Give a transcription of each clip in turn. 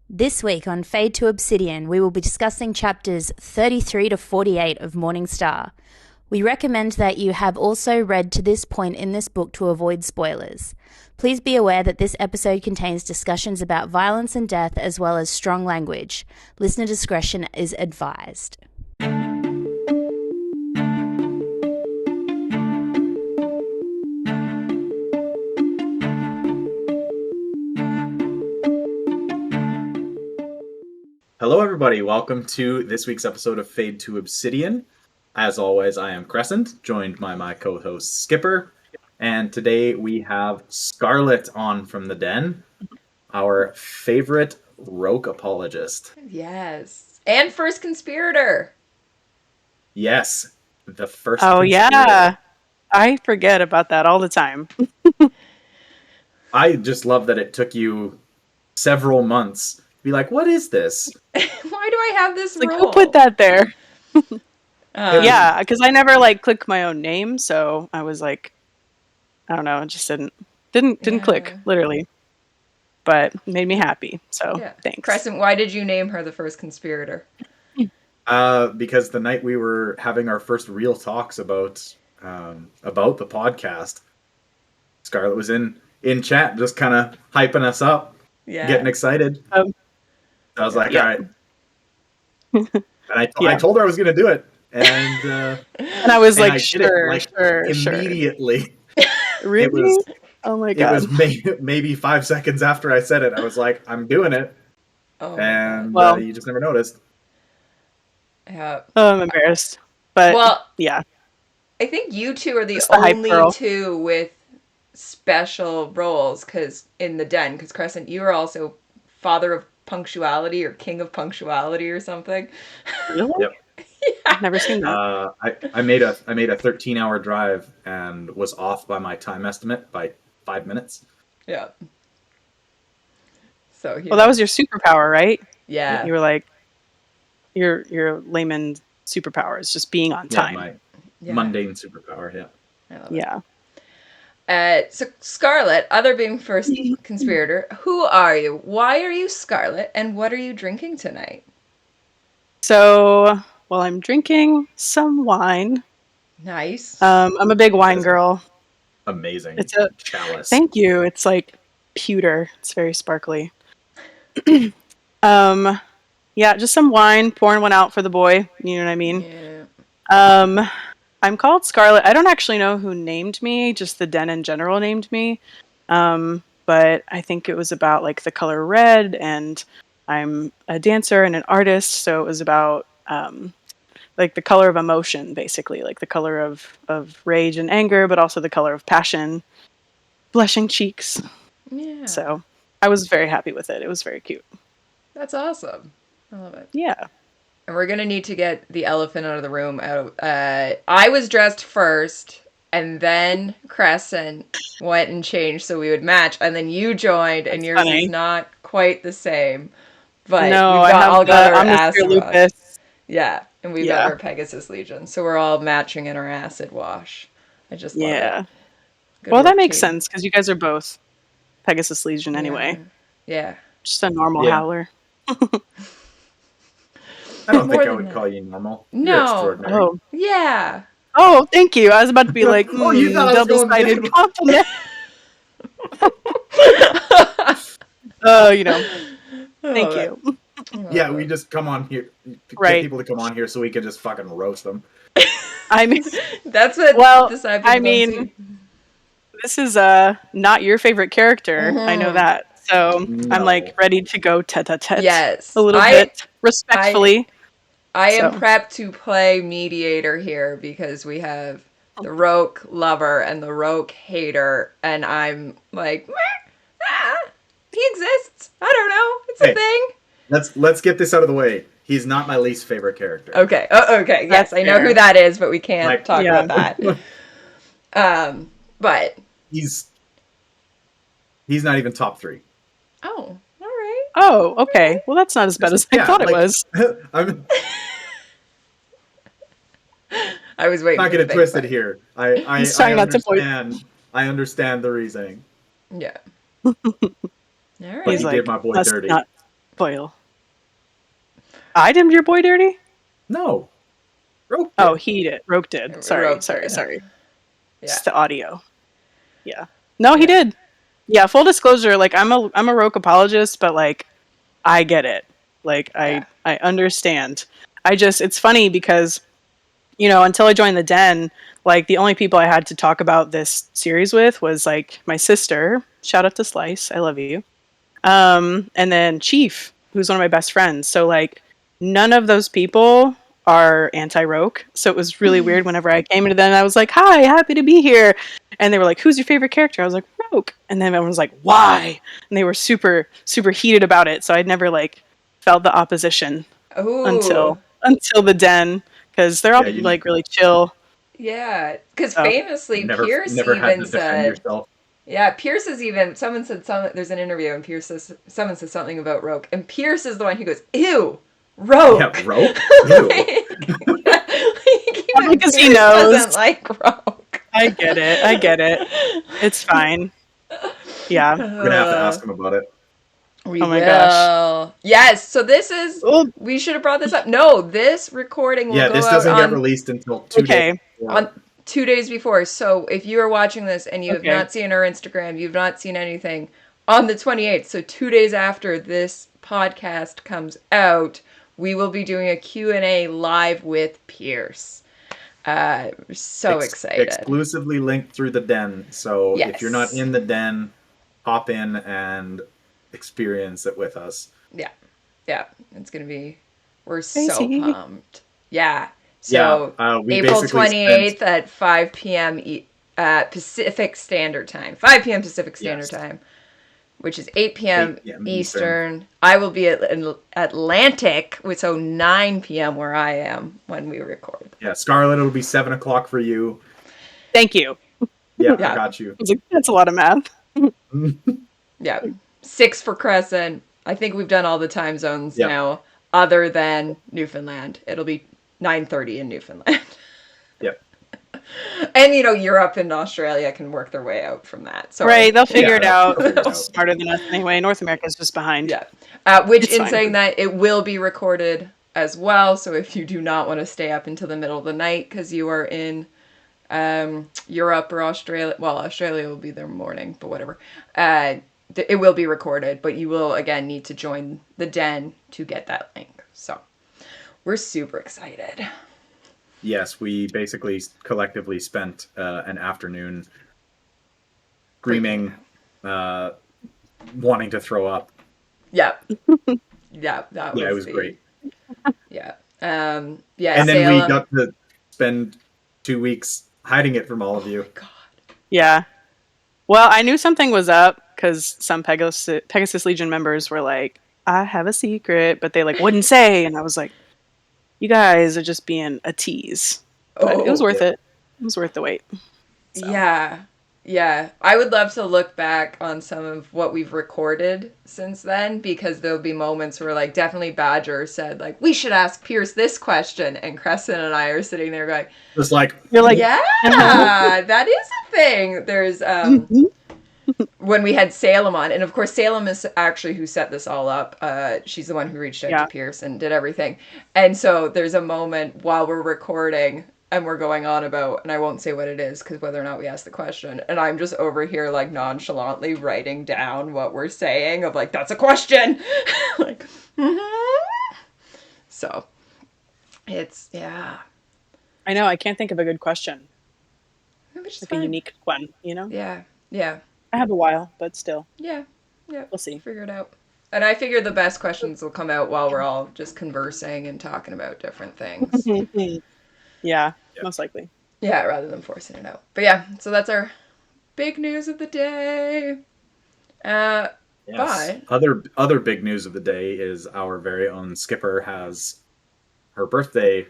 This week on Fade to Obsidian, we will be discussing chapters 33 to 48 of Morning Star. We recommend that you have also read to this point in this book to avoid spoilers. Please be aware that this episode contains discussions about violence and death as well as strong language. Listener discretion is advised. Hello, everybody. Welcome to this week's episode of Fade to Obsidian. As always, I am Crescent, joined by my co-host Skipper. And today we have Scarlet on from the Den, our favorite Roque apologist. Yes. And first conspirator. Yes, the first conspirator. Yeah. I forget about that all the time. I just love that it took you several months to be like, what is this? Why do I have this like, role? who put that there? Yeah, because I never click my own name, so I was like, I don't know, it just didn't click, literally. But it made me happy, so thanks. Crescent, why did you name her the first conspirator? Because the night we were having our first real talks about the podcast, Scarlet was in chat, just kind of hyping us up, getting excited. I was like, all right. And I told her I was going to do it. And I was like, sure, immediately. Really? Oh my God. It was maybe 5 seconds after I said it. I was like, I'm doing it. And you just never noticed. Yeah. Oh, I'm embarrassed. But yeah. I think you two are the only two with special roles in the Den. Because Crescent, you are also father of punctuality or king of punctuality or something. Really? Yep. I've never seen that. I made a 13-hour drive and was off by my time estimate by 5 minutes. Yeah. So well, that was your superpower, right? Yeah. You were like, your layman superpower is just being on time. My mundane superpower. Yeah. I love it. So Scarlet, other being first conspirator, who are you? Why are you Scarlet? And what are you drinking tonight? So, well, I'm drinking some wine. Nice. I'm a big wine girl. Amazing. It's a chalice. Thank you. It's like pewter. It's very sparkly. Yeah, just some wine, pouring one out for the boy. You know what I mean? Yeah. I'm called Scarlet. I don't actually know who named me, just the Den in general named me. But I think it was about the color red, and I'm a dancer and an artist, so it was about the color of emotion, basically, the color of rage and anger, but also the color of passion, blushing cheeks. Yeah. So I was very happy with it. It was very cute. That's awesome. I love it. Yeah. And we're going to need to get the elephant out of the room. I was dressed first, and then Crescent went and changed so we would match, and then you joined, and yours is not quite the same. But no, we've all got our I'm acid Mr. wash. Lupus. Yeah, and we've got our Pegasus Legion, so we're all matching in our acid wash. I just love it. Good well, work, that makes team. sense, because you guys are both Pegasus Legion anyway. Yeah. Just a normal howler. I don't think I would call you normal. No. You're extraordinary. Oh. Yeah. Oh, thank you. I was about to be like, you thought double-sided compliment. Thank you. Yeah, we just come on here, get people to come on here so we can just fucking roast them. I mean, that's what this is not your favorite character. I know that. So I'm ready to go tete-a-tete. Yes. A little bit respectfully. I am prepped to play mediator here because we have the Roque lover and the Roque hater, and I'm like, he exists. I don't know. It's a thing. Let's get this out of the way. He's not my least favorite character. Okay. Okay. Yes, I know who that is, but we can't talk about that. But he's not even top 3. Oh, all right. Oh, okay. Well, that's not as bad as I thought it was. I was waiting. Not get it twisted here. I understand the reasoning. Yeah. All right. He did my boy dirty. Spoil. I did your boy dirty? No. Roque Oh, did. he did. Roque did. Roque Sorry. did. It's Yeah. the audio. Yeah. No, he Yeah. did. Yeah, full disclosure, like I'm a Roque apologist, but like I get it. Like I understand. It's funny because until I joined the Den, like the only people I had to talk about this series with was like my sister. Shout out to Slice, I love you. And then Chief, who's one of my best friends. So like none of those people are anti-Roque. So it was really weird whenever I came into them. I was like, "Hi, happy to be here." And they were like, "Who's your favorite character?" I was like, "Roque." And then everyone was like, "Why?" And they were super super heated about it. So I'd never like felt the opposition Ooh. until the Den, because they're all Yeah, you like really chill. Yeah, because So, famously never Pierce had even to defend said, yourself. yeah, Pierce is even, someone said there's an interview and someone said something about Roque, and Pierce is the one who goes, ew, Roque. Yeah, Roque? Ew. Even because he Pierce knows. doesn't like Roque. I get it. It's fine. Yeah. We're going to have to ask him about it. We Oh my will. gosh. Yes, so this is, Well, we should have brought this up. No, this recording will Yeah, go this out doesn't get on released until 2 okay. days before. on 2 days before. So if you are watching this and you have Okay. not seen our Instagram, you've not seen anything, on the 28th, so 2 days after this podcast comes out, we will be doing a Q&A live with Pierce. So excited. Exclusively linked through the Den. So Yes. if you're not in the Den, hop in and experience it with us. Yeah, it's going to be, we're Crazy. so pumped. Yeah. So we April basically 28th at 5 p.m. Pacific Standard Time. 5 p.m. Pacific Standard Time, which is 8 p.m. 8 p.m. Eastern. I will be at Atlantic, so 9 p.m. where I am when we record. Yeah, Scarlet, it'll be 7 o'clock for you. Thank you. Yeah, Yeah. I got you. I was like, that's a lot of math. Yeah. 6 for Crescent. I think we've done all the time zones Yeah. now, other than Newfoundland. It'll be 9:30 in Newfoundland. Yep. And Europe and Australia can work their way out from that. So Right, they'll figure it out. they'll figure it out. Smarter than us anyway. North America's just behind. Yeah. Which, It's in fine. saying that, it will be recorded as well. So if you do not want to stay up until the middle of the night because you are in Europe or Australia, well, Australia will be their morning, but whatever. It will be recorded, but you will, again, need to join the Den to get that link. So we're super excited. Yes, we basically collectively spent an afternoon screaming, wanting to throw up. Yeah. Yeah, that was Yeah, it was great. Yeah. Yeah, And then Salem. we got to spend 2 weeks hiding it from all of you. God. Yeah. Well, I knew something was up because some Pegasus Legion members were like, "I have a secret," but they like wouldn't say, and I was like, "You guys are just being a tease." But it was worth it. It was worth the wait. So. Yeah. I would love to look back on some of what we've recorded since then, because there'll be moments where, like, definitely Badger said, like, we should ask Pierce this question, and Crescent and I are sitting there going, Just like, you're like, yeah, that is a thing. There's when we had Salem on, and of course Salem is actually who set this all up. She's the one who reached out to Pierce and did everything. And so there's a moment while we're recording and we're going on about, and I won't say what it is because whether or not we ask the question, and I'm just over here like nonchalantly writing down what we're saying of like, that's a question. Like, So it's, yeah. I know, I can't think of a good question. Which is like fine. a unique one, you know? Yeah. I have a while, but still. Yeah. We'll see. Figure it out. And I figure the best questions will come out while we're all just conversing and talking about different things. Yeah, most likely. Yeah, rather than forcing it out. But yeah, so that's our big news of the day. yes. But Other big news of the day is our very own Skipper has her birthday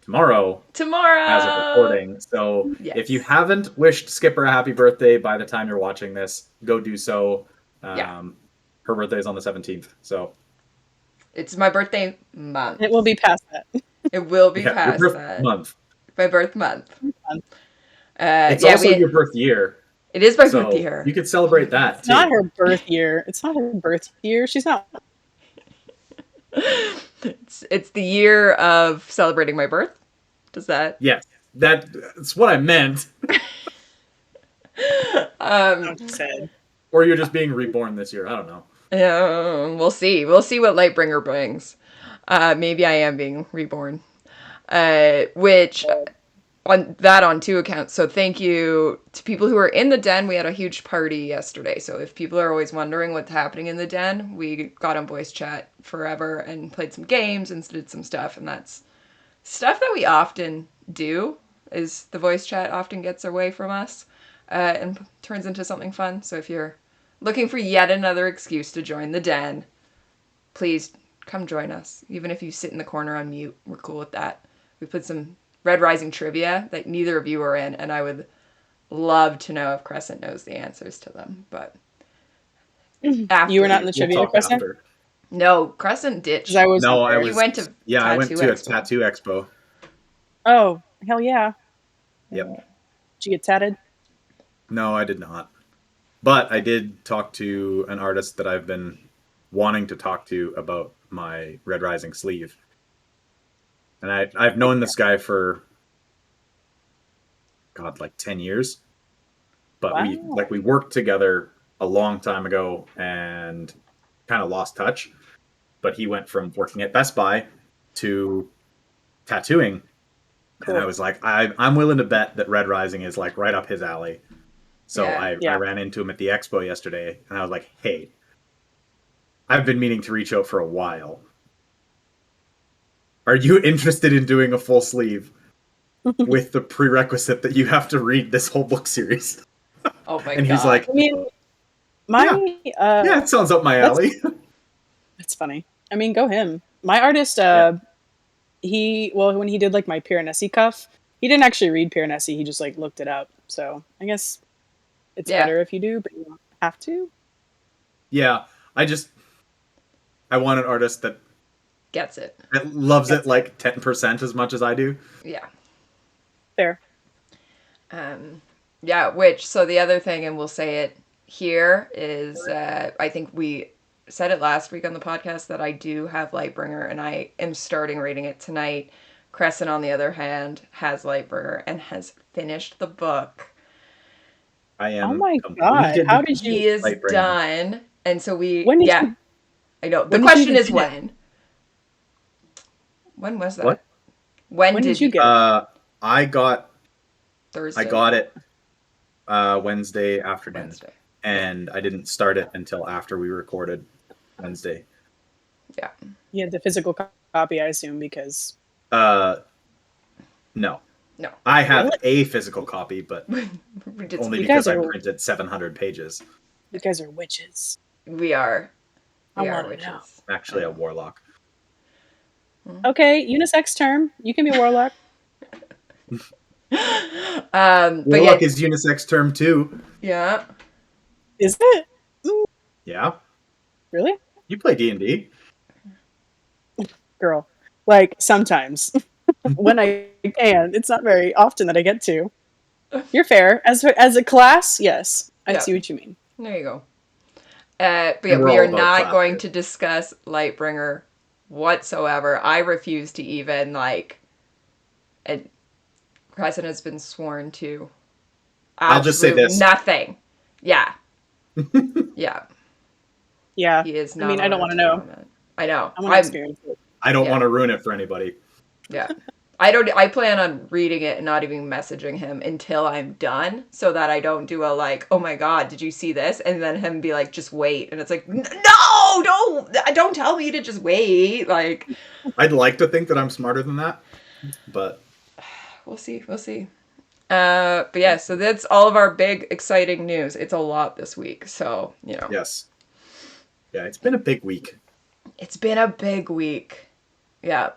tomorrow as of recording. So if you haven't wished Skipper a happy birthday by the time you're watching this, go do so. Her birthday is on the 17th, so it's my birthday month. It will be past that. It will be past your birth that. month. My birth month. It's also your birth year. It is my birth year. You could celebrate that too. It's not her birth year. It's not her birth year. She's not it's the year of celebrating my birth. Does that? Yes, that's what I meant. Said. Or you're just being reborn this year. I don't know. We'll see. We'll see what Lightbringer brings. Maybe I am being reborn. Which on two accounts. So thank you to people who are in the den. We had a huge party yesterday. So if people are always wondering what's happening in the den, we got on voice chat forever and played some games and did some stuff. And that's stuff that we often do. Is the voice chat often gets away from us and turns into something fun. So if you're looking for yet another excuse to join the den, please come join us. Even if you sit in the corner on mute, we're cool with that. We put some Red Rising trivia that neither of you are in, and I would love to know if Crescent knows the answers to them. But after, You were not in the We'll trivia, talk Crescent? after. no, Crescent ditched. 'Cause I was No, I there. He was. went to Yeah, I went Tattoo to a Expo. tattoo expo. Oh, hell yeah. Yep. Did you get tatted? No, I did not. But I did talk to an artist that I've been wanting to talk to about my Red Rising sleeve. And I've known this guy for God, like 10 years. But Wow. we worked together a long time ago and kind of lost touch. But he went from working at Best Buy to tattooing. Cool. And I was like, I'm willing to bet that Red Rising is like right up his alley. So Yeah. I ran into him at the expo yesterday and I was like, hey, I've been meaning to reach out for a while. Are you interested in doing a full sleeve with the prerequisite that you have to read this whole book series? Oh my And god. he's like, I mean, my yeah, it sounds up my alley. That's funny. I mean, go him. My artist, Yeah. when he did like my Piranesi cuff, he didn't actually read Piranesi. He just like looked it up. So I guess it's Yeah. better if you do, but you don't have to. Yeah, I want an artist that Gets it. loves it like 10% as much as I do. Yeah. Fair. Yeah, so the other thing, and we'll say it here, is I think we said it last week on the podcast that I do have Lightbringer and I am starting reading it tonight. Crescent, on the other hand, has Lightbringer and has finished the book. I am. Oh my god! How did you? He is Lightbringer. done, and so When did you? I know. The when did you question even is finish? when. When was that? What? When did did you get it? I got Thursday? it Wednesday afternoon. Wednesday. And I didn't start it until after we recorded Wednesday. Yeah. You had the physical copy, I assume, because No. No. I have a physical copy, but We did only You because guys I are- printed 700 pages. you guys are witches. We are. I We are wanna witches. know. I'm actually a warlock. Okay, unisex term. You can be a warlock. But Warlock yeah, is unisex term too. yeah. Is it? Yeah. Really? You play D&D. Girl. Like, sometimes. When I can. It's not very often that I get to. You're fair. As a class, yes. I Yeah. see what you mean. There you go. But yeah, And we're we all are about not class going here. to discuss Lightbringer whatsoever. I refuse to even and Crescent has been sworn to. I'll just say absolute this. Nothing. Yeah. Yeah. Yeah. He is I not. mean, I don't allowed want to know. comment. I know. I want to experience it. I don't Yeah. want to ruin it for anybody. Yeah. I plan on reading it and not even messaging him until I'm done so that I don't do a oh my god, did you see this? And then him be like, just wait. And it's like, no, don't tell me to just wait. I'd like to think that I'm smarter than that, but We'll see. But yeah, so that's all of our big exciting news. It's a lot this week. So, yes. Yeah, it's been a big week. It's been a big week. Yeah.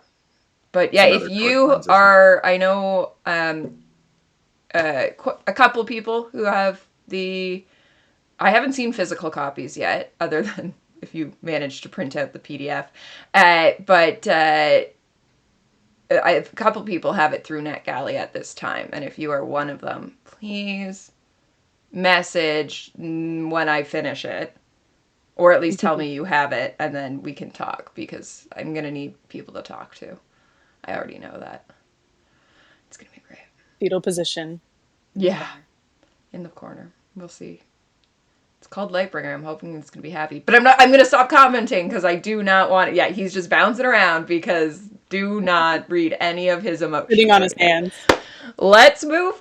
But yeah, Some if other you correspondence isn't. are, I know a couple people who have I haven't seen physical copies yet, other than if you managed to print out the PDF. But a couple people have it through NetGalley at this time. And if you are one of them, please message when I finish it. Or at least tell me you have it, and then we can talk, because I'm going to need people to talk to. I already know that. It's going to be great. Fetal position. Yeah. In the corner. We'll see. It's called Lightbringer. I'm hoping it's going to be happy. But I'm going to stop commenting, because I do not want it. Yeah, he's just bouncing around, because do not read any of his emotions. Sitting on his hands. Let's move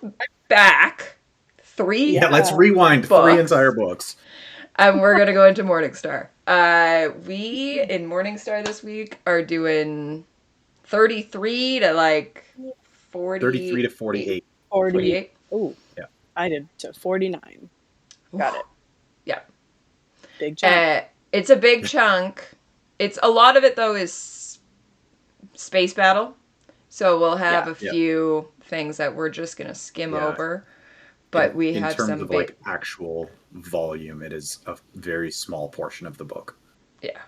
back 3 Yeah, let's rewind books. 3 entire books. And we're going to go into Morningstar. We, in Morningstar this week, are doing 33 to like 40. 33 to 48. 48? Oh, yeah. I did to 49. Got it. Yeah. Big chunk. It's a big chunk. It's a lot of it, though, is space battle. So we'll have a few things that we're just going to skim over. But we have some... In terms of like actual volume, it is a very small portion of the book. Yeah.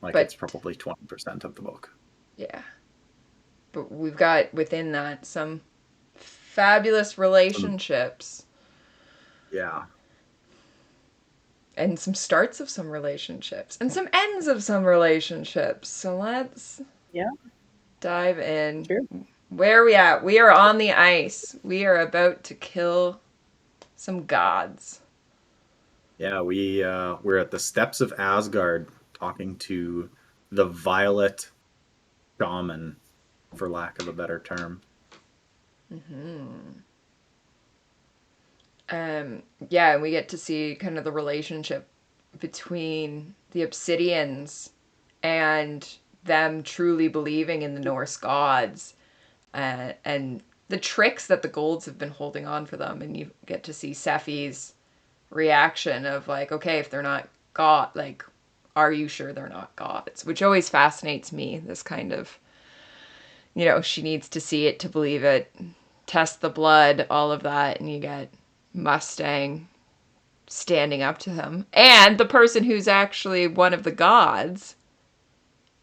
Like it's probably 20% of the book. Yeah. But we've got within that some fabulous relationships. Yeah. And some starts of some relationships. And some ends of some relationships. So let's dive in. Sure. Where are we at? We are on the ice. We are about to kill some gods. Yeah, we're at the steps of Asgard talking to the Violet Shaman, for lack of a better term. Yeah, and we get to see kind of the relationship between the Obsidians and them truly believing in the Norse gods, and the tricks that the Golds have been holding on for them. And you get to see Sephi's reaction of like, okay, if they're not god, like, are you sure they're not gods? Which always fascinates me, this kind of, she needs to see it to believe it, test the blood, all of that, and you get Mustang standing up to him. And the person who's actually one of the gods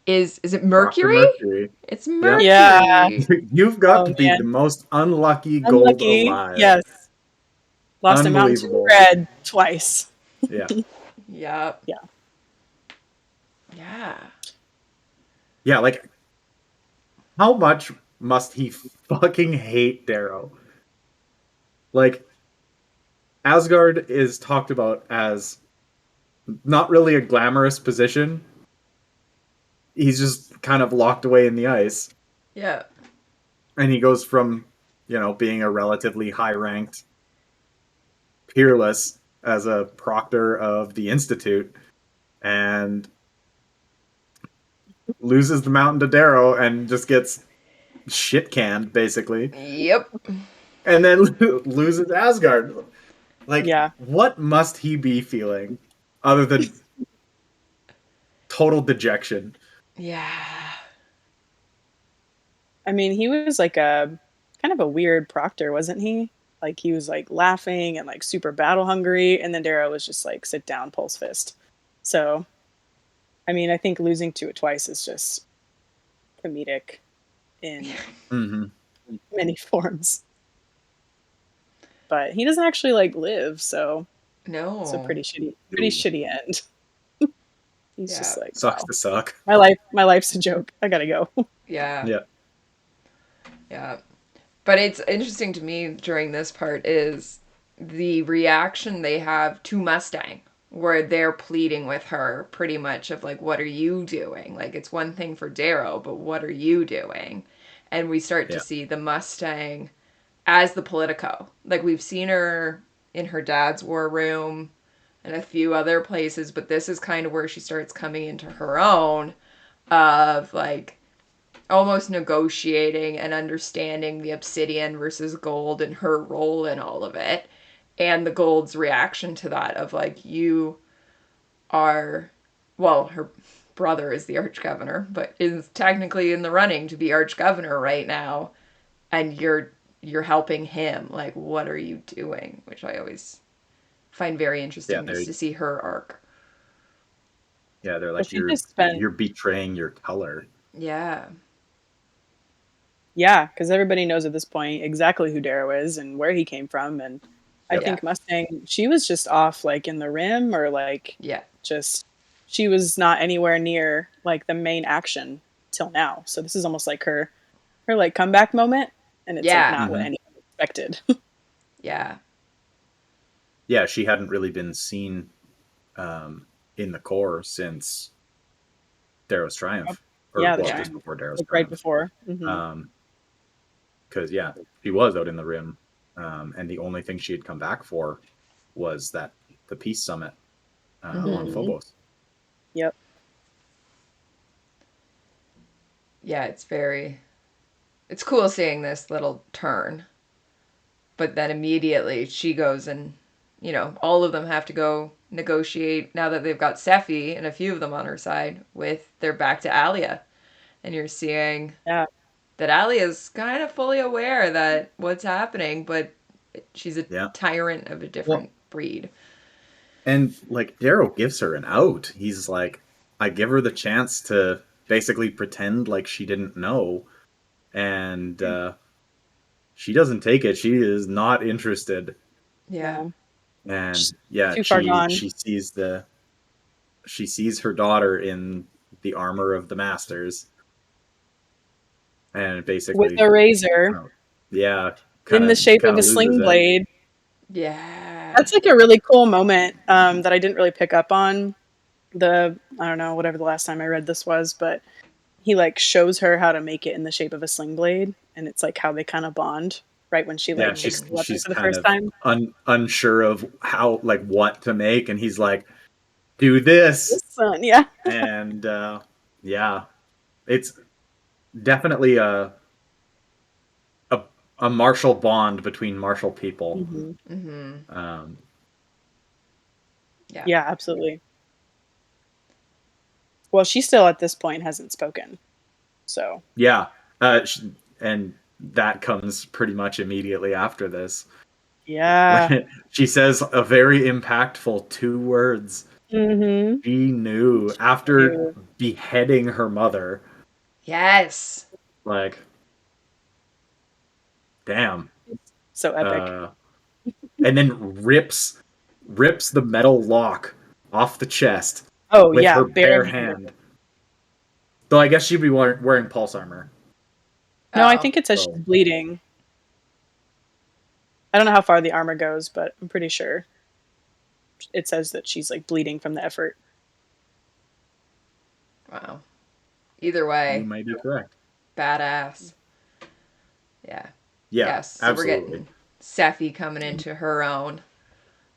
is it Mercury? Mercury. It's Mercury. Yeah. You've got to be the most unlucky gold alive. Yes. Lost a mountain to red twice. Yeah. Yeah. Yeah. Yeah. Yeah, like, how much must he fucking hate Darrow? Like, Asgard is talked about as not really a glamorous position. He's just kind of locked away in the ice. Yeah. And he goes from, being a relatively high-ranked peerless as a proctor of the Institute, and loses the mountain to Darrow and just gets shit canned, basically. Yep. And then loses Asgard. Like, what must he be feeling other than total dejection? Yeah. I mean, he was like a kind of a weird proctor, wasn't he? Like, he was like laughing and like super battle hungry, and then Darrow was just like, sit down, pulse fist. So, I mean, I think losing to it twice is just comedic in many forms. But he doesn't actually like live, so no, it's a pretty shitty end. He's just like, sucks to suck. My life's a joke. I gotta go. Yeah. But it's interesting to me during this part is the reaction they have to Mustang, where they're pleading with her pretty much of like, what are you doing? Like, it's one thing for Darrow, but what are you doing? And we start to see the Mustang as the Politico. Like, we've seen her in her dad's war room and a few other places, but this is kind of where she starts coming into her own of like almost negotiating and understanding the Obsidian versus Gold and her role in all of it. And the Gold's reaction to that of like, you are, well, her brother is the Archgovernor, but is technically in the running to be Archgovernor right now. And you're helping him. Like, what are you doing? Which I always find very interesting just to see her arc. Yeah, they're like, you're betraying your color. Yeah. Yeah, because everybody knows at this point exactly who Darrow is and where he came from. And I think Mustang, she was just off like in the rim or like just she was not anywhere near like the main action till now. So this is almost like her like comeback moment, and it's like not what anyone expected. Yeah. Yeah, she hadn't really been seen in the core since Darrow's Triumph, or well, just before Darrow's like Triumph. right before. Because she was out in the rim, and the only thing she had come back for was the peace summit on Phobos. Yep. Yeah, it's cool seeing this little turn. But then immediately she goes and, all of them have to go negotiate now that they've got Sephi and a few of them on her side they're back to Alia. And you're seeing that Alia's kind of fully aware that what's happening, but she's a tyrant of a different breed. And like Darrow gives her an out. He's like, I give her the chance to basically pretend like she didn't know, and she doesn't take it. She is not interested. Yeah. And too far gone. she sees her daughter in the armor of the masters, and basically with a razor. in the shape of a sling blade. Yeah. That's like a really cool moment that I didn't really pick up on. I don't know, whatever the last time I read this was, but he like shows her how to make it in the shape of a sling blade, and it's like how they kind of bond right when she like takes the weapon for the first time. Unsure of how, like, what to make, and he's like, do this. Yeah. And it's definitely a martial bond between martial people. Yeah, absolutely. Well, she still at this point hasn't spoken, so and that comes pretty much immediately after this. Yeah, she says a very impactful 2 words. She knew after beheading her mother. Yes. Like, damn. So epic. And then rips the metal lock off the chest. With her bare hand. Though I guess she'd be wearing pulse armor. No, I think it says she's bleeding. I don't know how far the armor goes, but I'm pretty sure it says that she's like bleeding from the effort. Wow. Either way, you may be correct. Badass. Yeah. Yeah. Yes. So absolutely. we're getting Sephi coming into her own.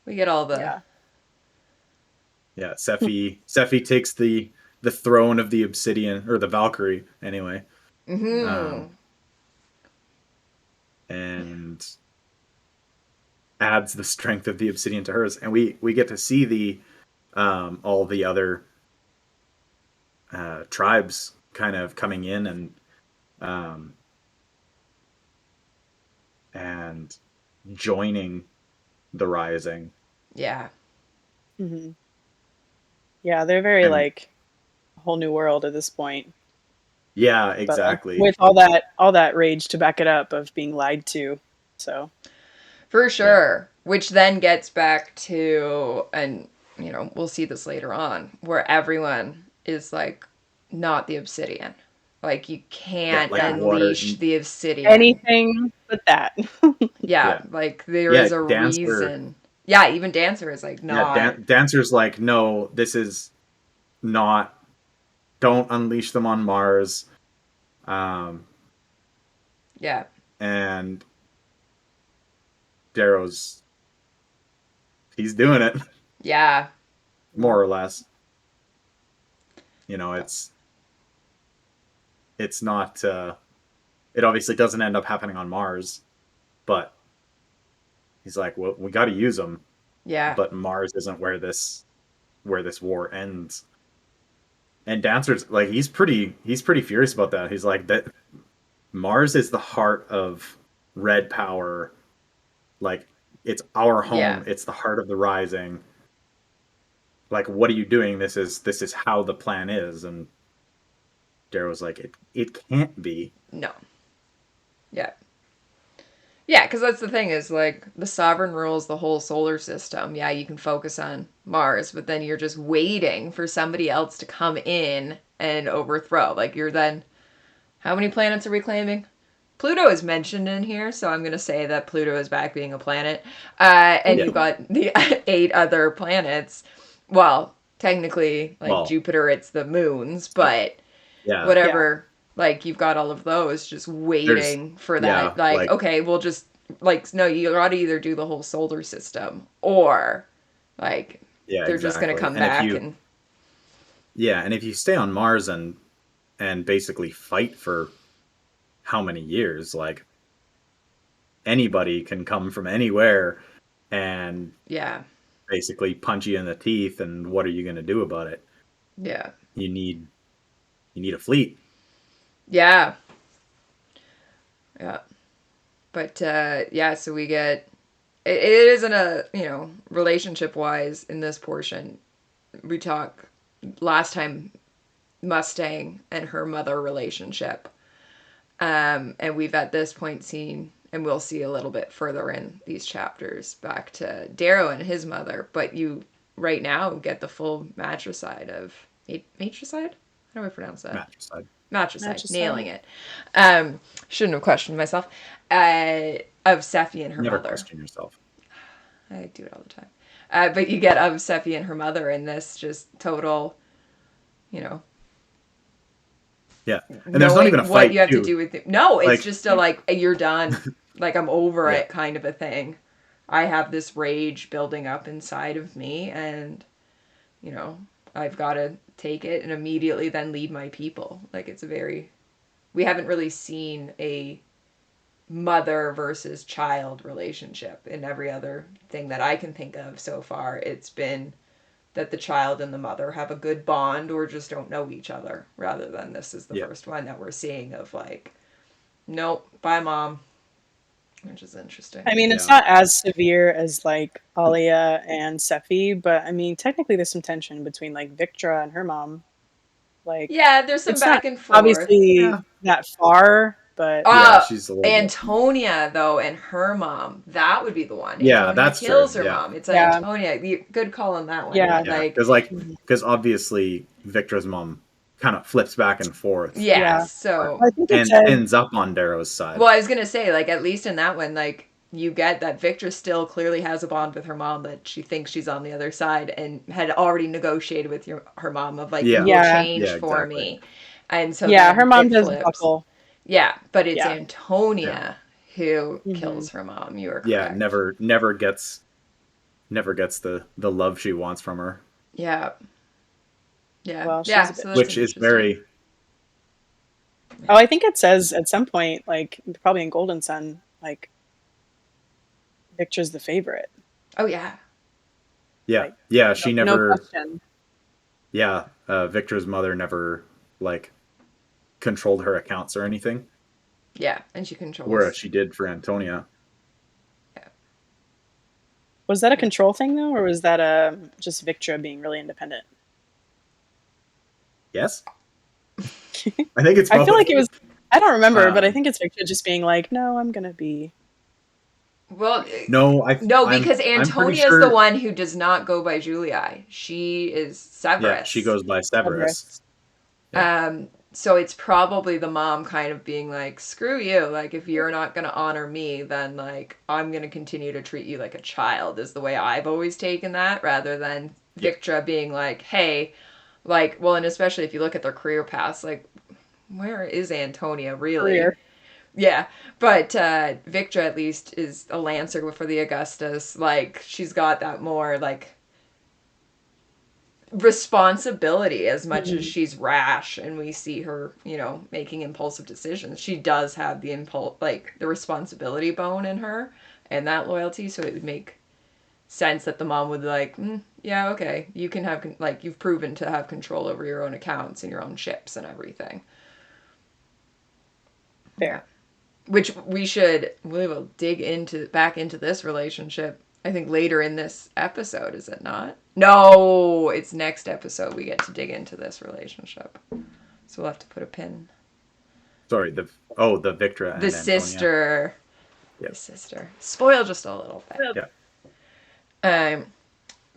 We get all the. Yeah. Sephi takes the throne of the Obsidian, or the Valkyrie, anyway. And adds the strength of the Obsidian to hers, and we get to see the all the other tribes kind of coming in and joining the rising. Yeah. Yeah, they're very like a whole new world at this point. Yeah, exactly. But, with all that rage to back it up of being lied to, so. For sure. Yeah. Which then gets back to, and we'll see this later on, where everyone is like not the Obsidian. Like you can't unleash the Obsidian. Anything but that. Like there is a reason. Yeah, even Dancer is like not. Yeah, Dancer's like, no, this is not. Don't unleash them on Mars. Yeah. And Darrow's, he's doing it. Yeah. More or less. It's not, it obviously doesn't end up happening on Mars, but he's like, well, we got to use them. Yeah. But Mars isn't where this war ends. And Dancer's like, he's pretty furious about that. He's like, that Mars is the heart of red power. Like, it's our home. Yeah. It's the heart of the rising. Like, what are you doing? This is how the plan is. And Darrow's like, it can't be. No. Yeah. Yeah, because that's the thing is like the sovereign rules the whole solar system. Yeah, you can focus on Mars, but then you're just waiting for somebody else to come in and overthrow. Like you're then, how many planets are we claiming? Pluto is mentioned in here, so I'm going to say that Pluto is back being a planet. And Yeah. you've got the 8 other planets. Well, technically, like Well, Jupiter, it's the moons, but yeah. whatever. Like you've got all of those just There's waiting for yeah, that. Like, like okay, we'll just like no, you got to either do the whole solar system or like yeah, they're just going to exactly. come back and And if you stay on Mars and basically fight for how many years, like anybody can come from anywhere and yeah, basically punch you in the teeth, and what are you going to do about it? yeah, You need a fleet. yeah, yeah. But yeah, so we get it isn't a relationship wise in this portion. We talk last time Mustang and her mother relationship. And we've at this point seen, and we'll see a little bit further in these chapters, back to Darrow and his mother. But you right now get the full matricide of matricide. How do I pronounce that? Matricide. Matricide, Matricide. nailing it. Shouldn't have questioned myself. Of Sephi and her Never mother. question yourself. I do it all the time. But you get of Sephi and her mother in this just total, you know, Yeah, and there's not even a knowing what fight you have to too. do with it. No, it's Like, just a like you're done. Like I'm over yeah, it kind of a thing. I have this rage building up inside of me and you know, I've got to take it and immediately then lead my people. Like it's a very we haven't really seen a mother versus child relationship in every other thing that I can think of so far. It's been that the child and the mother have a good bond or just don't know each other rather than this is the yeah, first one that we're seeing of like nope, bye mom, which is interesting. I mean, it's yeah, not as severe as like Alia and Sephi, but I mean, technically there's some tension between like Victra and her mom. Like, Yeah, there's some it's not back and forth. yeah, obviously that far, but yeah. She's a little bit. Antonia though and her mom, that would be the one. Yeah, Antonia that's true. kills her Yeah, mom. It's yeah, Antonia. Good call on that one. yeah, yeah. Like mhm, Because obviously Victor's mom kind of flips back and forth yeah, yeah. but, so I think it and said, ends up on Darrow's side. well, I was gonna say, like, at least in that one, like, you get that Victor still clearly has a bond with her mom that she thinks she's on the other side and had already negotiated with her mom of, like, you Yeah, will yeah, change yeah, for exactly. me. And so yeah, her then mom it does flips. buckle. Yeah, but it's Yeah. Yeah, Antonia who Hmm. kills her mom. You are yeah. correct. Never gets the love she wants from her, Yeah. Yeah. Well, she's Yeah. a So that's bitch. which is interesting. very Oh, I think it says at some point, like probably in Golden Sun, like Victor's the favorite. Oh, yeah. yeah, Like, yeah. no, She no never question. yeah. Victor's mother never like controlled her accounts or anything, Yeah. And she whereas controls. she did for Antonia. Yeah. Was that a Yeah. control thing though, or was that just Victra being really independent? Yes, I think it's I feel both. like it was. I don't remember, but I Um, think it's Victra just being like, "No, I'm gonna be." Well, no, no, because I'm pretty Antonia is the sure. one who does not go by Julii. She is Yeah, she Severus. goes by Severus. Severus. Yeah, So it's probably the mom kind of being like, screw you. Like, if you're not going to honor me, then, like, I'm going to continue to treat you like a child, is the way I've always taken that, rather than yeah, Victra being like, hey, like, well, and especially if you look at their career paths, like, where is Antonia really? Career. Yeah, but Victra at least is a Lancer for the Augustus. Like, she's got that more, like, responsibility as much as Mhm. she's rash and we see her, making impulsive decisions. She does have the impulse, like, the responsibility bone in her and that loyalty, so it would make sense that the mom would be like, yeah, okay, you can have, like, you've proven to have control over your own accounts and your own ships and everything. Yeah. Fair. Which we will dig back into this relationship. I think later in this episode, is it not? No, it's next episode we get to dig into this relationship. So we'll have to put a pin. sorry. The Victra The and Antonia. sister. Yep. his sister. Spoiled just a little bit. Yeah.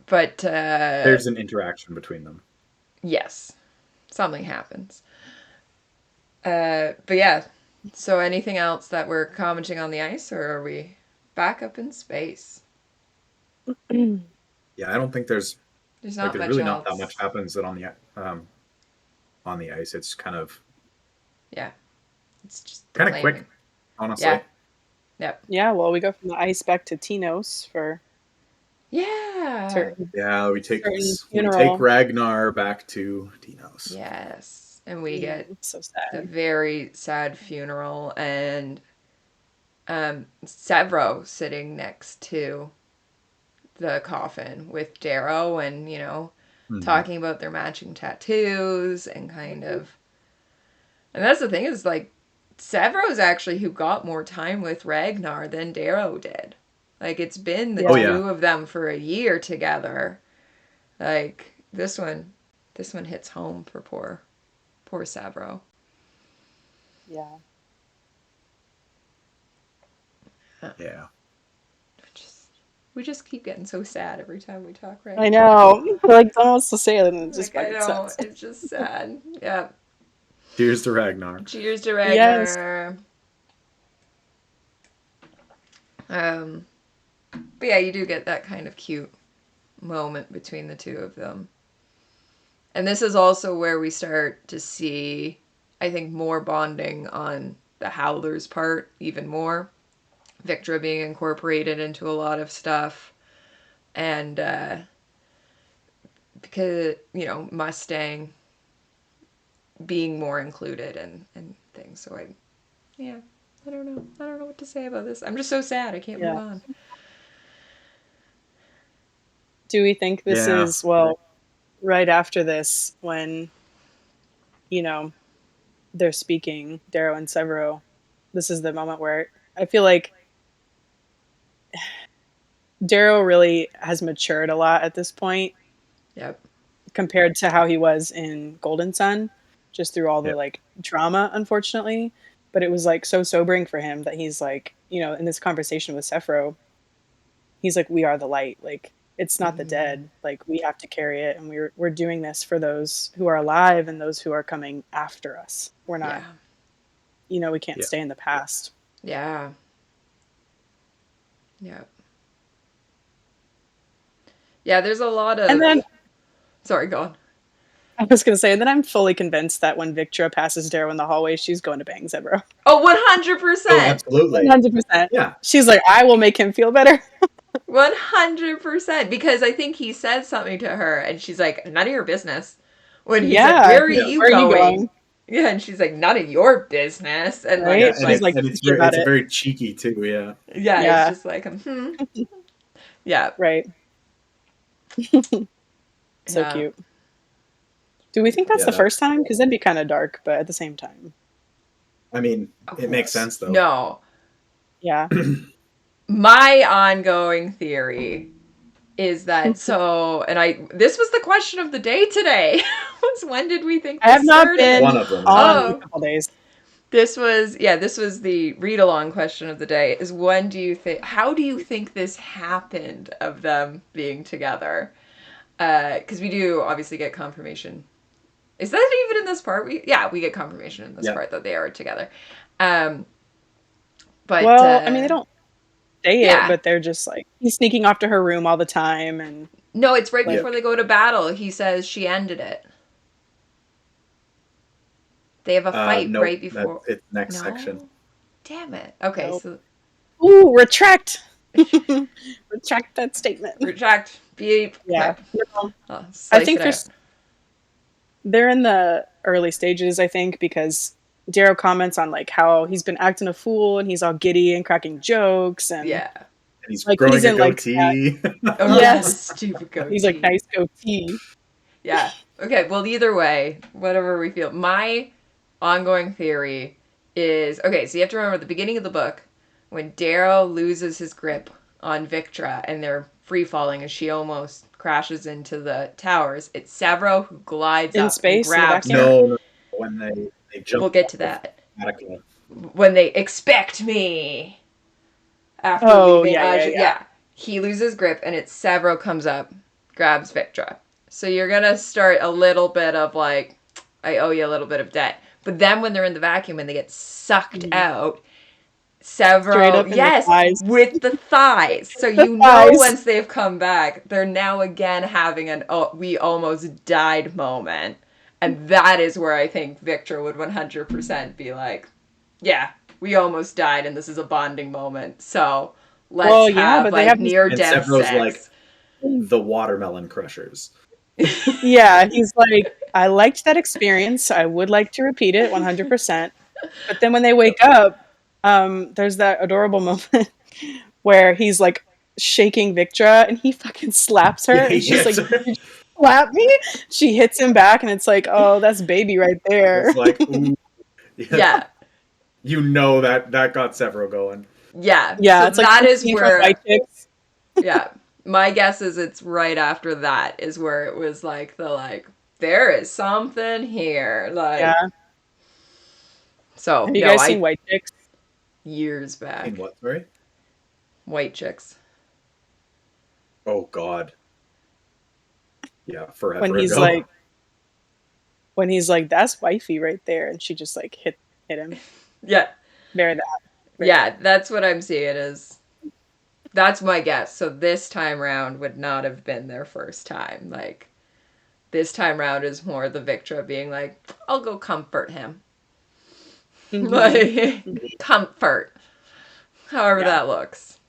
But There's an interaction between them. yes, something happens. But yeah. So anything else that we're commenting on the ice, or are we back up in space? Yeah, I don't think there's not there's much really else. not that much happens on the ice. It's kind of it's just kind of quick, honestly. Yeah. Yep. Yeah, well, we go from the ice back to Tinos for certain. Yeah, we take funeral. Ragnar back to Tinos. Yes, and we get so sad. the very sad funeral, and Severo sitting next to the coffin with Darrow, and talking about their matching tattoos and kind of. And that's the thing is, like, Severo's actually who got more time with Ragnar than Darrow did. Like, it's been the two of them for a year together. Like, this one hits home for poor Severo. Yeah. Yeah. We just keep getting so sad every time we talk, right? I know. Like, almost to say it, and it just I know. It's just sad. Yeah. Cheers to Ragnar. Cheers to Ragnar. Yes. But yeah, you do get that kind of cute moment between the two of them. And this is also where we start to see, I think, more bonding on the Howlers' part, even more. Victra being incorporated into a lot of stuff. And because, Mustang being more included and things. So I don't know. I don't know what to say about this. I'm just so sad. I can't move on. Do we think this is, well, right after this, when, they're speaking, Darrow and Severo, this is the moment where I feel like Darrow really has matured a lot at this point. Yep. Compared to how he was in Golden Sun, just through all the like trauma, unfortunately. But it was like so sobering for him that he's like, in this conversation with Severo, he's like, we are the light. Like, it's not the dead. Like, we have to carry it, and we're doing this for those who are alive and those who are coming after us. We're not, we can't stay in the past. Yeah. Yeah. Yeah, there's a lot of... And then... Sorry, go on. I was going to say, and then I'm fully convinced that when Victra passes Darrow in the hallway, she's going to bang Severo. Oh, 100%! Oh, absolutely. 100%. Yeah. She's like, I will make him feel better. 100%. Because I think he said something to her, and she's like, none of your business. When he said, where are you going? Yeah, and she's like, none of your business. And right? like, she's like, it's very cheeky too, yeah. Yeah, it's just like, Yeah. Right. So cute. Do we think that's the first time? Because that'd be kind of dark, but at the same time. I mean, it makes sense, though. No. Yeah. My ongoing theory is that, this was the question of the day today. When did we think this I have not started? been one of them. On a couple days. This was the read-along question of the day, is how do you think this happened of them being together? Because we do obviously get confirmation. Is that even in this part? We get confirmation in this part that they are together. But well, I mean, they don't say it, but they're just like, he's sneaking off to her room all the time, and no, it's right before they go to battle. He says she ended it. They have a fight right before. It's next section. Damn it. Okay, so. Ooh, retract. Retract that statement. Retract. Beep. Yeah. I think they're in the early stages, I think, because Darrow comments on like how he's been acting a fool and he's all giddy and cracking jokes and and he's like, growing a goatee. Stupid goatee. He's like, nice goatee. Yeah. Okay. Well, either way, whatever we feel, my ongoing theory is so you have to remember the beginning of the book when Darrow loses his grip on Victra and they're free falling and she almost crashes into the towers. It's Severo who glides in up space and grabs her. No, when they jump. We'll get to that. When they expect me. after leaving Aja. Yeah. He loses grip, and it's Severo comes up, grabs Victra. So you're going to start a little bit of like, I owe you a little bit of debt. But then when they're in the vacuum and they get sucked out, Severo, with the thighs. So you know once they've come back, they're now again having an we almost died moment. And that is where I think Victor would 100% be like, yeah, we almost died and this is a bonding moment. So let's have like near-death sex. Like the watermelon crushers. Yeah, he's like, I liked that experience. I would like to repeat it 100%. But then when they wake up, there's that adorable moment where he's like shaking Victra and he fucking slaps her. And she's like, "Did you slap me?" She hits him back and it's like, oh, that's baby right there. It's like, ooh. Yeah. You know that got Severo going. Yeah. Yeah, so it's like that is where White Chicks. Yeah. My guess is it's right after that is where it was like there is something here. Like, yeah. So have you guys seen White Chicks? Years back. In what, sorry? White Chicks. Oh God. Yeah, forever when he's ago. like, that's wifey right there, and she just like hit him. Yeah. Bear that. Yeah, that's what I'm seeing is. That's my guess. So this time round would not have been their first time. Like, this time round is more the Victra being like, I'll go comfort him. Mm-hmm. Like, comfort. However that looks.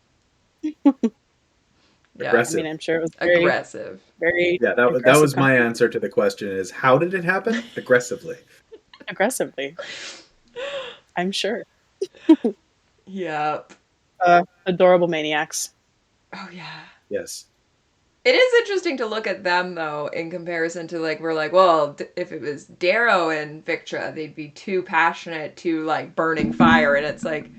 Aggressive. I mean, I'm sure it was aggressive. Very yeah, that was my answer to the question is, how did it happen? Aggressively. Aggressively. I'm sure. Yep. Adorable maniacs. Oh, yeah. Yes. It is interesting to look at them, though, in comparison to, like, we're like, well, if it was Darrow and Victra, they'd be too passionate, too, like, burning fire. And it's like,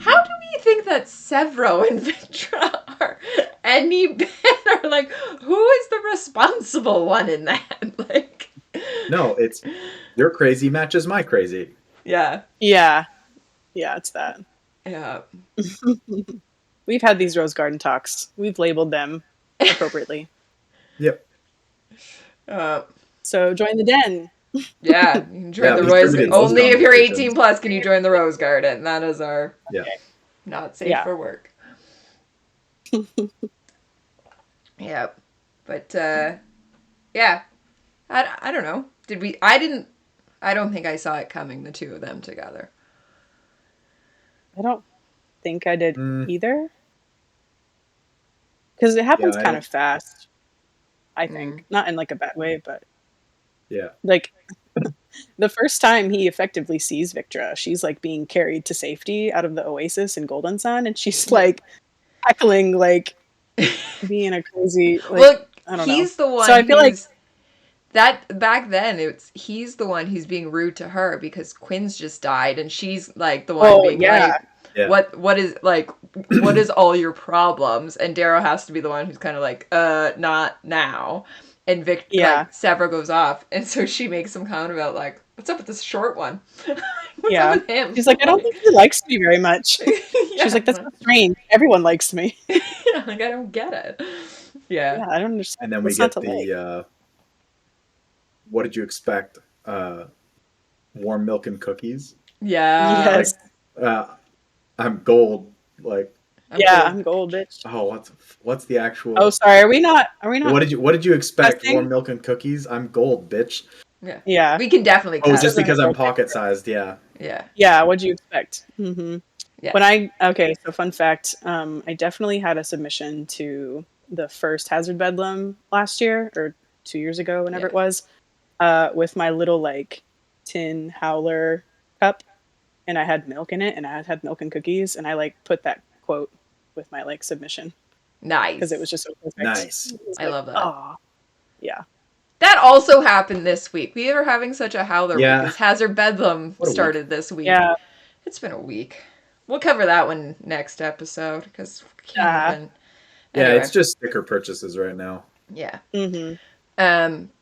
how do we think that Severo and Victra are any better? Like, who is the responsible one in that? Like, no, it's your crazy matches my crazy. Yeah. Yeah. Yeah, it's that. Yeah. We've had these Rose Garden talks. We've labeled them appropriately. Yep. So join the den. Yeah, you can join the Rose Garden. Only if you're 18 plus can you join the Rose Garden. That is our not safe for work. Yep. But yeah. I don't know. I don't think I saw it coming, the two of them together. I don't think I did either. Because it happens kind of fast, I think. Not in like a bad way, but yeah. Like the first time he effectively sees Victra, she's like being carried to safety out of the oasis in Golden Sun, and she's like heckling, like being a crazy. Like, well, I don't he's know. The one. So I feel like that back then he's the one who's being rude to her because Quinn's just died, and she's like the one being like, what is all your problems? And Darrow has to be the one who's kind of like, not now. And like Severo goes off, and so she makes some comment about like, what's up with this short one? What's up with him? She's like, I don't think he likes me very much. She's like, that's not strange. Everyone likes me. Yeah, like I don't get it. Yeah, I don't understand. And then we get the what did you expect? Warm milk and cookies. Yeah. Like, I'm gold. Like. I'm gold, bitch. Oh, what's the actual? Oh, sorry. Are we not? What did you expect? Warm milk and cookies. I'm gold, bitch. Yeah. Yeah. We can definitely. Oh, just because I'm pocket sized. Yeah. Yeah. Yeah. What'd you expect? Mm-hmm. Yeah. So fun fact. I definitely had a submission to the first Hazard Bedlam last year or 2 years ago, whenever it was, with my little like tin howler cup, and I had milk in it, and I had milk and cookies, and I like put that quote with my like submission. Nice. Because it was just so perfect. Nice. I love that. Oh, yeah. That also happened this week. We are having such a howler week because Hazard Bedlam started this week. Yeah. It's been a week. We'll cover that one next episode because we can't even. Anyway. Yeah, it's just sticker purchases right now. Yeah. Mm-hmm.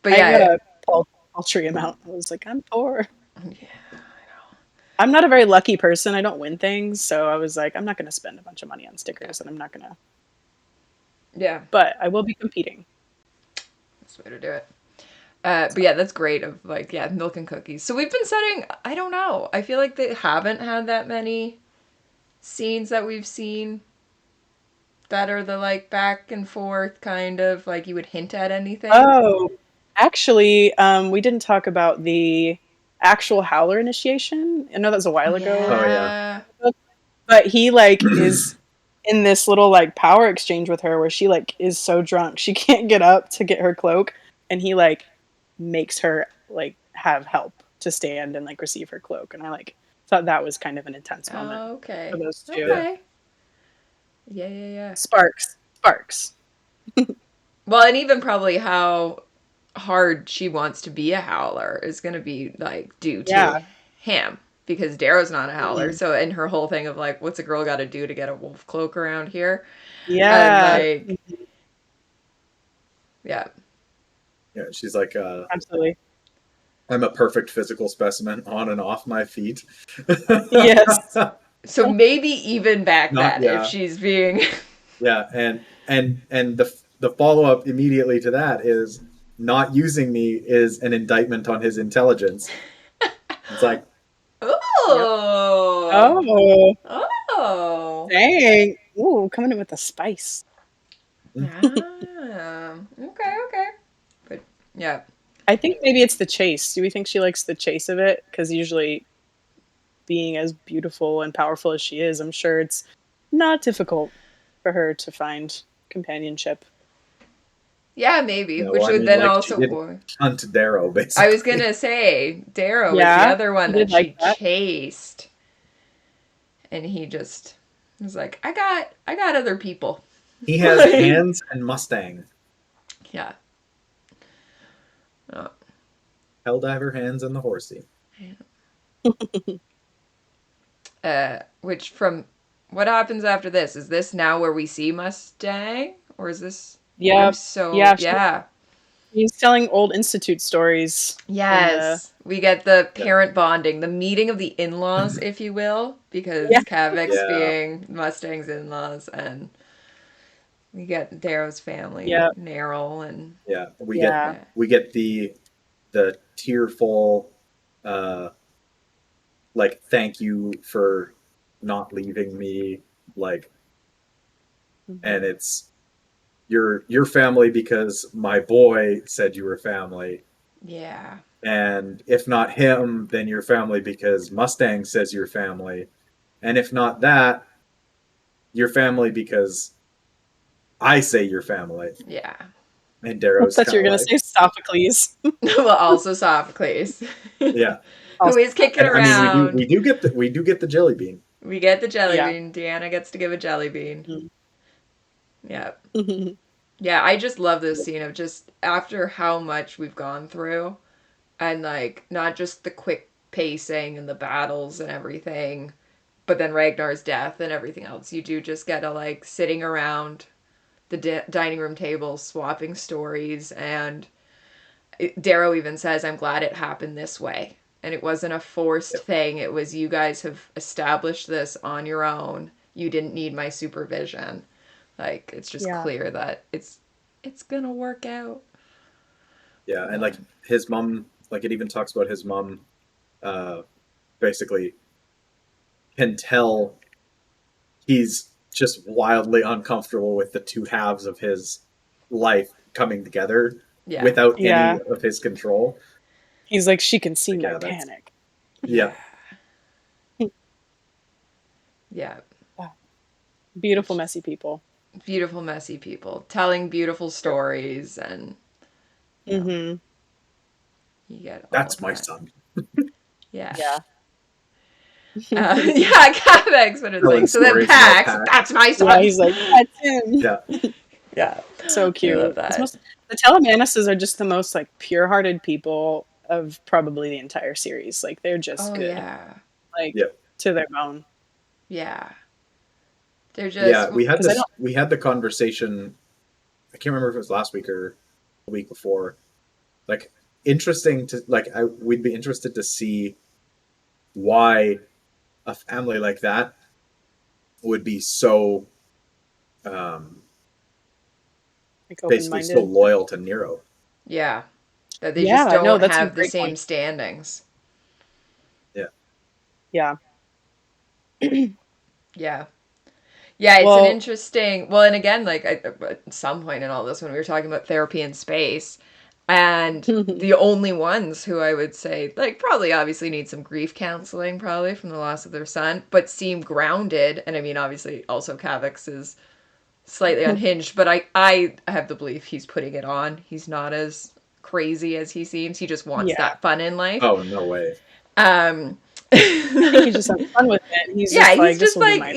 But yeah. I got a paltry amount. I was like, I'm poor. Yeah, I know. I'm not a very lucky person. I don't win things, so I was like, I'm not going to spend a bunch of money on stickers, and I'm not going to. Yeah, But I will be competing. that's the way to do it. But yeah, that's great. Of like, yeah, milk and cookies. So we've been setting. I don't know. I feel like they haven't had that many scenes that we've seen that are the like back and forth kind of like you would hint at anything. Oh, actually, we didn't talk about the actual Howler initiation. I know that was a while ago. Oh, yeah. But he like is in this little like power exchange with her where she like is so drunk she can't get up to get her cloak, and he like makes her like have help to stand and like receive her cloak, and I like thought that was kind of an intense moment Okay. for those two. Okay. Yeah. Sparks. Well, and even probably how hard she wants to be a howler is going to be like due to Yeah. him because Darrow's not a howler. Mhm. So, and her whole thing of like, what's a girl got to do to get a wolf cloak around here? Yeah. And like, yeah. Yeah, she's like, Absolutely. I'm a perfect physical specimen on and off my feet. Yes. So maybe even back Not- then, yeah. if she's being Yeah, and the follow up immediately to that is not using me is an indictment on his intelligence. It's like, oh Oh, oh dang. Ooh, coming in with the spice. okay, but yeah. I think maybe it's the chase. Do we think she likes the chase of it? Because usually, being as beautiful and powerful as she is, I'm sure it's not difficult for her to find companionship. Yeah, maybe. you know, Which I would mean, then like, also. she did hunt Darrow, basically. I was gonna say Darrow was the Yeah, other one he that did like she that. chased, and he just was like, I got other people. He has Like, hands and Mustang. yeah. Oh, Helldiver hands and the horsey. which from what happens after this? Is this now where we see Mustang, or is this? Yeah, I'm so yeah. yeah. He's telling old Institute stories. Yes, we get the parent bonding, the meeting of the in-laws, if you will, because Yeah. Kavek's Yeah. being Mustang's in-laws, and we get Darrow's family, Yeah. Neryl, and Yeah, Yeah. we get the tearful, like, thank you for not leaving me, like, and it's your family because my boy said you were family, yeah, and if not him, then your family because Mustang says you're family, and if not that, your family because I say you're family. yeah. And I Darrow's thought kind you were of gonna like, say Sophocles. Well, also Sophocles, yeah. who is kicking And I mean, around. we do get the jelly bean. We get the jelly Yeah. bean. Deanna gets to give a jelly bean. Mhm. Yeah. Yeah, I just love this scene of just after how much we've gone through and like not just the quick pacing and the battles and everything, but then Ragnar's death and everything else. You do just get to like sitting around the dining room table swapping stories, and Darrow even says, I'm glad it happened this way. And it wasn't a forced thing. It was you guys have established this on your own. You didn't need my supervision. Like it's just Yeah. clear that it's gonna work out. Yeah, and like his mom, like it even talks about his mom, basically can tell he's just wildly uncomfortable with the two halves of his life coming together Yeah. without Yeah. any of his control. He's like, she can see Like, my yeah, that's- panic. Yeah, Yeah. Beautiful, messy people. Beautiful, messy people telling beautiful stories, and you know, Mm-hmm. you get all that's of my that. son. Yeah. Yeah. Yeah, Cavex, but it's Telling like, so then stories about Pax, Pax. that's my son. Yeah, he's like, that's him. Yeah, Yeah. So cute. I love that. The Telemanuses are just the most like pure-hearted people of probably the entire series. Like they're just Oh, good. yeah. Like Yeah. to their bone. Yeah. They're just. yeah. We had 'Cause I this. don't- We had the conversation. I can't remember if it was last week or the week before. Like, interesting to like. We'd be interested to see why a family like that would be so Like basically so open-minded. loyal to Nero. Yeah. That they just Yeah, no, don't that's a have the great same point. standings. Yeah. Yeah. Yeah. Yeah, it's an Well, interesting. Well, and again, like at some point in all this, when we were talking about therapy in space, and the only ones who I would say, like, probably obviously need some grief counseling, probably from the loss of their son, but seem grounded. And I mean, obviously, also Kavix is slightly unhinged, but I have the belief he's putting it on. He's not as crazy as he seems. He just wants yeah, that fun in life. Oh, no way. Um, I think he's just having fun with it. He's Yeah, just he's like, this just will be like my.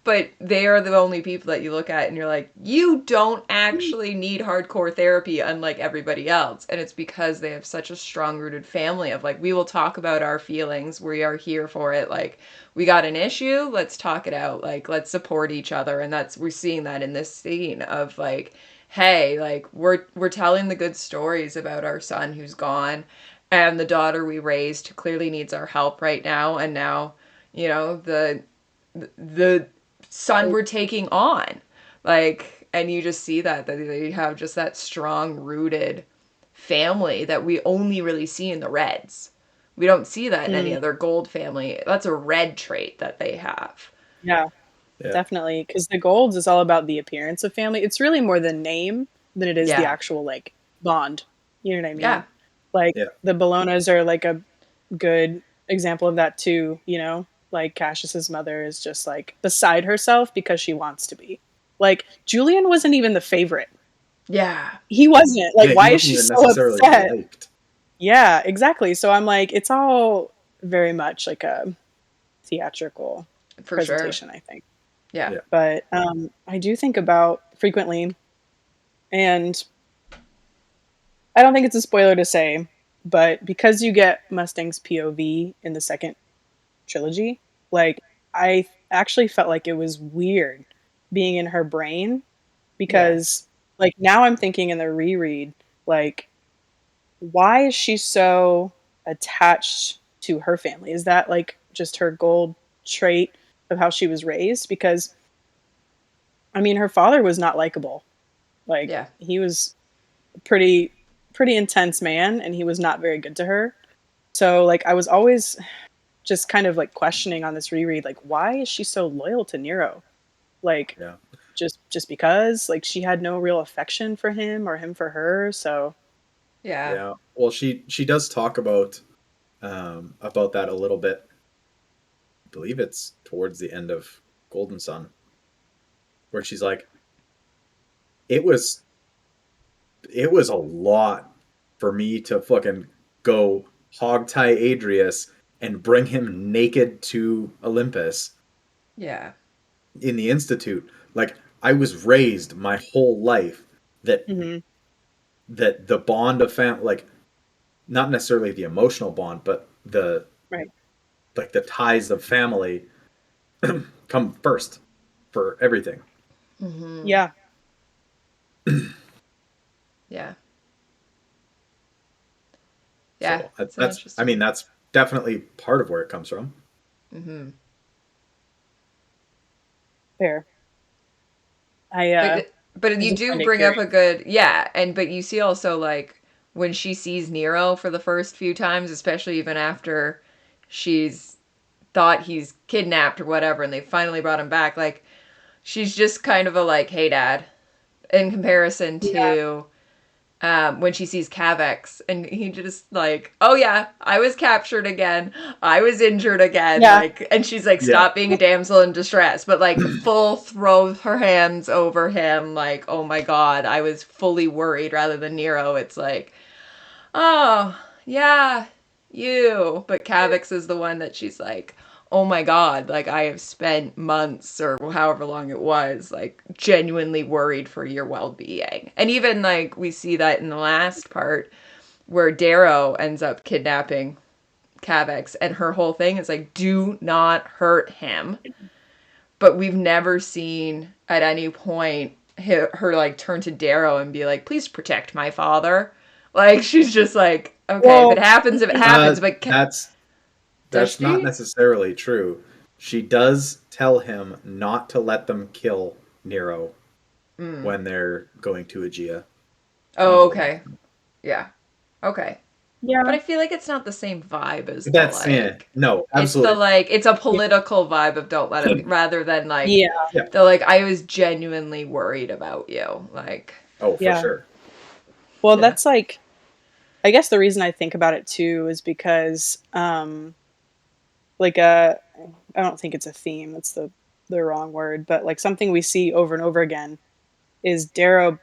but they are the only people that you look at and you're like, you don't actually need hardcore therapy unlike everybody else. And it's because they have such a strong rooted family of like, we will talk about our feelings. We are here for it. Like, we got an issue, let's talk it out. Like, let's support each other. And we're seeing that in this scene of like, hey, like we're telling the good stories about our son who's gone and the daughter we raised who clearly needs our help right now. And now the son we're taking on, like, and you just see that they have just that strong rooted family that we only really see in the Reds. We don't see that in any Mm, other gold family. That's a Red trait that they have. yeah, Yeah. definitely. Because the Golds is all about the appearance of family. It's really more the name than it is the Yeah, actual like bond. You know what I yeah, mean? Like Yeah. the Bolognas are like a good example of that too. Like Cassius's mother is just like beside herself because she wants to be. Like Julian wasn't even the favorite. yeah, He wasn't. Like, Yeah, he why is wasn't she even so necessarily upset? liked. Yeah, exactly. So I'm like, it's all very much like a theatrical for sure. presentation, I think. Yeah, Yeah. But I do think about frequently, and I don't think it's a spoiler to say, but because you get Mustang's POV in the second trilogy, like I actually felt like it was weird being in her brain yeah, because like now I'm thinking in the reread, like why is she so attached to her family? Is that like just her gold trait of how she was raised? Because I mean, her father was not likable. Like yeah, he was a pretty intense man, and he was not very good to her. So like I was always just kind of like questioning on this reread, like why is she so loyal to Nero? Like Yeah. just because like she had no real affection for him or him for her. So yeah, Yeah. Well, she does talk about that a little bit. I believe it's towards the end of Golden Sun, where she's like, it was it was a lot for me to fucking go hog tie Adrius and bring him naked to Olympus yeah, in the Institute. Like, I was raised my whole life that mhm, the bond of family, like, not necessarily the emotional bond, but the right. like the ties of family come first for everything. mm-hmm. Yeah. Yeah, yeah. So It's an that's, I interesting mean, one. that's definitely part of where it comes from. Mm-hmm. Fair. But I you just do find it bring up curious. a good, yeah, and but you see also like when she sees Nero for the first few times, especially even after she's thought he's kidnapped or whatever and they finally brought him back, like she's just kind of a like, hey dad, in comparison Yeah. to when she sees Cavex and he just like, oh yeah, I was captured again. I was injured again. Yeah. Like, and she's like, Yeah. stop being a damsel in distress. But like, full throw her hands over him. Like, oh my God, I was fully worried rather than Nero. It's like, oh yeah, you. But Cavex is the one that she's like, oh my God, like I have spent months or however long it was, like genuinely worried for your well being. And even like we see that in the last part where Darrow ends up kidnapping Cavex and her whole thing is like, do not hurt him. But we've never seen at any point her like turn to Darrow and be like, please protect my father. Like she's just like, okay, if it Well, happens, if it happens. But That's That's not she? necessarily true. She does tell him not to let them kill Nero when they're going to Aegea. Oh, okay. Yeah. Okay. But Yeah. I feel like it's not the same vibe as the That's like. no, It's the absolutely. like. It's a political vibe of don't let him, rather than like Yeah. the like. I was genuinely worried about you. Like. Oh, for Yeah. sure. Well, Yeah. that's like, I guess the reason I think about it too is because, like I don't think it's a theme. That's the wrong word, but like something we see over and over again is Darrow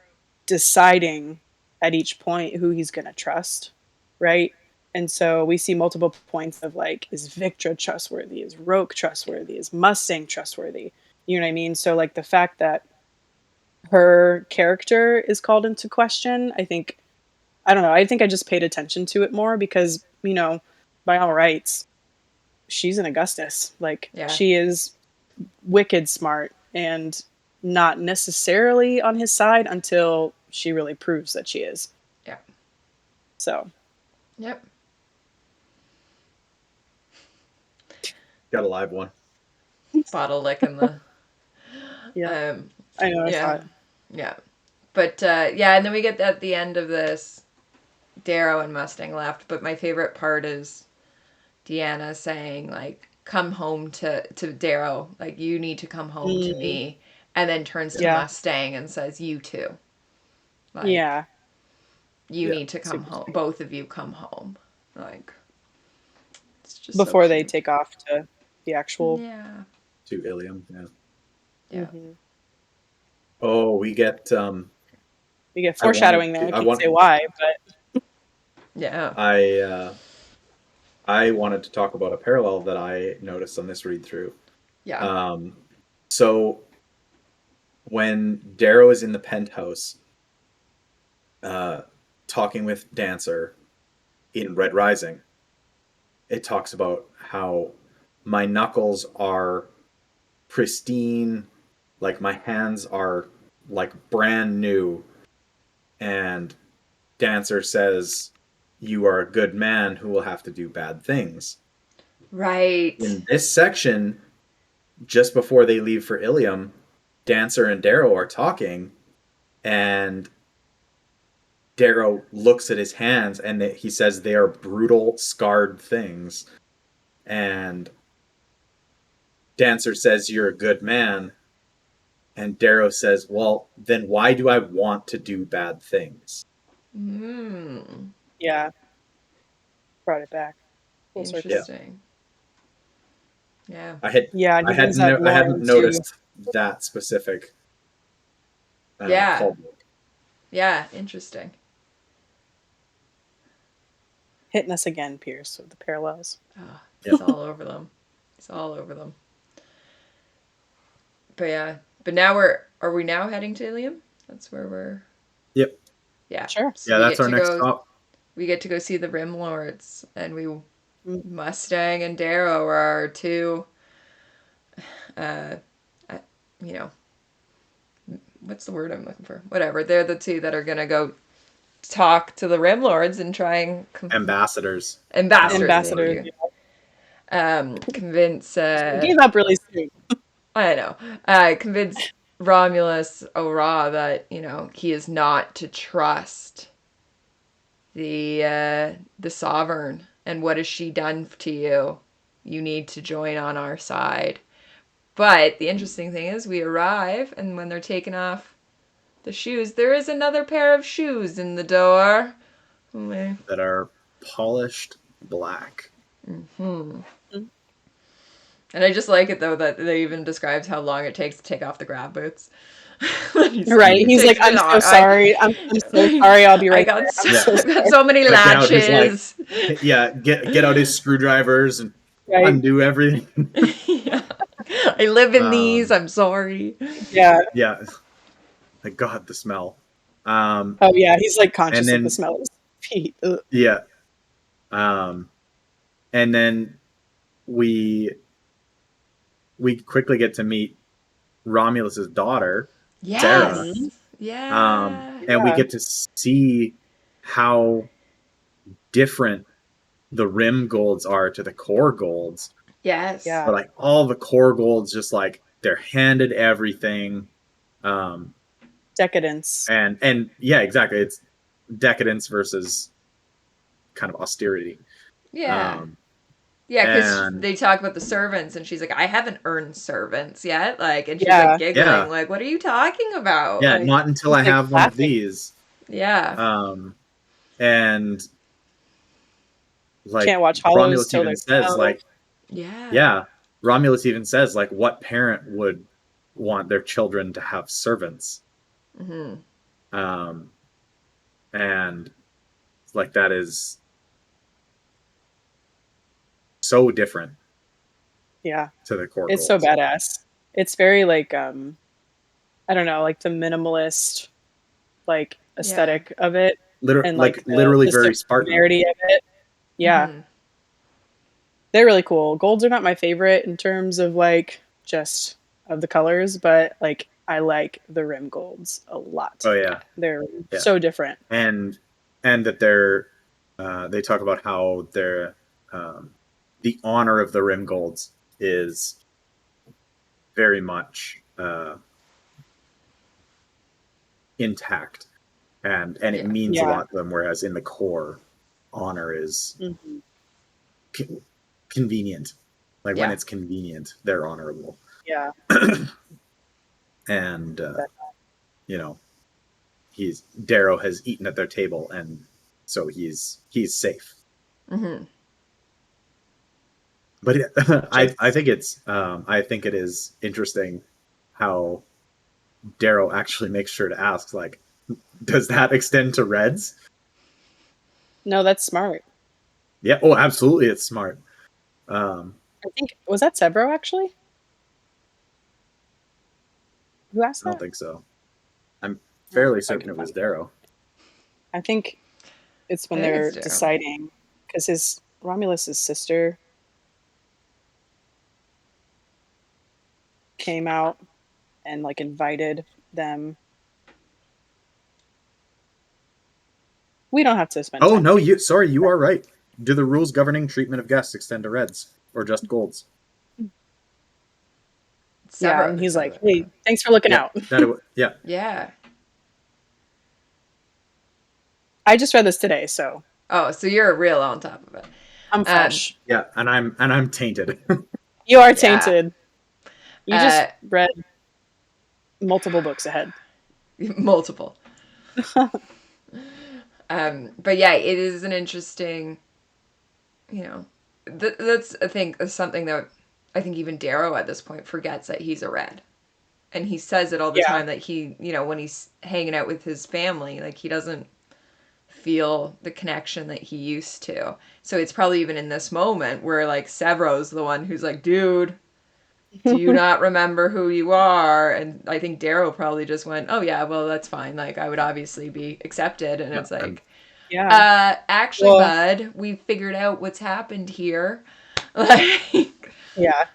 deciding at each point who he's going to trust, right? And so we see multiple points of like, is Victra trustworthy? Is Roque trustworthy? Is Mustang trustworthy? You know what I mean? So like the fact that her character is called into question, I don't know, I think I just paid attention to it more because, by all rights, she's an Augustus. Like Yeah. she is wicked smart and not necessarily on his side until she really proves that she is. Yeah. So, Yep. Got a live one. Bottle lick in the. yeah, Um. I know. I saw Yeah. it. Yeah. But yeah, and then we get at the end of this, Darrow and Mustang left. But my favorite part is Deanna saying like, "Come home to Darrow. Like you need to come home to Mm, me." And then turns to yeah, Mustang and says, "You too. Like yeah, you Yeah. need to come super home. sweet. Both of you come home." Like it's just so Before they cute. take off to the actual. Yeah. To Ilium. Yeah. Yeah. Mhm. Oh, we get. We get I wanted foreshadowing there. to. I can't say why, but Yeah. I wanted to talk about a parallel that I noticed on this read through. Yeah. So when Darrow is in the penthouse, talking with Dancer in Red Rising, it talks about how my knuckles are pristine, like my hands are like brand new, and Dancer says, "You are a good man who will have to do bad things." Right. In this section, just before they leave for Ilium, Dancer and Darrow are talking, and Darrow looks at his hands and he says they are brutal, scarred things. And Dancer says, "You're a good man." And Darrow says, "Well, then why do I want to do bad things?" Hmm. yeah, brought it back full circle. Yeah. Interesting. Yeah. Yeah, and he brings up I hadn't Lauren too. noticed that specific Yeah. callback. Yeah. Interesting. Hitting us again, Pierce, with the parallels. Oh, Yeah. he's all over them. He's all over them. But yeah. But now are we now heading to Ilium? That's where we're. Yep. Yeah. Sure. So Yeah, that's our next stop. We get to go see the Rim Lords, and Mm, Mustang and Darrow are our two. Uh, you know, what's the word I'm looking for? Whatever. They're the two that are gonna go talk to the Rim Lords and try and Ambassadors. ambassadors. Thank Ambassadors. you. Yeah. Convince. He gave up really soon. I know. Convince Romulus Ora that he is not to trust the sovereign. And what has she done to you? You need to join on our side. But the interesting thing is, we arrive, and when they're taking off the shoes, there is another pair of shoes in the door. That are polished black. Hmm. Mm. And I just like it though that they even describes how long it takes to take off the grab boots. Right. He's like, I'm so sorry. I'm so sorry. I'll be I right got there. so, I'm so I got sorry. so many Get out his, latches. yeah, get out his screwdrivers and Right. undo everything. Yeah. I live in these. I'm sorry. Yeah. Yeah. Like, God, the smell. Oh yeah. He's like And conscious of the then smell of his feet. Ugh. yeah. And then we quickly get to meet Romulus's daughter, Sarah. Yes. And we Yeah. get to see how different the rim golds are to the core golds. Yes. Yeah. But like all the core golds, just like they're handed everything. Decadence. And yeah, exactly. It's decadence versus kind of austerity. Yeah. Yeah, because and they talk about the servants, and she's like, "I haven't earned servants yet." Like, and she's Yeah. like giggling, Yeah. like, "What are you talking about?" yeah, Like, not until I like have one of laughing. these. yeah. And like Can't watch Hollows Romulus till even they're says, 12. like, Yeah. yeah, Romulus even says, like, what parent would want their children to have servants? Mm-hmm. And like that is so different. Yeah. To the core It's goals. so badass. It's very like I don't know, like the minimalist like aesthetic of it. And like literally the very Spartan. similarity of it. Yeah. Mm-hmm. They're really cool. Golds are not my favorite in terms of like just of the colors, but like I like the rim golds a lot. Oh yeah. They're so different. And that they're they talk about how they're the honor of the rim golds is very much intact, and it means a lot to them, whereas in the core, honor is convenient. Like when it's convenient, they're honorable. Yeah. And you know, Darrow has eaten at their table, and so he's safe. Mm-hmm. But I think it is interesting how Darrow actually makes sure to ask, like, does that extend to Reds? No, that's smart. Yeah. Oh, absolutely, it's smart. I think was that Severo actually? Who asked that? I don't think so. I'm fairly certain it was Darrow. I think it's when they're deciding, because his Romulus's sister came out and like invited them. We don't have to spend time. No, you are right. Do the rules governing treatment of guests extend to Reds or just golds? Yeah, and he's like, "Hey, thanks for looking out." Yeah. Yeah. I just read this today, so. Oh, so you're real on top of it. I'm fresh. Yeah, and I'm tainted. You are tainted. You just read multiple books ahead. Multiple. But yeah, it is an interesting, you know, that's something that I think even Darrow at this point forgets that he's a Red. And he says it all the time that he, you know, when he's hanging out with his family, like he doesn't feel the connection that he used to. So it's probably even in this moment where like Severo's the one who's like, dude, do you not remember who you are? And I think Darrow probably just went, oh yeah, well that's fine. Like I would obviously be accepted. And it's like, actually, bud, we figured out what's happened here. Like, yeah.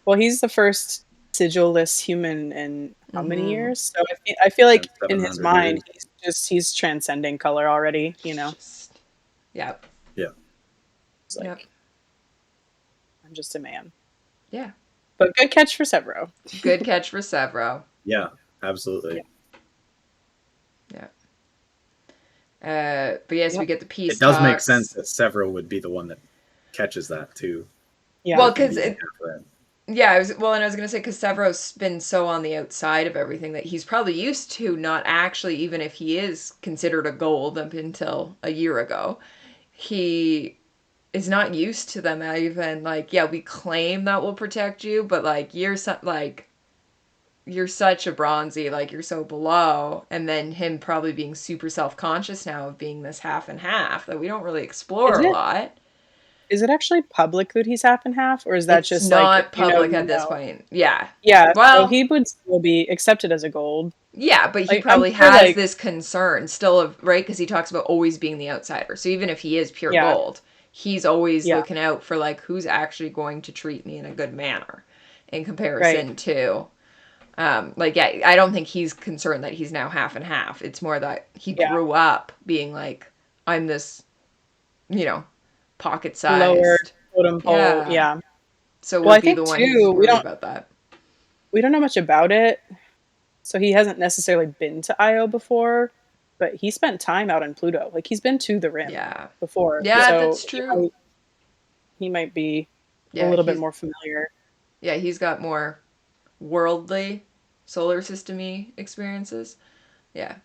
Well, he's the first sigilless human in how many years? So I feel like in his mind, he's transcending color already, you know? Yeah. It's like, I'm just a man. Yeah. But good catch for Severo. Good catch for Severo. Yeah, absolutely. Yeah. But yes, we get the peace. It does make sense that Severo would be the one that catches that too. Yeah. Well, because I was going to say, because Severo's been so on the outside of everything that he's probably used to not actually, even if he is considered a gold up until a year ago, he is not used to them even like, yeah, we claim that we'll protect you, but like you're such a bronzy, like you're so below, and then him probably being super self-conscious now of being this half and half that we don't really explore a lot. Is it actually public that he's half and half, or is that just not like public at this point? Yeah. Well, so he would still be accepted as a gold. Yeah, but he probably has this concern still of, right, because he talks about always being the outsider. So even if he is pure gold, he's always looking out for like who's actually going to treat me in a good manner in comparison to I don't think he's concerned that he's now half and half. It's more that he grew up being like, I'm this, you know, pocket lower sized. totem pole. Yeah. So Well, would I be think the one who's too, worried about that. we don't know much about it. So he hasn't necessarily been to Io before, but he spent time out on Pluto. Like he's been to the rim before. Yeah, So that's true. He might be a Yeah, little bit more familiar. Yeah, he's got more worldly, solar system-y experiences. Yeah.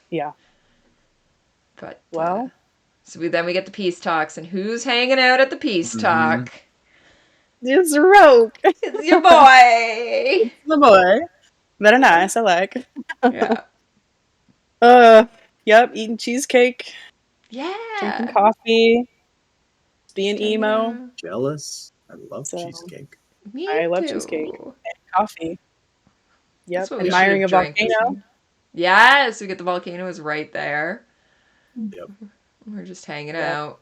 Yeah. But well, so then we get the peace talks, and who's hanging out at the peace talk? It's Roque. It's your boy. It's the boy. Very nice. I like. Yeah. Yep. Eating cheesecake. Yeah. Drinking coffee. Being Just hanging emo. out. Jealous. I love cheesecake. Me love too. cheesecake and coffee. Yep. That's what we Admiring a should have drank. volcano. Yes, we get the volcano is right there. Yep. We're just hanging out.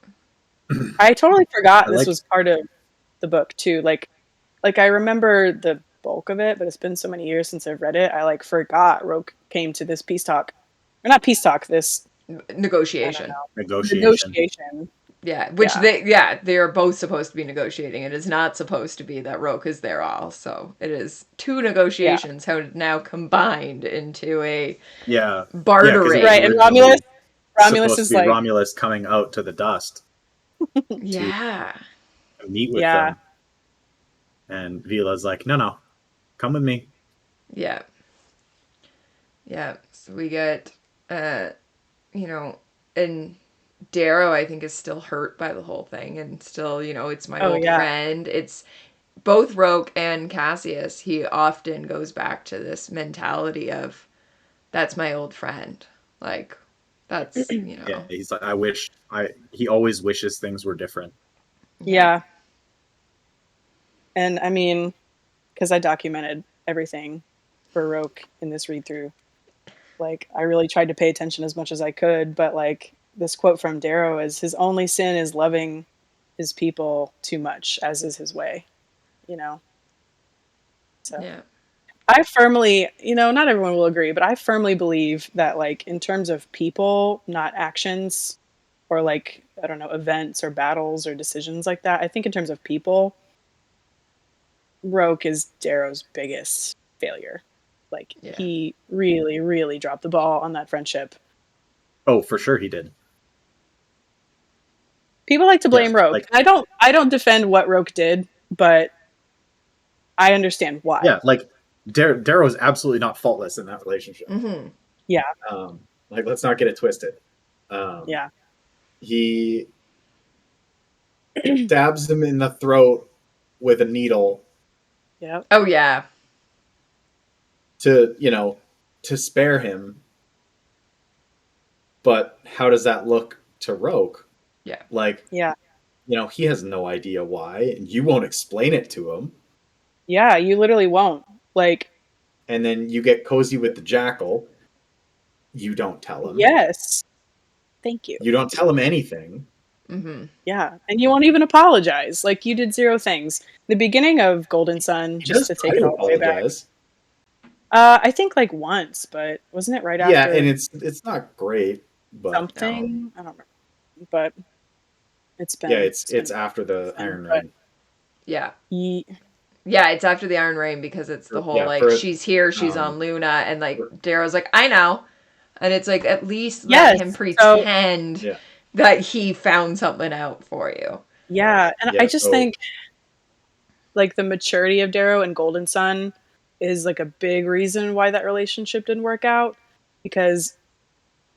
I totally forgot this like- was part of the book too. Like I remember the bulk of it, but it's been so many years since I've read it. I like forgot Roque came to this peace talk, or not peace talk. This negotiation. Negotiation. Yeah, which they are both supposed to be negotiating. It is not supposed to be that Roque is there all. So it is two negotiations have now combined into a bartering. Right, and Romulus is like Romulus coming out to the dust. Yeah. To meet with them. And Vila's like, no, come with me. Yeah. Yeah. So we get, and Darrow, I think, is still hurt by the whole thing, and still, it's my old friend. It's both Roque and Cassius. He often goes back to this mentality of, that's my old friend. Like, that's, Yeah, he's like, he always wishes things were different. Yeah. And I mean, because I documented everything for Roque in this read through. Like, I really tried to pay attention as much as I could, but like this quote from Darrow is, his only sin is loving his people too much, as is his way, So yeah. I firmly, not everyone will agree, but I firmly believe that, like, in terms of people, not actions, or like, I don't know, events or battles or decisions like that, I think in terms of people, Roque is Darrow's biggest failure. Like, he really, really dropped the ball on that friendship. Oh, for sure he did. People like to blame Roque. I don't defend what Roque did, but I understand why. Yeah, like Darrow's absolutely not faultless in that relationship. Mm-hmm. Yeah. Let's not get it twisted. He stabs him in the throat with a needle. Yeah. Oh yeah. To spare him. But how does that look to Roque? Yeah. Like, he has no idea why, and you won't explain it to him. Yeah, you literally won't. Like, and then you get cozy with the jackal. You don't tell him. Yes. Thank you. You don't tell him anything. Mm-hmm. Yeah, and you won't even apologize. Like, you did zero things. The beginning of Golden Sun, just to take it all the way back. I think like once, but wasn't it right after? Yeah, and it's not great, but something I don't remember. But it's been it's after the Iron Rain. Yeah. Yeah, it's after the Iron Rain because it's the whole she's here, she's on Luna, and like Darrow's like, I know. And it's like, at least let him pretend that he found something out for you. Yeah, and I just think like the maturity of Darrow and Golden Sun is like a big reason why that relationship didn't work out. Because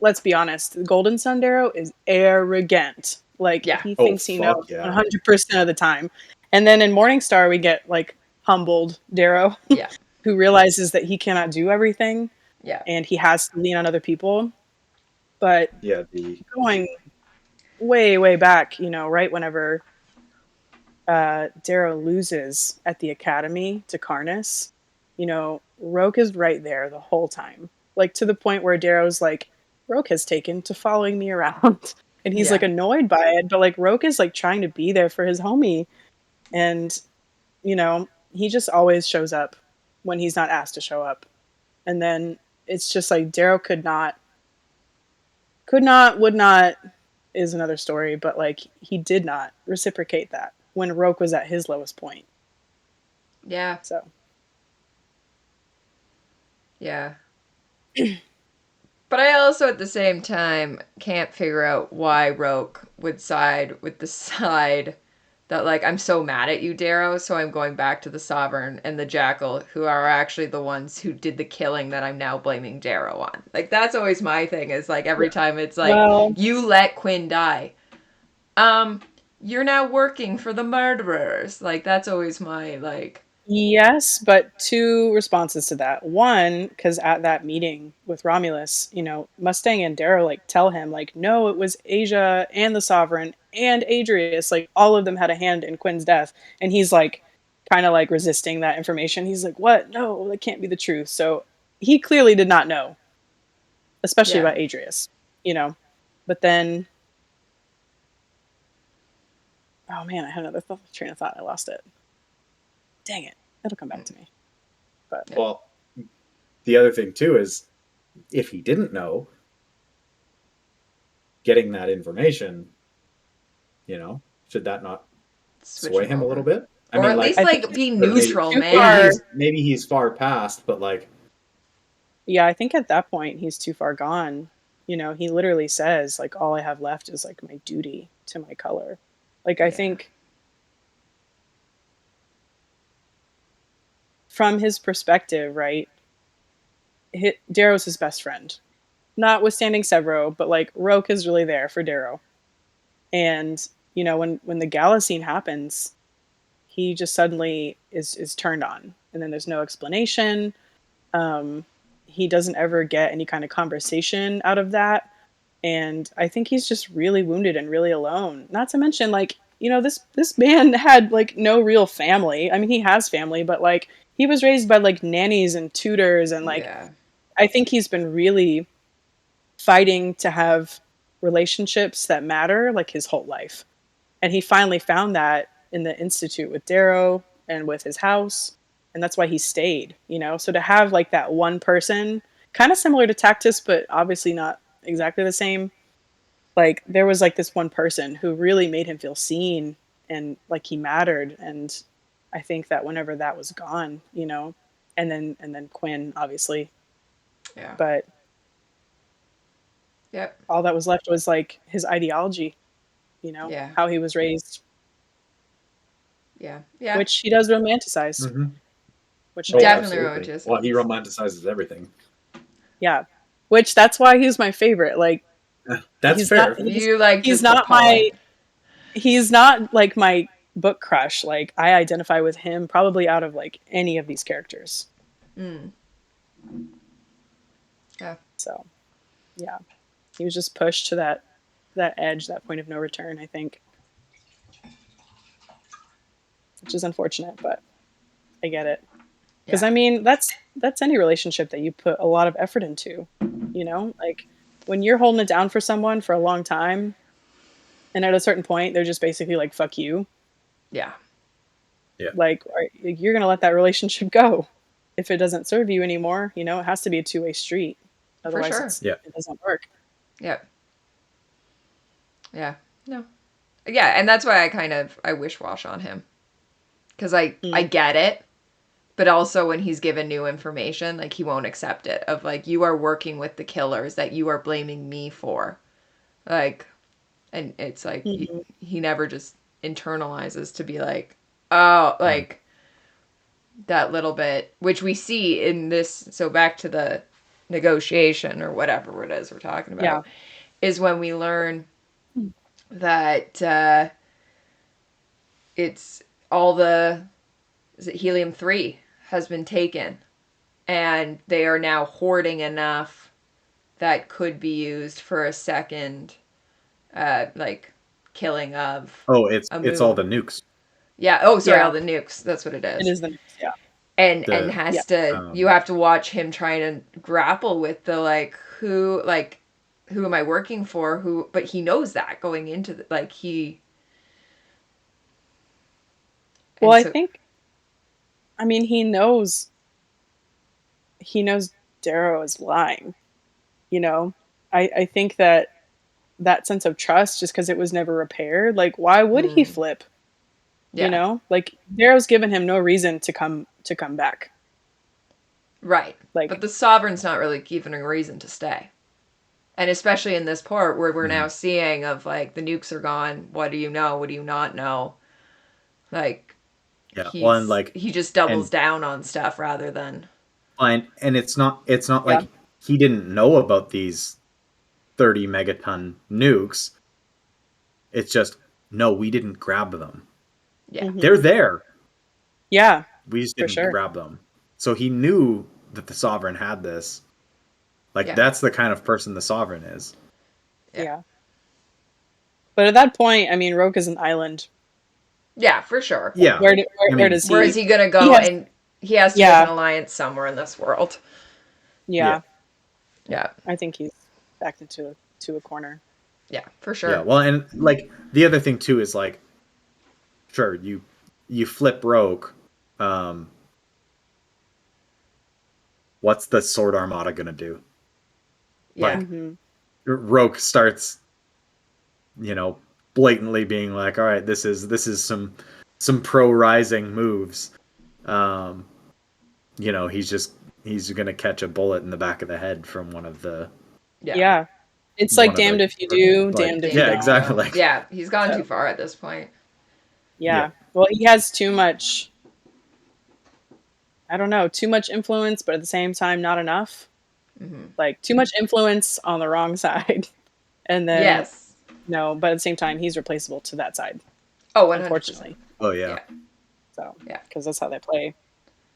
let's be honest, Golden Sun Darrow is arrogant. Like he thinks he knows 100% of the time. And then in Morningstar we get like humbled Darrow, who realizes that he cannot do everything. Yeah. And he has to lean on other people. But going way, way back, right whenever Darrow loses at the academy to Karnas, Roque is right there the whole time. Like, to the point where Darrow's like, Roque has taken to following me around. And he's like annoyed by it. But like Roque is like trying to be there for his homie. And, he just always shows up when he's not asked to show up. And then it's just like Darrow would not is another story, but like he did not reciprocate that when Roque was at his lowest point. Yeah. So Yeah. But I also, at the same time, can't figure out why Roque would side with the side that, like, I'm so mad at you, Darrow, so I'm going back to the Sovereign and the Jackal, who are actually the ones who did the killing that I'm now blaming Darrow on. Like, that's always my thing, is, like, every time it's like, well, you let Quinn die. You're now working for the murderers. Like, that's always my, like... yes, but two responses to that. One, because at that meeting with Romulus, you know, Mustang and Darrow like tell him like, no, it was Asia and the Sovereign and Adrius, like all of them had a hand in Quinn's death, and he's like, kind of like resisting that information. He's like, what? No, that can't be the truth. So he clearly did not know, especially Yeah. about Adrius, you know. But then, oh man, I had another train of thought. I lost it. Dang it! It'll come back to me. But Well, the other thing too is, if he didn't know, getting that information, you know, should that not Switch sway him a little over. bit? I Or mean, at like, least, I think like, be it's neutral, too man. far. maybe he's far past, but like, Yeah, I think at that point he's too far gone. You know, he literally says like, all I have left is like my duty to my color. Like, I Yeah. think from his perspective, right, Darrow's his best friend, notwithstanding Severo, but like Roque is really there for Darrow. And you know, when the gala scene happens, he just suddenly is turned on, and then there's no explanation. Um, he doesn't ever get any kind of conversation out of that, and I think he's just really wounded and really alone. Not to mention, like, you know, this man had like no real family. I mean, he has family, but like he was raised by like nannies and tutors, and like Yeah. I think he's been really fighting to have relationships that matter like his whole life. And he finally found that in the institute with Darrow and with his house, and that's why he stayed, you know. So to have like that one person, kind of similar to Tactus but obviously not exactly the same, like there was like this one person who really made him feel seen and like he mattered. And I think that whenever that was gone, you know, and then Quinn obviously, Yeah. but Yep. all that was left was like his ideology, you know, Yeah. how he was raised, Yeah. Yeah. which he does romanticize, mm-hmm. which He I love. definitely Absolutely. Well, he romanticizes everything. Yeah, which that's why he's my favorite. Like That's fair. You like he's just the not my poet. he's not like my book crush. Like I identify with him probably out of like any of these characters. Mm. Yeah. So yeah, he was just pushed to that edge, that point of no return, I think, which is unfortunate, but I get it. Because Yeah. I mean, that's any relationship that you put a lot of effort into, you know, like when you're holding it down for someone for a long time, and at a certain point, they're just basically like, "Fuck you." Yeah. Yeah. Like, you're gonna let that relationship go if it doesn't serve you anymore. You know, it has to be a two-way street. For Otherwise, sure. Yeah. it doesn't work. Yep. Yeah. No. Yeah, and that's why I wish wash on him. Cuz I get it, but also when he's given new information, like he won't accept it, of like, you are working with the killers that you are blaming me for. Like, and it's like Mhm. he never just internalizes to be like, oh, like that little bit, which we see in this. So back to the negotiation or whatever it is we're talking Yeah. about, is when we learn that it's all the, is it helium-3 has been taken, and they are now hoarding enough that could be used for a second like killing of Oh, a it's all moon. the nukes. Yeah. Oh, sorry, all Yeah. the nukes. That's what it It is. is the yeah. And The has Yeah. to, you have to watch him trying to grapple with the who am I working for? Who? But he knows that going into like he. Well, And I so think, I mean, he knows Darrow is lying. You know, I think that that sense of trust just because it was never repaired. Like, why would he flip? Yeah. You know, like Darrow's given him no reason to come back. Right. Like, but the Sovereign's not really given a reason to stay. And especially in this part where we're now seeing of like the nukes are gone. What do you know? What do you not know? Like, he just doubles down on stuff rather than. And it's not like he didn't know about these 30 megaton nukes. It's just, no, we didn't grab them. Yeah. They're there. Yeah. We just didn't grab them. So he knew that the Sovereign had this. Like, that's the kind of person the Sovereign is. Yeah. But at that point, I mean, Roque is an island. Yeah, for sure. Yeah. Where does he? Where is he going to go? And he has to make an alliance somewhere in this world. Yeah. Yeah. I think he's backed into a corner. Yeah, for sure. Yeah, well, and like the other thing too is like, sure, you flip Roque. What's the Sword Armada gonna do? Yeah. Like, Roque starts, blatantly being like, all right, this is some pro rising moves. He's gonna catch a bullet in the back of the head from one of the. Yeah. It's like damned if you do, damned if you don't. Yeah, exactly. Yeah, he's gone too far at this point. Yeah. Well, he has too much, I don't know, too much influence, but at the same time, not enough. Like, too much influence on the wrong side. And then, no, but at the same time, he's replaceable to that side. Oh, 100%. Unfortunately. Oh, yeah. So, because that's how they play.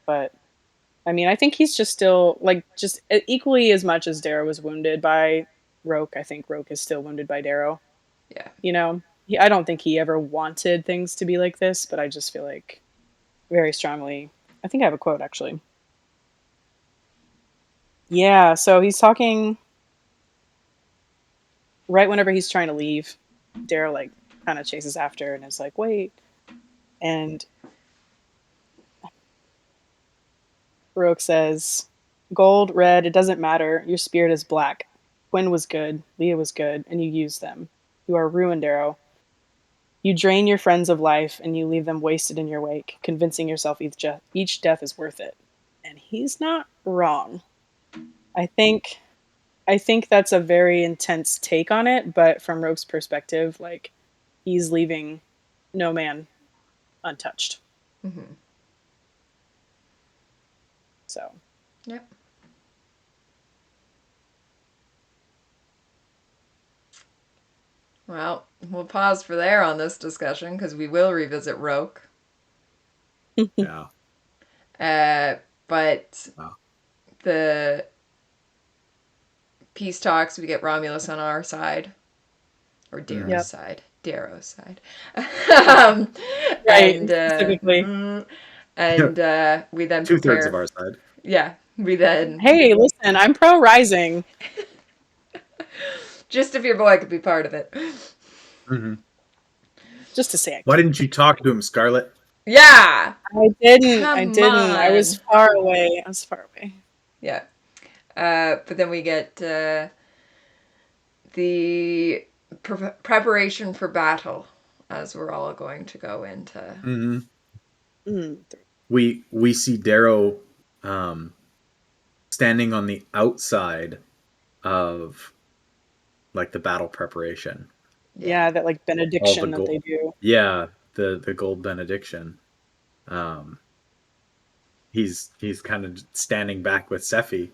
But, I mean, I think he's just still, like, just equally as much as Darrow was wounded by Roque. I think Roque is still wounded by Darrow. Yeah. You know, I don't think he ever wanted things to be like this, but I just feel like very strongly. I think I have a quote, actually. Yeah, so he's talking right whenever he's trying to leave. Darrow, like, kind of chases after and is like, wait. And Roque says, gold, red, it doesn't matter. Your spirit is black. Quinn was good, Leah was good, and you used them. You are ruined, Darrow. You drain your friends of life, and you leave them wasted in your wake, convincing yourself each death is worth it. And he's not wrong. I think that's a very intense take on it, but from Roque's perspective, like, he's leaving no man untouched. So. Yep. Well, we'll pause for there on this discussion because we will revisit Roque. Yeah. But the peace talks, we get Romulus on our side. Or Darrow's side. Darrow's side. Right, specifically. And we then 2/3 of our side. Yeah. We then... Hey, listen, I'm pro-rising. Just if your boy could be part of it. Just to say. Why didn't you talk to him, Scarlet? Yeah! I didn't. On. I was far away. Yeah. But then we get the preparation for battle, as we're all going to go into. We see Darrow standing on the outside of, like, the battle preparation. Yeah, that, like, benediction that they do. Yeah, the gold benediction. He's kind of standing back with Sephi.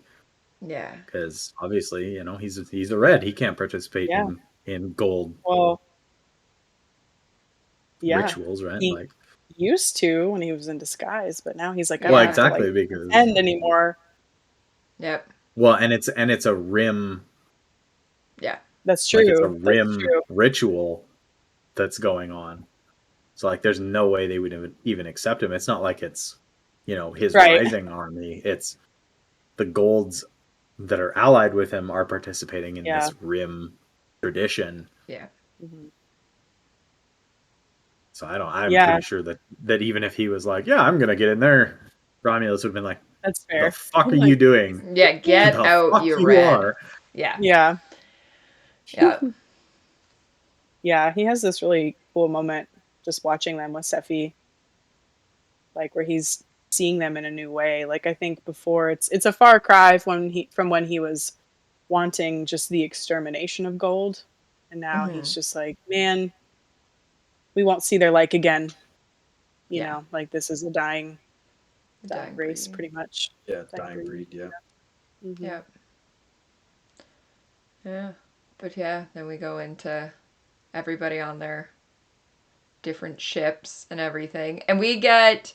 Yeah. Because obviously, he's a red. He can't participate in gold rituals, right? He like, used to when he was in disguise, but now he's like, I well, don't exactly, have to, like, because pretend anymore. Yep. Well, and it's a rim. Yeah, that's true. Like, it's a rim ritual that's going on. So, like, there's no way they would even accept him. It's not like it's, his rising army. It's the golds that are allied with him are participating in this rim tradition. Yeah. So I'm pretty sure that even if he was like, yeah, I'm gonna get in there, Romulus would have been like, that's fair. The fuck are you doing? Yeah, get out, you red. Are. Yeah. Yeah. Yeah. Yeah, he has this really cool moment just watching them with Sephi, like where he's seeing them in a new way. Like I think before it's a far cry from when he was wanting just the extermination of gold, and now he's just like, man, we won't see their like again. You know, like this is a dying race, breed. pretty much. Yeah, dying breed. Yeah. Mm-hmm. Yeah. Yeah. But yeah, then we go into everybody on their different ships and everything. And we get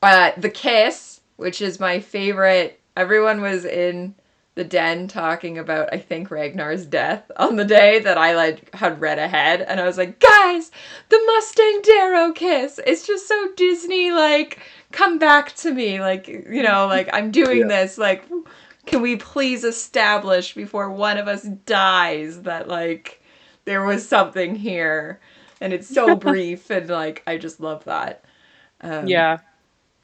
the kiss, which is my favorite. Everyone was in the den talking about, I think, Ragnar's death on the day that I had read ahead, and I was like, guys, the Mustang Darrow kiss. It's just so Disney, like, come back to me, like, you know, like I'm doing this, like, can we please establish before one of us dies that like there was something here, and it's so brief, and like I just love that. Yeah.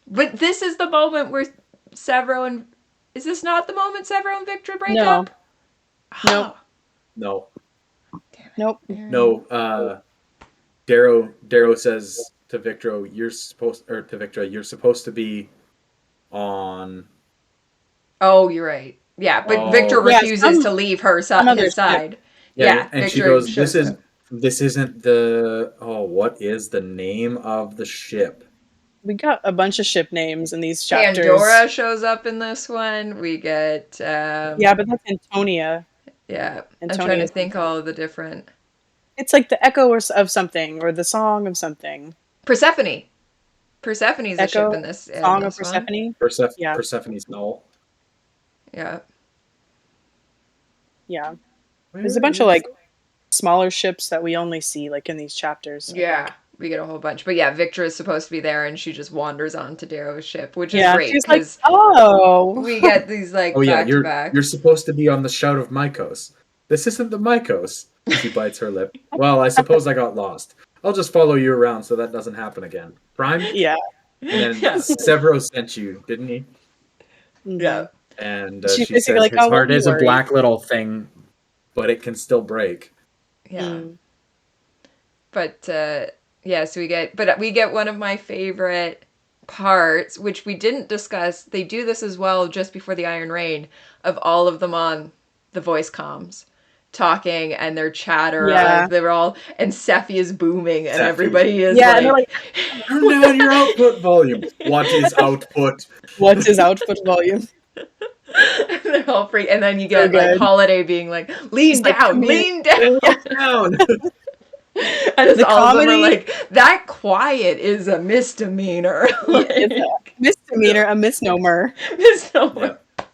But this is the moment where Severo and... Is this not the moment Severo and Victor break No. up? Nope. No. Nope. No. Darrow says to Victor, you're supposed to be on... Oh, you're right. Yeah, but Victor refuses to leave her his side. Yeah, and Victor she goes, this isn't the... Oh, what is the name of the ship? We got a bunch of ship names in these chapters. Pandora shows up in this one. We get... yeah, but that's Antonia. Yeah, I'm trying to think all of the different... It's like the echo of something, or the song of something. Persephone. Persephone's a ship in this. Song of Persephone? Persephone's null. Yeah. Yeah. There's a bunch of like smaller ships that we only see like in these chapters. Yeah, we get a whole bunch. But yeah, Victor is supposed to be there, and she just wanders onto Darrow's ship, which is great because we get these like back to back. You're supposed to be on the Shout of Mycos. This isn't the Mycos. She bites her lip. Well, I suppose I got lost. I'll just follow you around so that doesn't happen again. Prime? Yeah. And then Severo sent you, didn't he? Yeah. And she says his heart is a black little thing, but it can still break. Yeah. But yeah, so we get one of my favorite parts, which we didn't discuss. They do this as well just before the Iron Rain, of all of them on the voice comms talking, and their chatter. They're all, and Sephi is booming, and everybody is like, turn down your output volume. What is output? What's his output volume? They're all free, and then you get like Holiday being like, lean down, lean down. And it's all of them are like, that quiet is a misdemeanor. It's a misdemeanor, a misnomer. Misnomer. Yeah.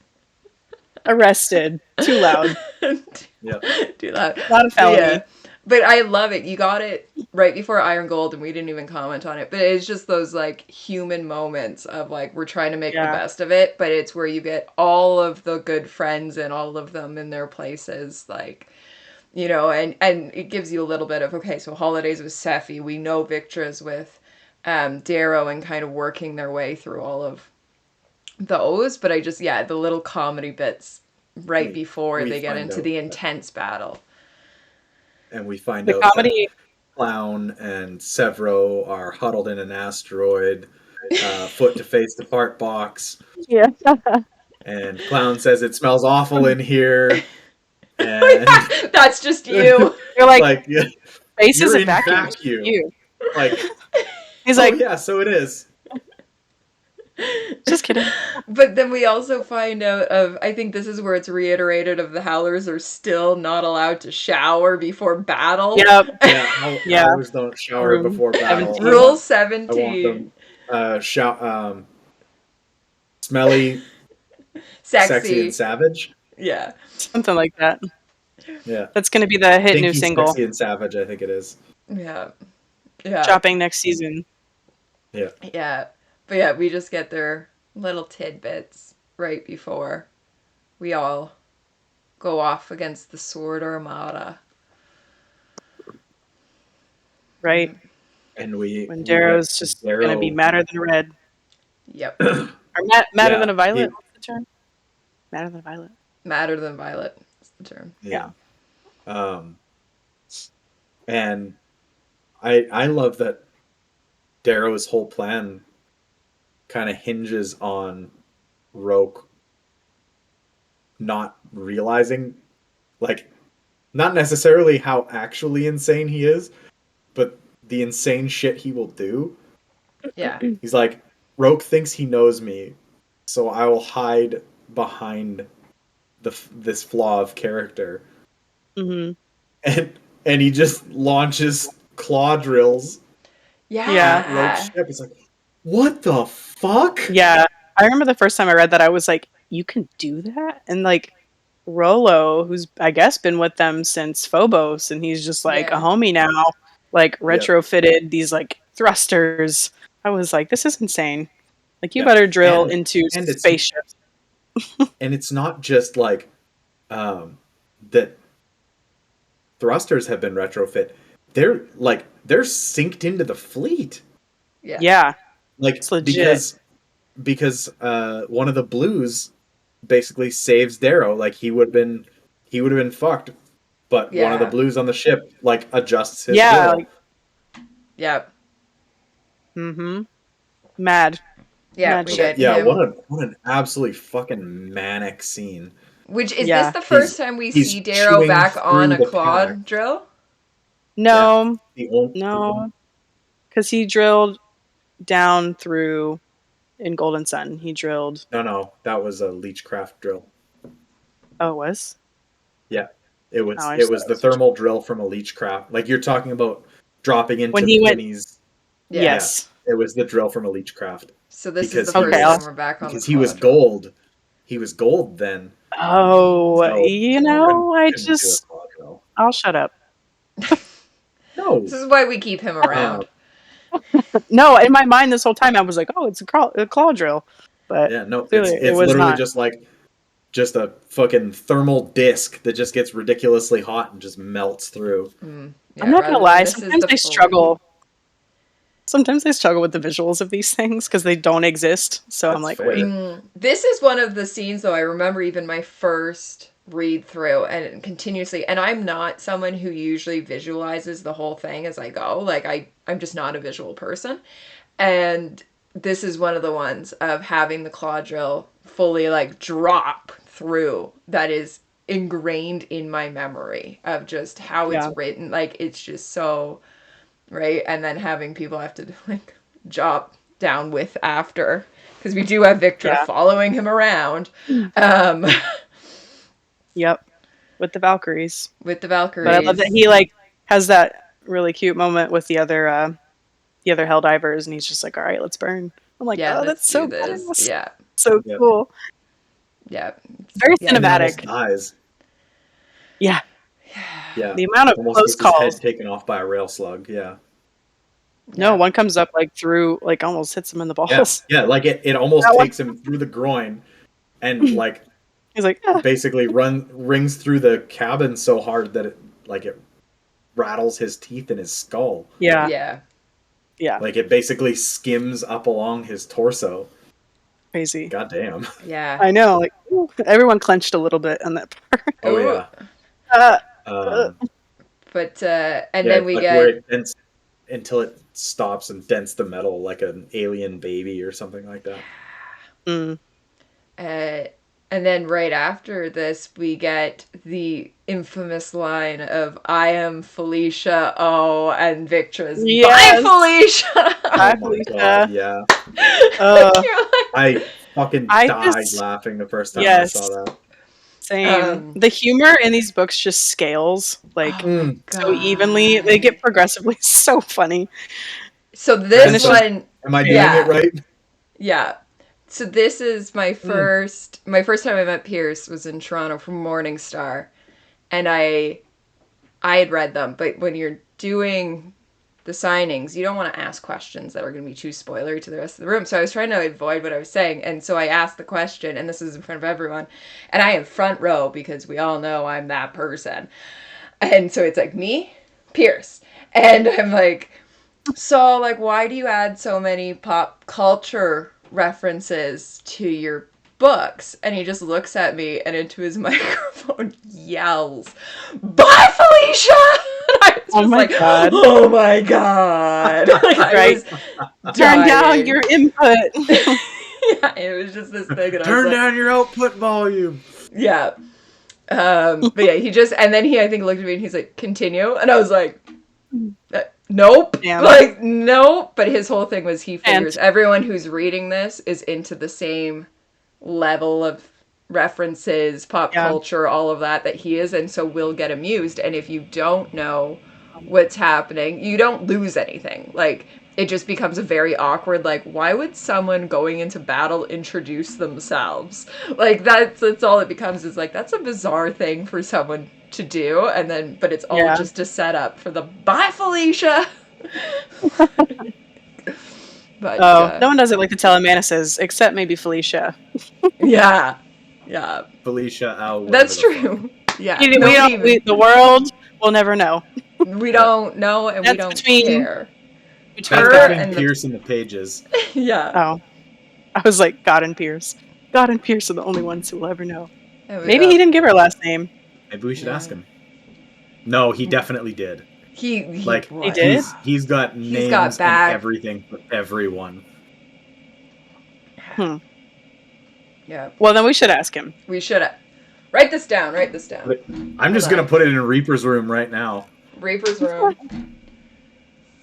Arrested. Too loud. Too loud. Not a felony. Yeah. But I love it. You got it right before Iron Gold, and we didn't even comment on it. But it's just those like human moments of like, we're trying to make the best of it, but it's where you get all of the good friends and all of them in their places, like, you know, and it gives you a little bit of, okay, so Holidays with Sephi, we know Victra's with Darrow, and kind of working their way through all of those. But I just, the little comedy bits right before they get into the intense battle. And we find out that Clown and Severo are huddled in an asteroid, foot to face the part box. Yeah. And Clown says it smells awful in here. And that's just you. You're like space is a vacuum. You. Like, he's like, yeah, so it is. Just kidding. But then we also find out I think this is where it's reiterated of the Howlers are still not allowed to shower before battle. Yep. Howlers don't shower before battle. Rule 17. I want them smelly, sexy and savage. Yeah. Something like that. Yeah. That's going to be the hit new single. Sexy and savage, I think it is. Yeah. Dropping next season. Yeah. Yeah. But yeah, we just get their little tidbits right before we all go off against the Sword Armada. Right. And when Darrow's just going to be madder than red. Yep. Or madder than a violet. What's the term? Madder than a violet. Madder than violet is the term. Yeah. And I love that Darrow's whole plan kind of hinges on Roque not realizing, like, not necessarily how actually insane he is, but the insane shit he will do. Yeah. He's like, Roque thinks he knows me, so I will hide behind this flaw of character. Mm-hmm. And he just launches claw drills at Roque's ship. It's like, what the fuck? Yeah. I remember the first time I read that, I was like, you can do that? And like Rollo, who's I guess been with them since Phobos, and he's just like a homie now, like retrofitted these like thrusters. I was like, this is insane. Like, you better drill into spaceships. And it's not just like that thrusters have been retrofit. They're synced into the fleet. Yeah. Like, it's legit. Because one of the blues basically saves Darrow. Like, he would have been fucked, but one of the blues on the ship like adjusts his will. Like, yep. Mm-hmm. Mad. Yeah, Mad we shit. get him. What an absolutely fucking manic scene. Which is this the first time we see Darrow back on a claw drill? No, no, because he drilled down through in Golden Sun. He drilled. No, that was a Leechcraft drill. Oh, it was? Yeah, it was. It was the thermal drill from a Leechcraft. Like, you're talking about dropping into when he pennies. Yes, it was the drill from a Leechcraft. So this is the first time we're back on. Because he was gold. He was gold then. Oh, so I'll shut up. No, this is why we keep him around. No, in my mind this whole time I was like, oh, it's a claw drill, but yeah, no, it's literally not. just a fucking thermal disc that just gets ridiculously hot and just melts through. I'm not gonna lie, sometimes I struggle. Sometimes I struggle with the visuals of these things because they don't exist. So I'm like, wait. This is one of the scenes, though, I remember even my first read through and continuously, and I'm not someone who usually visualizes the whole thing as I go. Like, I'm just not a visual person. And this is one of the ones of having the claw drill fully like drop through that is ingrained in my memory of just how it's written. Like, it's just so... right, and then having people have to like jump down with after, because we do have Victor following him around. Yep, with the Valkyries. But I love that he like has that really cute moment with the other Helldivers, and he's just like, all right, let's burn. I'm like, oh, that's so badass. Yeah, so cool. Yeah, very cinematic. Dies. Yeah. Yeah, the amount of close calls. His head taken off by a rail slug. Yeah. No, one comes up like through, like almost hits him in the balls. Yeah, like it almost takes him through the groin, and like he's like basically rings through the cabin so hard that it rattles his teeth in his skull. Yeah. Like, it basically skims up along his torso. Crazy. Goddamn. Yeah. I know. Like, everyone clenched a little bit on that part. Oh yeah. But and then we get where it dents, until it stops and dents the metal like an alien baby or something like that. And then right after this, we get the infamous line of "I am Felicia." Oh, and Victra's "Bye, Felicia." Bye, Felicia. God, yeah. I fucking died laughing the first time I saw that. Same. The humor in these books just scales like so evenly. They get progressively so funny. So this one, am I doing it right? Yeah. So this is my first time I met Pierce was in Toronto for Morningstar, and I had read them, but when you're doing the signings, you don't want to ask questions that are going to be too spoilery to the rest of the room. So I was trying to avoid what I was saying. And so I asked the question, and this is in front of everyone. And I am front row because we all know I'm that person. And so it's like me, Pierce. And I'm like, so like, why do you add so many pop culture references to your books? And he just looks at me and into his microphone yells, "Bye, Felicia!" And I was Oh just my like, God. oh my God. Like, I Right. was Turn down dying. your input. Yeah, it was just this thing. And I was Turn like, down your output volume. yeah. But yeah, he just, and then he, I think, looked at me and he's like, continue. And I was like, nope. Damn. Like, nope. But his whole thing was he figures And- everyone who's reading this is into the same level of references, pop culture, all of that he is. And so we'll get amused. And if you don't know what's happening, you don't lose anything. Like, it just becomes a very awkward, like, why would someone going into battle introduce themselves? Like, that's all it becomes, is like, that's a bizarre thing for someone to do, and then, but it's all just a setup for the, bye, Felicia! But, no one does it like the Telemanises, except maybe Felicia. yeah. Felicia, Al. That's whatever the true. Yeah. The world will never know. We don't know, and we That's don't between- care. fuck. Her That's between and Pierce and the pages. Yeah. Oh. I was like, God and Pierce. God and Pierce are the only ones who will ever know. And Maybe he didn't give her last name. Maybe we should ask him. No, he definitely did. He Like, what? He did? He's got names got back. and everything for everyone. Yeah. Well, then we should ask him. We should write this down. I'm just gonna put it in Reaper's room right now. Reaper's room.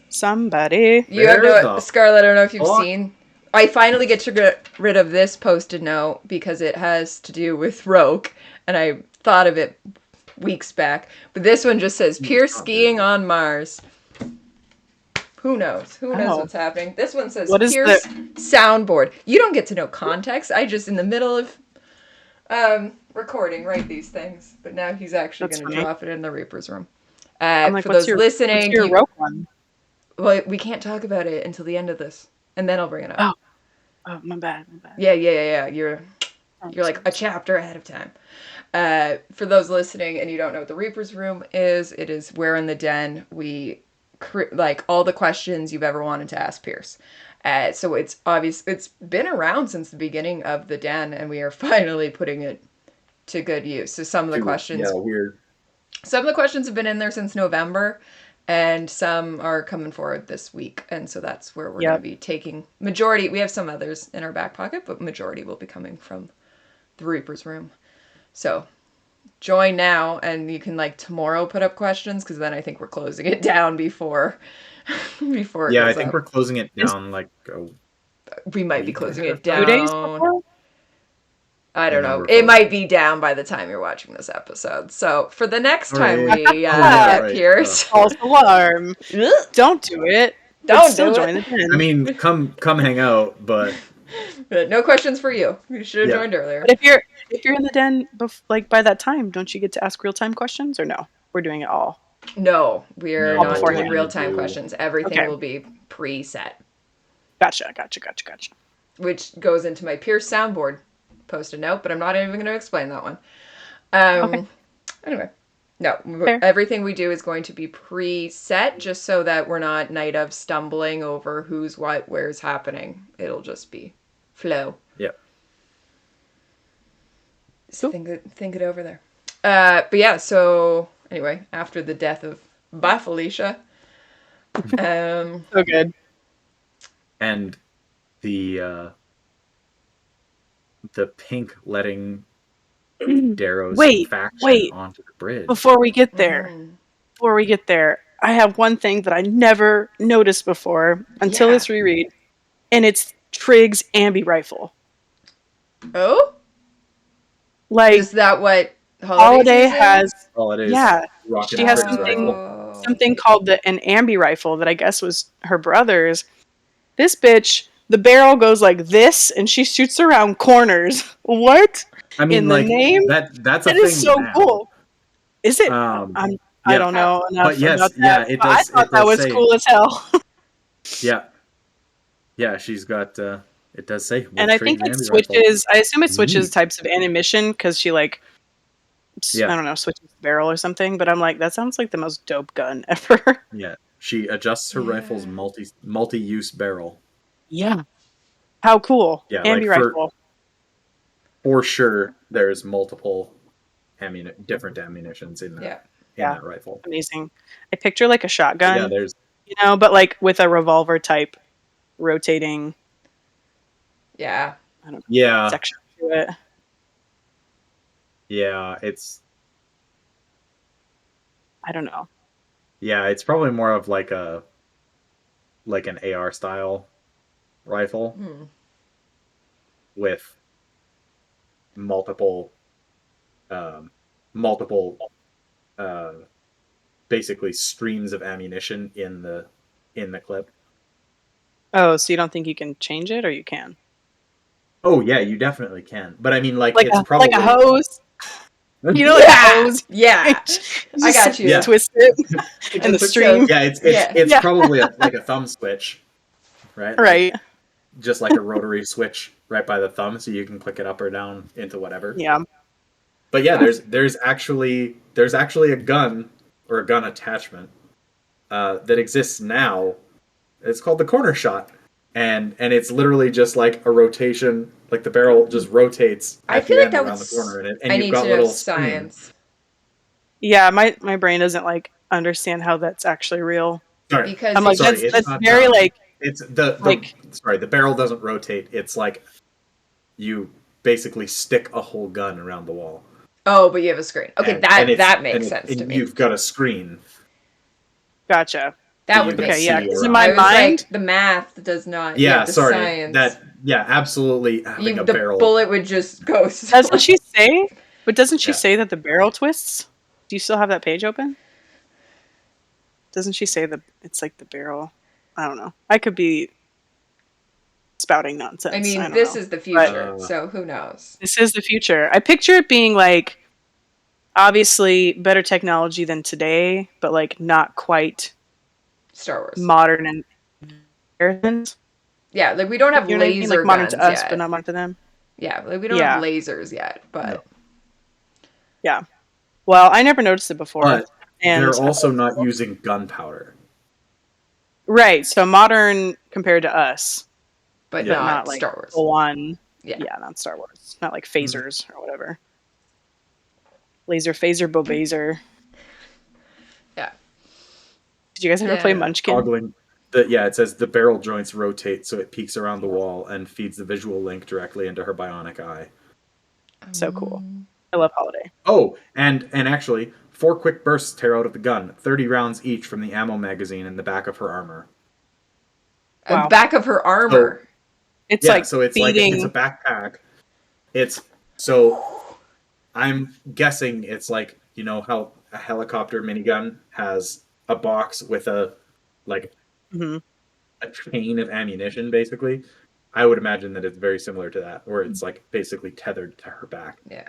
Somebody. You have Where no the Scarlet, I don't know if you've fuck? seen. I finally get to get rid of this post-it note because it has to do with Roque, and I thought of it weeks back. But this one just says Pierce skiing on Mars. Who knows? Who knows what's happening? This one says What is Pierce soundboard. You don't get to know context. I just, in the middle of recording, write these things. But now he's actually going to drop it in the Reaper's room. I'm like, for those listening, what's your Roque one? well, we can't talk about it until the end of this, and then I'll bring it up. Oh, my bad. Yeah. You're like a chapter ahead of time. For those listening and you don't know what the Reaper's room is, it is where in the den we like all the questions you've ever wanted to ask Pierce. So it's obvious it's been around since the beginning of the den, and we are finally putting it to good use. So some of the questions, weird. Some of the questions have been in there since November, and some are coming forward this week. And so that's where we're going to be taking majority. We have some others in our back pocket, but majority will be coming from the Reaper's room. So join now, and you can like tomorrow put up questions, because then I think we're closing it down before it goes I think up. we're closing it down like We might be closing it 2 down. days before? I don't know. It might be down by the time you're watching this episode. So for the next time we get Pierce, false alarm. Don't do it. Don't still do join it. the den. I mean, come hang out, but But no questions for you. You should have joined earlier. But if you're in the den, like by that time, don't you get to ask real time questions, or no? We're doing it all. No, we're not doing beforehand. real time questions. Everything Okay. will be preset. Gotcha. Which goes into my Pierce soundboard post-it note, but I'm not even going to explain that one. Anyway, no, Fair. everything we do is going to be preset, just so that we're not night of stumbling over who's what, where's happening. It'll just be flow. Yep. So think it over there. But yeah, so anyway, after the death of Felicia, So good. And the pink letting Darrow's faction onto the bridge. Before we get there, I have one thing that I never noticed before until this reread, and it's Trigg's ambi rifle. Oh? Like, Is that what Holiday has? Holidays. Yeah, Rocket she has Trigg's something called an ambi rifle that I guess was her brother's. This bitch, the barrel goes like this, and she shoots around corners. What? I mean, in the name? That's a That thing is so now. cool. Is it? I don't know enough But yes, about that. it but does. I thought that was cool as hell. Yeah, she's got. It does say. And I think it switches. I assume it switches types of animation because she I don't know, switches the barrel or something. But I'm like, that sounds like the most dope gun ever. Yeah, she adjusts her rifle's multi-use barrel. Yeah. How cool. Yeah, ambi rifle. For sure, there's multiple different ammunitions in there. Yeah. in that rifle. Amazing. I picture like a shotgun, Yeah, there's but like with a revolver type rotating. Yeah. I don't know. yeah, Section to it. yeah, it's I don't know. yeah, it's probably more of like an AR style rifle with multiple multiple uh basically streams of ammunition in the clip. Oh, so you don't think you can change it, or you can? Oh yeah, you definitely can. But I mean, like Like it's a probably hose. Like a Yeah. hose. Yeah. I got you. Yeah. Twist it, It and the just stream. goes- Yeah, it's Yeah. it's Yeah. probably like a thumb switch, right? Right. Like, just like a rotary switch right by the thumb, so you can click it up or down into whatever. Yeah. But yeah, there's actually a gun or a gun attachment that exists now. It's called the corner shot, and it's literally just like a rotation, like the barrel just rotates I at feel the like end that around would. the corner, and I you've need got to know little screens. science Yeah. My brain doesn't like understand how that's actually real. Sorry, because I'm like, sorry, that's not, very like it's the like- sorry, the barrel doesn't rotate. It's like you basically stick a whole gun around the wall. Oh, but you have a screen. Okay, And that makes sense to me. You've got a screen. Gotcha. That you would can make Okay, yeah. see Because sense. in around. my I was mind, like, the math does not. Yeah, the sorry. science. Absolutely having a The barrel. bullet would just go. doesn't she say? But doesn't she Yeah. say that the barrel twists? Do you still have that page open? Doesn't she say that it's like the barrel? I don't know. I could be spouting nonsense. I mean, don't this know. is the future, But- so who knows? This is the future. I picture it being like obviously better technology than today, but like not quite Star Wars. modern and comparisons. Yeah, like we don't have You know what I laser mean? Like modern guns to us, yet. but not modern to them. Yeah, like we don't Yeah. have lasers yet, but No. Yeah. Well, I never noticed it before. But and they're also not using gunpowder. right. So modern compared to us, but Yeah. not like Star Wars. full on. Yeah. Yeah, not Star Wars. Not like phasers or whatever. Laser phaser bobaser. Yeah. Did you guys ever play Yeah. Munchkin? Toggling. It says the barrel joints rotate so it peeks around the wall and feeds the visual link directly into her bionic eye. So cool. I love Holiday. Oh, and actually, 4 quick bursts tear out of the gun, 30 rounds each from the ammo magazine in the back of her armor. Wow. Back of her armor. It's Yeah, like so it's feeding. it's a backpack. It's so I'm guessing it's like, you know how a helicopter minigun has a box with a Mhm. a chain of ammunition, basically. I would imagine that it's very similar to that, where it's like basically tethered to her back. Yeah.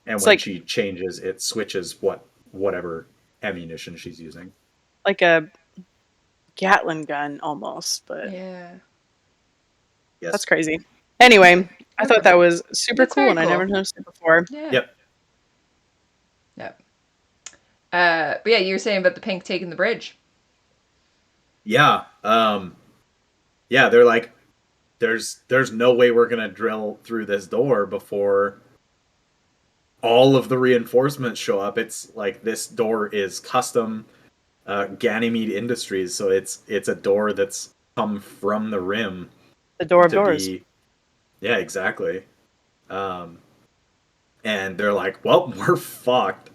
And It's when like- she changes, it switches whatever ammunition she's using. Like a Gatling gun almost, but Yeah. Yes. that's crazy. Anyway, I thought that was super That's cool, very and I cool. never noticed it before. Yeah. Yep. Yep. But yeah, you were saying about the pink taking the bridge. Yeah. Yeah, they're like, there's no way we're gonna drill through this door before all of the reinforcements show up. It's like this door is custom Ganymede Industries, so it's a door that's come from the Rim. The door of to doors. be- yeah, exactly. And they're like, well, we're fucked.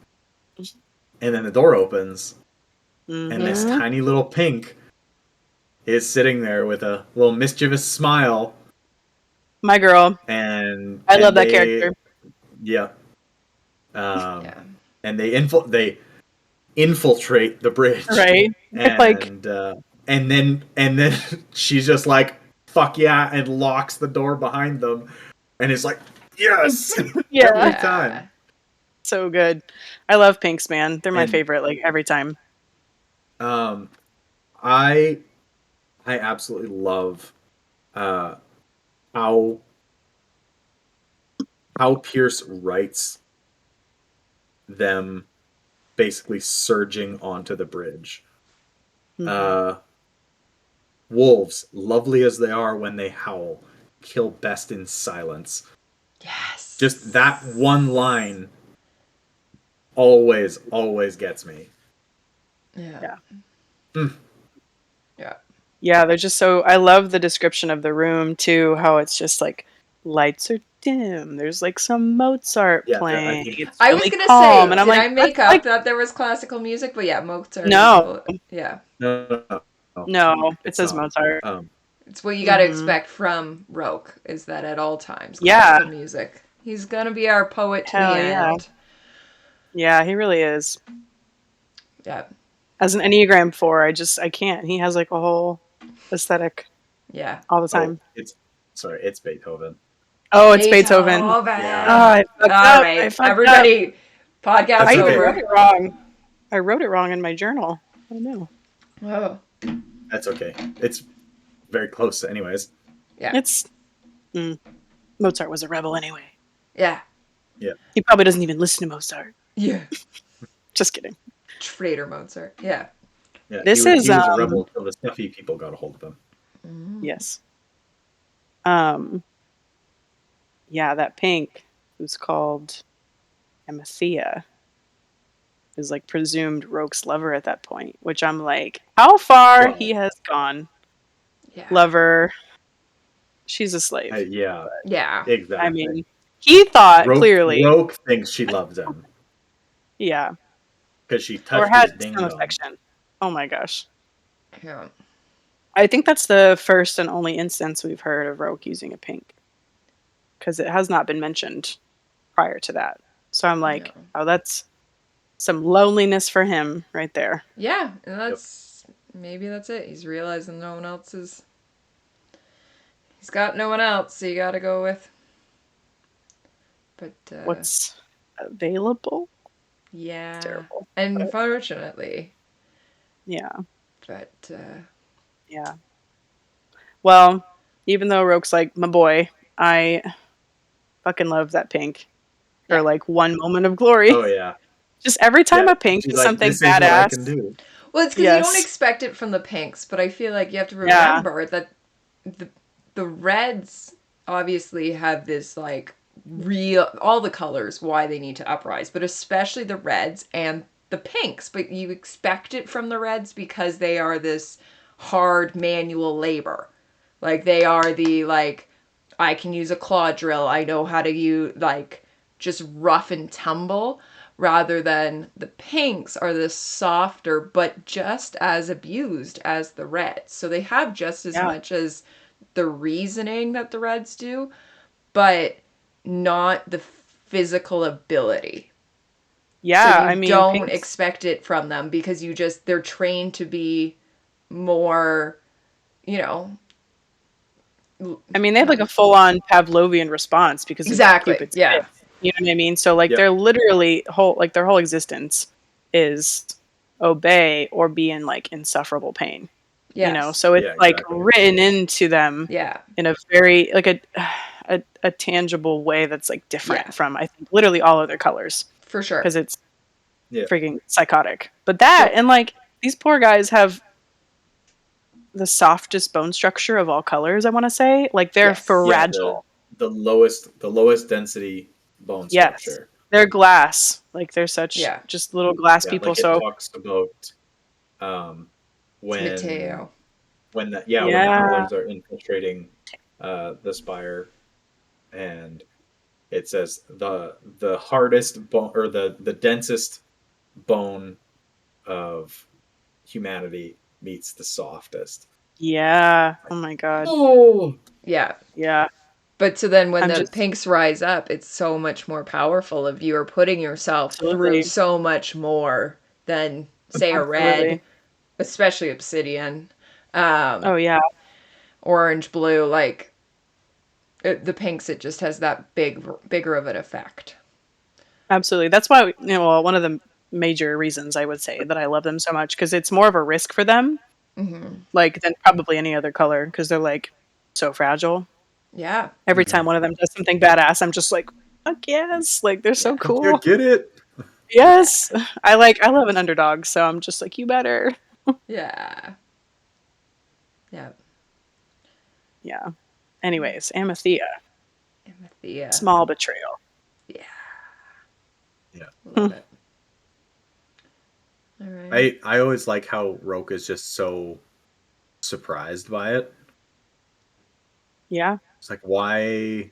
And then the door opens, and this Mhm. tiny little pink is sitting there with a little mischievous smile. My girl. And I love that character. Yeah. Yeah. And they infiltrate the bridge. Right? And Like- and then she's just like, fuck yeah, and locks the door behind them. And it's like, yes! Yeah. Every time. So good. I love pinks, man. They're my And- favorite, like every time. I absolutely love how Pierce writes them basically surging onto the bridge. Mhm. Wolves, lovely as they are when they howl, kill best in silence. Yes. Just that one line always gets me. Yeah. Yeah. Yeah, they're just so. I love the description of the room too. How it's just like lights are dim. There's like some Mozart Yeah, I playing. think It's I was really gonna calm, say, and I'm did like, I that's make up like that there was classical music? But yeah, Mozart is no, yeah. no, no. It it's says not. Mozart. It's what you got to Hmm. expect from Roque, is that at all times Yeah, classical music. He's gonna be our poet to the hell yeah, end. yeah. He really is. Yeah. As an Enneagram 4, I can't. He has like a whole aesthetic Yeah. all the Oh, time. it's Beethoven. Oh, it's Beethoven. Oh, Yeah, Beethoven. I fucked All up. I right, fucked up. everybody. that's Podcast I even okay. wrote over. it wrong. I wrote it wrong in my journal. Oh no. Oh, That's okay. It's very close, anyways. yeah. It's Mozart was a rebel anyway. Yeah. Yeah, He probably doesn't even listen to Mozart. Yeah. Just kidding. Traitor Mozart. Yeah. yeah. This is He was a rebel until the stuffy people got a hold of him. yes. Um yeah, that pink who's called Amathea is like presumed Roke's lover at that point, which I'm like, how far Well, he has gone. Yeah. Lover, she's a slave. yeah, Yeah. I exactly. mean, he thought clearly, Roke thinks she loves him yeah, because she or touched had his ding some dong. affection. Oh my gosh. Yeah. I think that's the first and only instance we've heard of Roke using a pink, because it has not been mentioned prior to that. So I'm No. like, oh, that's some loneliness for him right there. Yeah, and Yep. maybe that's it. He's realizing no one else is. He's got no one else, so you got to go with. But What's available? yeah, Terrible. and But unfortunately, yeah, but yeah. Well, even though Roke's like my boy, I fucking love that pink for yeah. like one moment of glory. Oh yeah, Just every time yeah. a pink She's does like, something this is what I badass. can do. Well, it's because you don't Yes. expect it from the pinks, but I feel like you have to Yeah. remember that the reds obviously have this like real all the colors why they need to uprise, but especially the reds and the pinks. But you expect it from the reds because they are this hard manual labor. Like they are the like I can use a claw drill. I know how to use like just rough and tumble rather than the pinks are the softer but just as abused as the reds. So they have just as Yeah. much as the reasoning that the reds do, but not the physical ability. So Yeah. I you mean, don't pinks. expect it from them because they're trained to be more, you know. I mean, they have like a full on Pavlovian response because of Exactly. Cupid's Yeah. kiss. You know what I mean? So like Yep. they're literally their whole existence is obey or be in like insufferable pain. Yes. You know, so it's Yeah, like exactly. written into them Yeah. in a very like a tangible way that's like different Yeah. from I think literally all other colors For sure. because it's Yeah. freaking psychotic. But that Yep. and like these poor guys have the softest bone structure of all colors, I want to say. Like they're Yes. Yeah, fragile. the lowest density bone Yes. structure. They're glass. Like they're such Yeah. just little glass Yeah, people. like it So talks about It's when Mateo. when the yeah. goblins are infiltrating the spire, and it says the hardest bone or the densest bone of humanity meets the softest. Yeah. Oh my god. Oh, Yeah. Yeah. But so then when I'm the just pinks rise up, it's so much more powerful if you are putting yourself through absolutely. so much more than say a red, Absolutely. especially obsidian, Oh yeah. orange, blue, like the pinks it just has that bigger of an effect. Absolutely. That's why well, one of the major reasons I would say that I love them so much because it's more of a risk for them like than probably any other color because they're like so fragile. Yeah. Every time one of them does something badass, I'm just like, fuck yes, like they're so Yeah. yeah, cool. get it? Yes, I love an underdog, so I'm just like, you better. Yeah. Yeah. Yeah. Anyways, Amathea, Amathea. small betrayal. Yeah. Yeah. Love it. All right. I always like how Roque is just so surprised by it. Yeah. It's like, why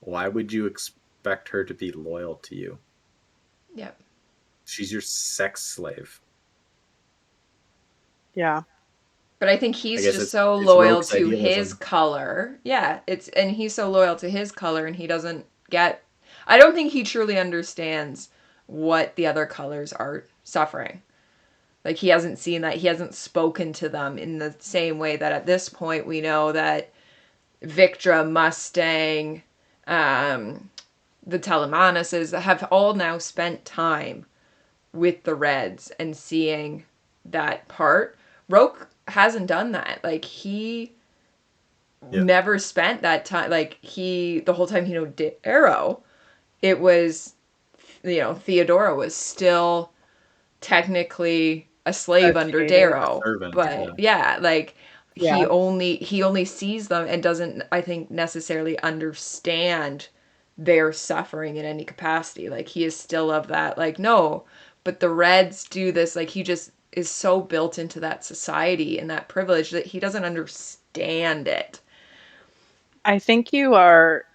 would you expect her to be loyal to you? Yep. She's your sex slave. Yeah. But I think I he's guess just so it's loyal Roque's to his idealism. color. Yeah, and he's so loyal to his color and he doesn't get I don't think he truly understands what the other colors are suffering. Like he hasn't seen that. He hasn't spoken to them in the same way that at this point we know that Victra, Mustang, the Telemanuses have all now spent time with the Reds and seeing that part. Roque hasn't done that. Like he Yeah. never spent that time. Like the whole time he knew Arrow, it was, Theodora was still technically a slave under Educated. A Darrow. servant. But yeah, like Yeah. he only sees them and doesn't, I think, necessarily understand their suffering in any capacity. Like he is still of that, like, no, but the Reds do this, like he just is so built into that society and that privilege that he doesn't understand it. I think you are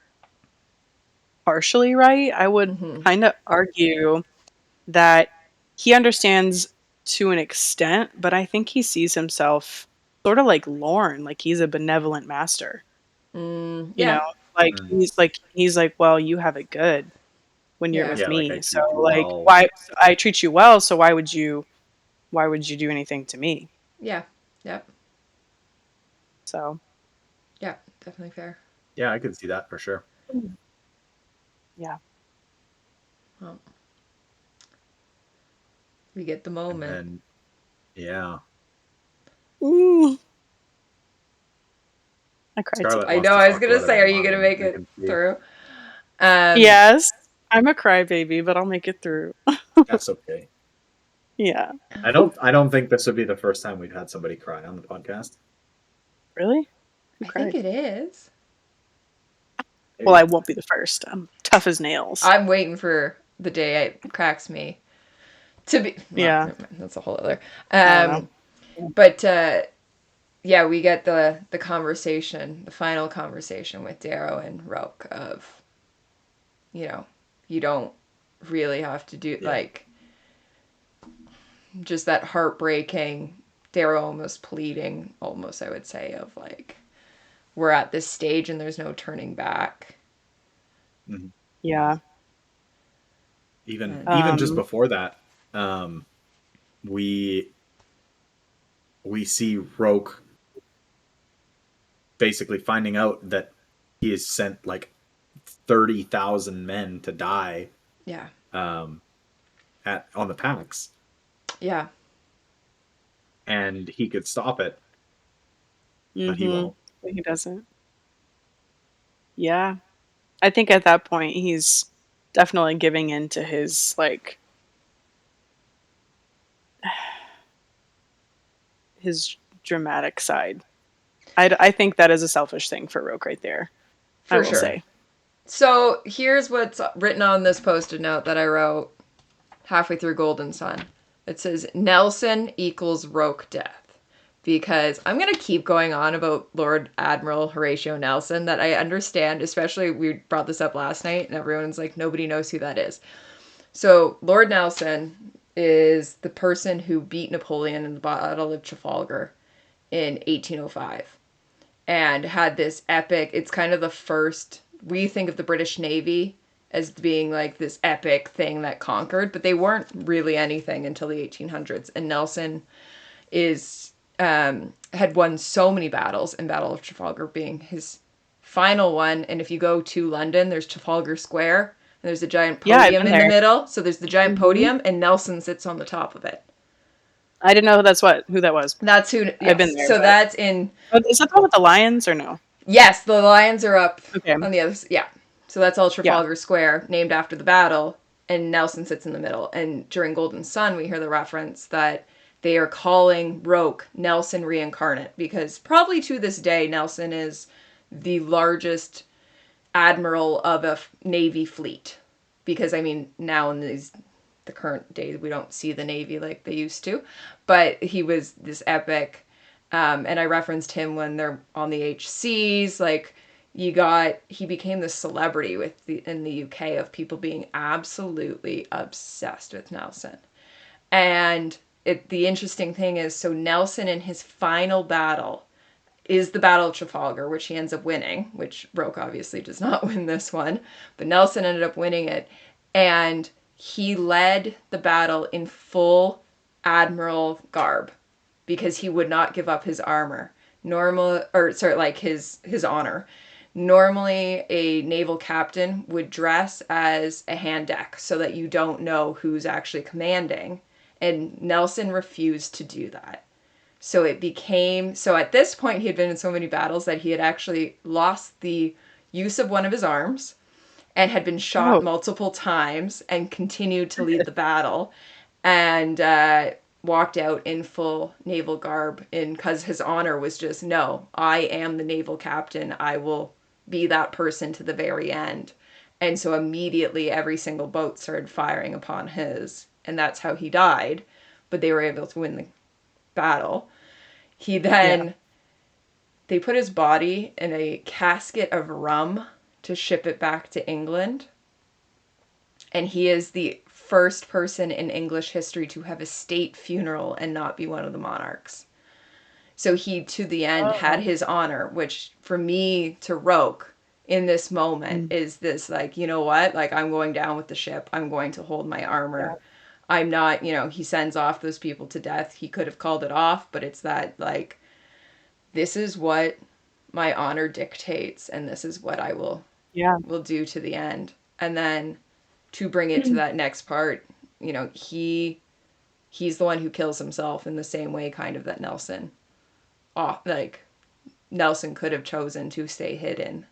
partially right. I would Mm-hmm. kind of argue that he understands to an extent, but I think he sees himself sort of like Lorne, like he's a benevolent master. You Yeah. know, like Mm. he's like, well, you have it good when you're Yeah. with Yeah, like I me. So treat you like well. why so I treat you well, so why would you do anything to me? Yeah. Yep. So Yeah. Definitely fair. Yeah, I could see that for sure. yeah. Well, we get the And moment. then, yeah, Ooh, I cried too. Scarlett I wants know. to I was talk gonna about it say, are you more. gonna make I it can see. through? Um, Yes, I'm a crybaby, but I'll make it through. That's okay. Yeah. I don't think this would be the first time we've had somebody cry on the podcast. Really? Who I think cried? it is. Well, Maybe. I won't be the first. I'm tough as nails. I'm waiting for the day it cracks me to be. Well, Yeah. never mind, that's a whole other. I don't know. But yeah, we get the conversation, the final conversation with Darrow and Roque of, you know, you don't really have to do Yeah. like just that heartbreaking Darrow almost pleading, almost I would say, of like we're at this stage and there's no turning back. Mhm. Yeah. And Even just Um, before that, um, we see Roke basically finding out that he has sent like 30,000 men to die yeah, um, on the Pax, yeah, and he could stop it, but he mhm. won't. But he doesn't. Yeah. I think at that point he's definitely giving in to his like his dramatic side. I think that is a selfish thing for Roke right there. I for will sure. say. So here's what's written on this post-it note that I wrote halfway through Golden Sun. It says Nelson equals Roque death. Because I'm going to keep going on about Lord Admiral Horatio Nelson that I understand, especially we brought this up last night and everyone's like, nobody knows who that is. So Lord Nelson is the person who beat Napoleon in the Battle of Trafalgar in 1805 and had this epic, it's kind of the first, we think of the British Navy as being like this epic thing that conquered, but they weren't really anything until the 1800s. And Nelson is had won so many battles, and Battle of Trafalgar being his final one. And if you go to London, there's Trafalgar Square, and there's a giant Yeah, I've podium been in the there. middle. So there's the giant Mhm. podium, and Nelson sits on the top of it. I didn't know who that was. That's who. I've been Yes. there, So but that's in. is that the one with the lions or no? Yes, the lions are up Okay. on the other. Yeah. So that's all Yeah. Trafalgar Square, named after the battle, and Nelson sits in the middle. And during Golden Sun, we hear the reference that they are calling Roque Nelson reincarnate because probably to this day, Nelson is the largest admiral of a navy fleet. Because I mean, now in these the current day we don't see the Navy like they used to, but he was this epic. And I referenced him when they're on the HCs. Like he became this celebrity in the UK of people being absolutely obsessed with Nelson. And the interesting thing is, so Nelson in his final battle is the Battle of Trafalgar, which he ends up winning, which Roque obviously does not win this one, but Nelson ended up winning it. And he led the battle in full admiral garb because he would not give up his armor. His honor. Normally, a naval captain would dress as a hand deck so that you don't know who's actually commanding. And Nelson refused to do that. So at this point, he had been in so many battles that he had actually lost the use of one of his arms and had been shot multiple times and continued to lead the battle and walked out in full naval garb because his honor was just, no, I am the naval captain. I will be that person to the very end. And so immediately every single boat started firing upon his, and that's how he died. But they were able to win the battle. They put his body in a casket of rum to ship it back to England. And he is the first person in English history to have a state funeral and not be one of the monarchs. So he, to the end, had his honor, which for me, to Roque, in this moment, is this, like, you know what? Like, I'm going down with the ship. I'm going to hold my armor. Yeah. I'm not, he sends off those people to death. He could have called it off, but it's that, like, this is what my honor dictates, and this is what I will do to the end. And then to bring it to that next part, he's the one who kills himself in the same way kind of that Nelson could have chosen to stay hidden.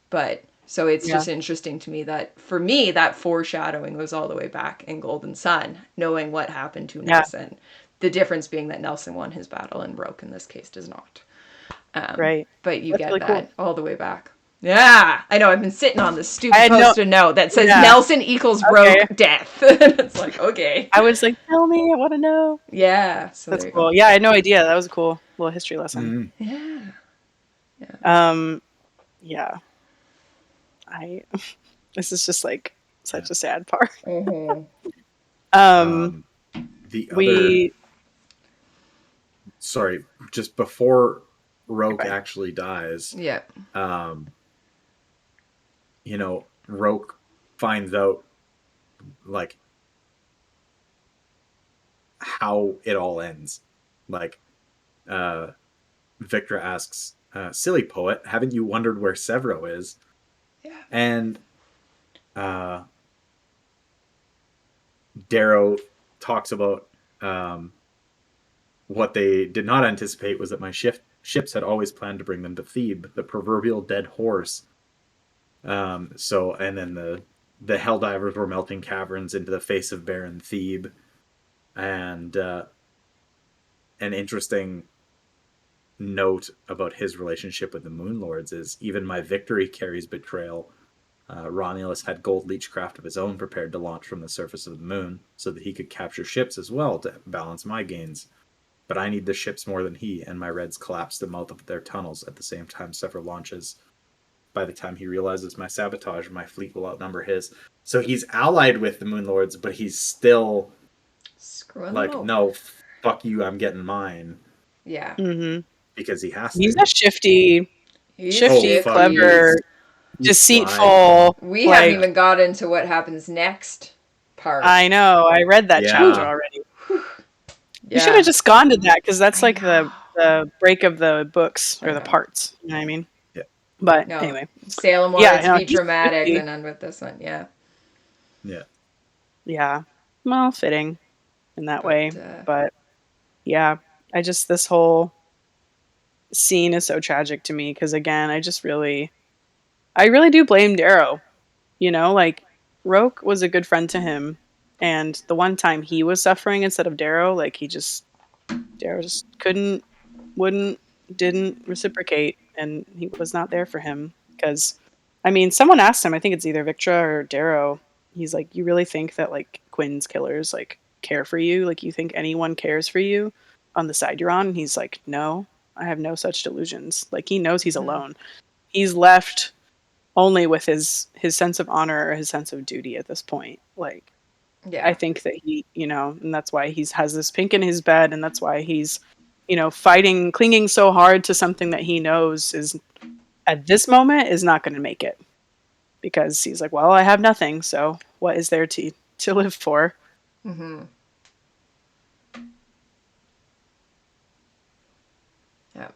But so it's just interesting to me that for me, that foreshadowing was all the way back in Golden Sun, knowing what happened to Nelson. The difference being that Nelson won his battle and Roque in this case does not. Right. But you That's get really that cool. all the way back. Yeah, I know. I've been sitting on this stupid post-it note that says Nelson equals Roque death. It's like, okay. I was like, tell me, I want to know. Yeah. So that's cool. Go. Yeah, I had no idea. That was a cool little history lesson. Mm-hmm. Yeah. This is just like such a sad part. Mm-hmm. Sorry, just before Roque actually dies. Yeah. Roque finds out like how it all ends. Like, Victor asks, silly poet, haven't you wondered where Severo is? Yeah. And Darrow talks about what they did not anticipate was that my ships had always planned to bring them to Thebe, the proverbial dead horse. And then the Helldivers were melting caverns into the face of barren Thebe. And an interesting note about his relationship with the Moon Lords is even my victory carries betrayal. Romulus had gold leechcraft of his own prepared to launch from the surface of the moon so that he could capture ships as well to balance my gains. But I need the ships more than he, and my Reds collapse the mouth of their tunnels at the same time several launches. By the time he realizes my sabotage, my fleet will outnumber his. So he's allied with the Moon Lords, but he's still no, fuck you, I'm getting mine. Yeah. Mm-hmm. Because he has to. He's a shifty, clever, deceitful. We haven't even got into what happens next part. I know. I read that chapter already. You should have just gone to that because that's like the break of the books or the parts. You know what I mean? Yeah. But anyway, Salem wanted to be dramatic and end with this one. Yeah. Yeah. Yeah. Well, fitting in that way, but yeah, this whole scene is so tragic to me because again, I really do blame Darrow. Like Roque was a good friend to him, and the one time he was suffering instead of Darrow, like Darrow just didn't reciprocate, and he was not there for him. Because, someone asked him, I think it's either Victra or Darrow, he's like, you really think that, like, Quinn's killers like care for you? Like, you think anyone cares for you on the side you're on? And he's like, no, I have no such delusions. Like, he knows he's alone. He's left only with his sense of honor or his sense of duty at this point. Like, I think that he, and that's why he has this pink in his bed, and that's why he's, fighting, clinging so hard to something that he knows is, at this moment, is not going to make it. Because he's like, well, I have nothing, so what is there to live for? Mm-hmm. Yeah.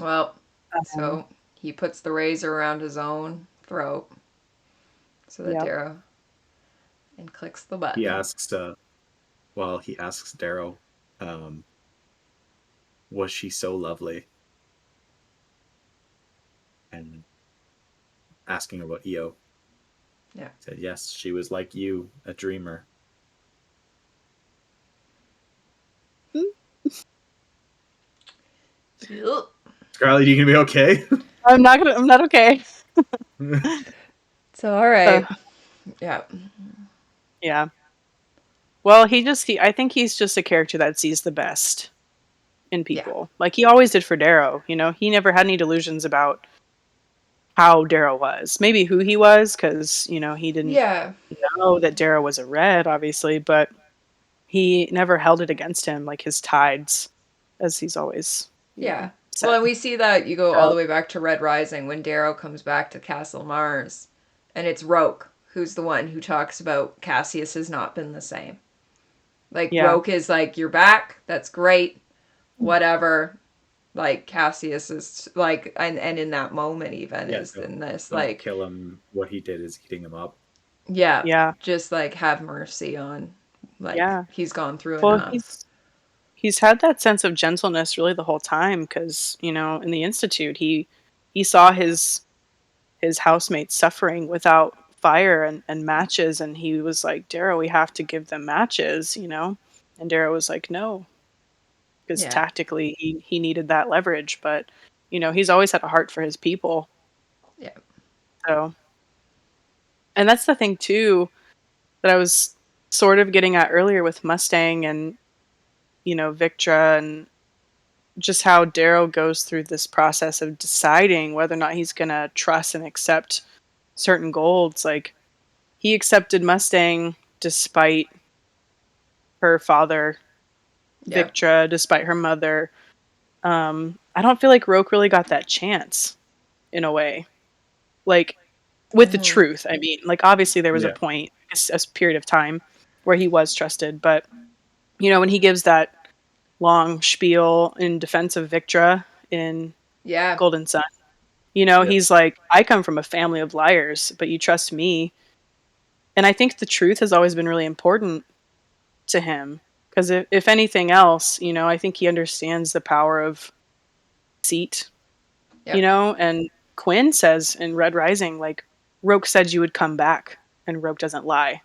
Well, so he puts the razor around his own throat so that Darrow, and clicks the button. He asks, Darrow, was she so lovely? And asking about Io. Yeah. Said, yes, she was like you, a dreamer. Scarlet, you gonna be okay? I'm not okay. So, all right. Yeah. Yeah. Well, I think he's just a character that sees the best in people. Like, he always did for Darrow, he never had any delusions about how Darrow was. Maybe who he was, because, he didn't know that Darrow was a red, obviously, but he never held it against him, like his tides, as he's always, said. Well, and we see that you go all the way back to Red Rising when Darrow comes back to Castle Mars, and it's Roque who's the one who talks about Cassius has not been the same. Like, Roque is like, you're back, that's great, whatever. Like, Cassius is like, and in that moment even is in this, like, kill him. What he did is eating him up. Yeah. Just like have mercy on, like, he's gone through enough. He's had that sense of gentleness really the whole time, because, in the Institute, he saw his housemates suffering without fire and matches, and he was like, Darrow, we have to give them matches, and Darrow was like, no, because tactically he needed that leverage, but he's always had a heart for his people. So, and that's the thing too that I was sort of getting at earlier with Mustang and Victra, and just how Darrow goes through this process of deciding whether or not he's gonna trust and accept certain golds. Like, he accepted Mustang despite her father, Victra, despite her mother. I don't feel like Roque really got that chance, in a way. Like, with the truth, I mean. Like, obviously there was a point, a period of time, where he was trusted, but, when he gives that long spiel in defense of Victra in Golden Sun, he's like, I come from a family of liars, but you trust me. And I think the truth has always been really important to him, because if anything else, I think he understands the power of deceit, and Quinn says in Red Rising, like, Roque said you would come back, and Roque doesn't lie.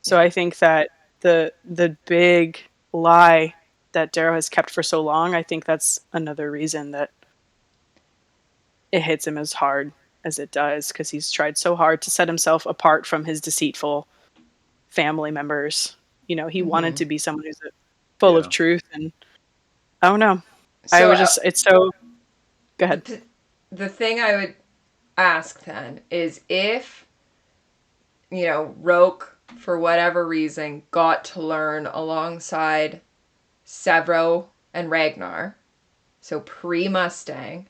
So I think that the big lie that Darrow has kept for so long, I think that's another reason that it hits him as hard as it does, because he's tried so hard to set himself apart from his deceitful family members. He wanted to be someone who's full of truth, and I don't know. So, it's so... Go ahead. The thing I would ask then is if, Roque, for whatever reason, got to learn alongside Severo and Ragnar, so pre-Mustang,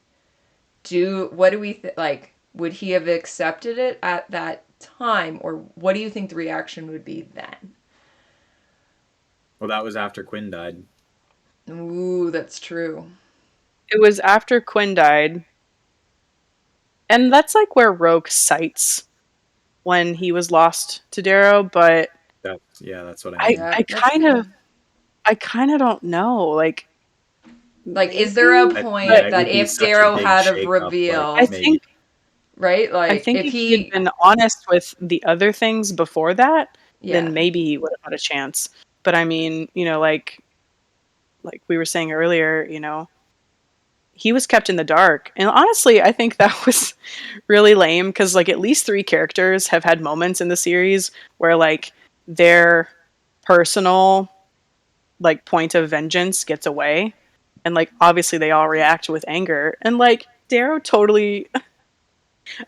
what do we like? Would he have accepted it at that time, or what do you think the reaction would be then? Well, that was after Quinn died. Ooh, that's true. It was after Quinn died. And that's like where Roque cites when he was lost to Darrow, but that's what I mean. I kind of don't know. Like, is there a point that if Darrow had a reveal, I think, right? Like, I think if he had been honest with the other things before that, then maybe he would have had a chance. But I mean, like we were saying earlier, he was kept in the dark. And honestly, I think that was really lame, because, like, at least 3 characters have had moments in the series where, like, their personal like point of vengeance gets away, and like obviously they all react with anger, and like Darrow totally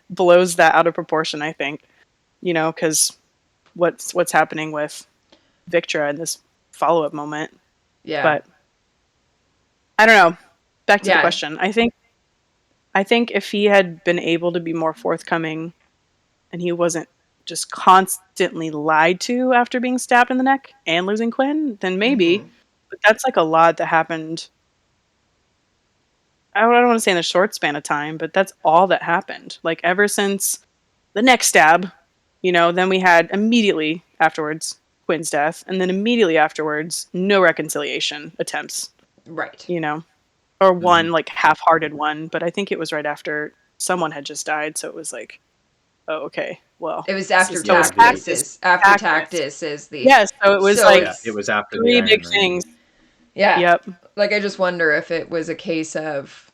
blows that out of proportion, I think, because what's happening with Victra in this follow-up moment. Yeah. But I don't know. Back to the Yeah. question. I think if he had been able to be more forthcoming and he wasn't just constantly lied to after being stabbed in the neck and losing Quinn, then maybe. Mhm. But that's like a lot that happened. I don't want to say in a short span of time, but that's all that happened. Like ever since the neck stab, then we had immediately afterwards Quinn's death, and then immediately afterwards no reconciliation attempts, Right. or one like half-hearted one. But I think it was right after someone had just died, so it was like, oh, okay, well, It was after Yeah, Tactus. After Tactus is the. Yes, so it was So like Yeah, it was after the 3 Iron big Rain. things. Yeah. Yep. Like, I just wonder if it was a case of,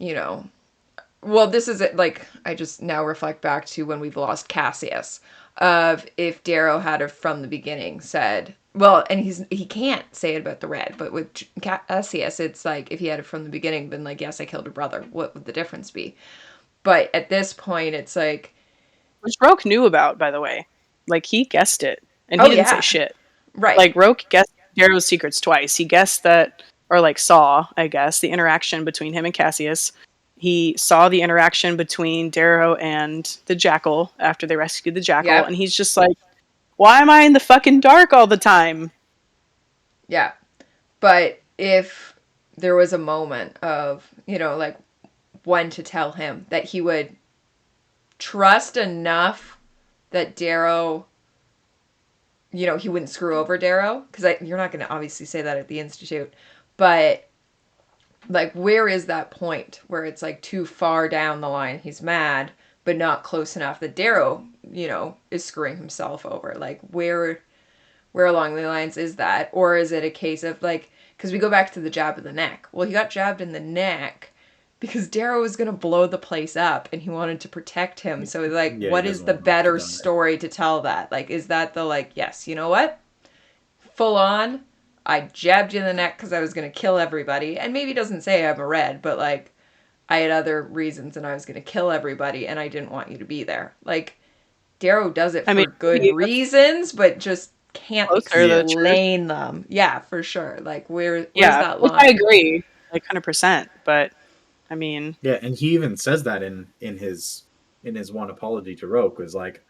well, this is it. Like, I just now reflect back to when we've lost Cassius, of if Darrow had have from the beginning said, well, and he can't say it about the red, but with Cassius, it's like if he had it from the beginning, been like, yes, I killed her brother. What would the difference be? But at this point, it's like, Which Roque knew about, by the way. Like, he guessed it, and oh he didn't say yeah, shit. right, Like, Roque guessed Darrow's secrets twice. He guessed that, or like saw, I guess, the interaction between him and Cassius. He saw the interaction between Darrow and the Jackal after they rescued the Jackal, Yep. and he's just like, why am I in the fucking dark all the time? yeah. But if there was a moment of, like when to tell him that he would trust enough that Darrow, he wouldn't screw over Darrow, because you're not going to obviously say that at the Institute, but like, where is that point where it's like too far down the line? He's mad, but not close enough that Darrow, is screwing himself over. Like, where along the lines is that? Or is it a case of like, because we go back to the jab in the neck. Well, he got jabbed in the neck because Darrow was going to blow the place up and he wanted to protect him. So, like, Yeah, what he is doesn't the want to better die. story to tell that? Like, is that the, like, yes, you know what? Full on, I jabbed you in the neck because I was going to kill everybody. And maybe he doesn't say I'm a red, but, like, I had other reasons and I was going to kill everybody and I didn't want you to be there. Like, Darrow does it I mean, for good maybe reasons, but just can't closer to the truth. explain them. Yeah, for sure. Like, where's that which line? I agree, like 100%. But I mean, Yeah, and he even says that in his one apology to Roque, was like,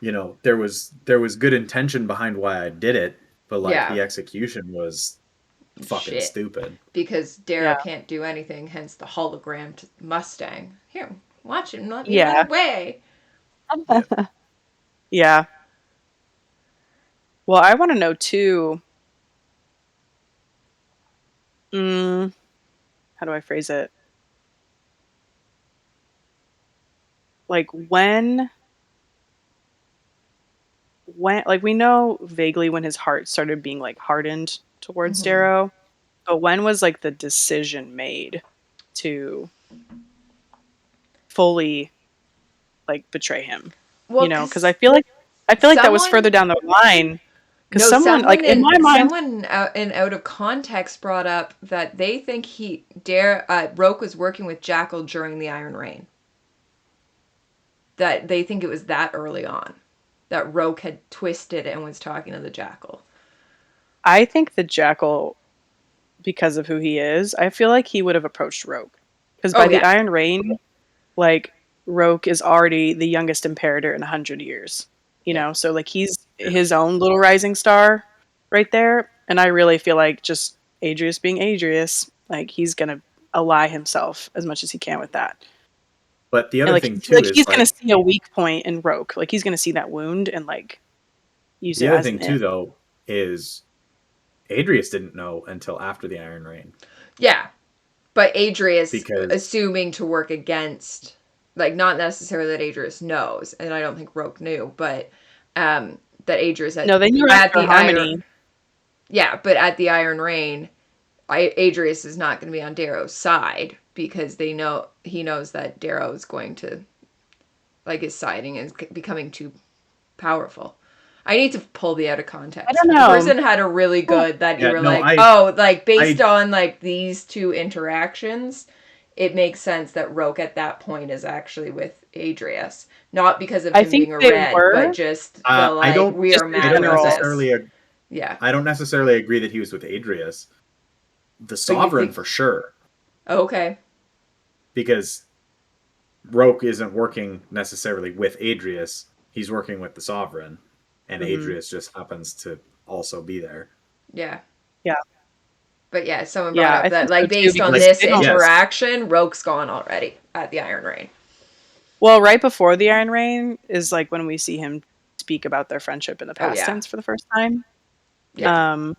there was good intention behind why I did it, but like Yeah. the execution was fucking Shit. stupid. Because Darrow Yeah. can't do anything, hence the hologrammed Mustang. Here, watch it and let me Yeah. run away. Yeah. Well, I want to know too. How do I phrase it? Like when like we know vaguely when his heart started being like hardened towards Mhm. Darrow, but when was like the decision made to fully like betray him? Well, because I feel like that was further down the line. Because someone like in my mind, someone out of context brought up that they think Roque was working with Jackal during the Iron Rain. That they think it was that early on, that Roque had twisted and was talking to the Jackal. I think the Jackal, because of who he is, I feel like he would have approached Rogue. Because by the Iron Rain, like Rogue is already the youngest Imperator in 100 years. So like he's his own little rising star right there. And I really feel like just Adrius being Adrius, like he's gonna ally himself as much as he can with that. But the And other like, thing too is he's like, gonna see a weak point in Rogue. Like he's gonna see that wound and like use the it other as thing an too it. though is Adrius didn't know until after the Iron Rain. Yeah, but Adrius Because assuming to work against, like, not necessarily that Adrius knows, and I don't think Roque knew, but that Adrius No, they knew at after the Harmony. Yeah, but at the Iron Rain, Adrius is not going to be on Darrow's side because he knows that Darrow is going to, like, his siding is becoming too powerful. I need to pull the out of context. I don't The know. person had a really good that you Yeah, were no, like based on like these two interactions, it makes sense that Roque at that point is actually with Adrius. Not because of I him think being a they red, were. but just the I don't. we just are in mad I don't about general. necessarily. this. Yeah. I don't necessarily agree that he was with Adrius. The But you Sovereign think for sure, okay. because Roque isn't working necessarily with Adrius. He's working with the Sovereign, and Mhm. Adrius just happens to also be there. Yeah. Yeah. But yeah, someone brought Yeah, up I that think so like too, based on because this they don't. Yes. interaction, Roque's gone already at the Iron Rain. Well, right before the Iron Rain is like when we see him speak about their friendship in the past yeah. tense for the first time. Yeah.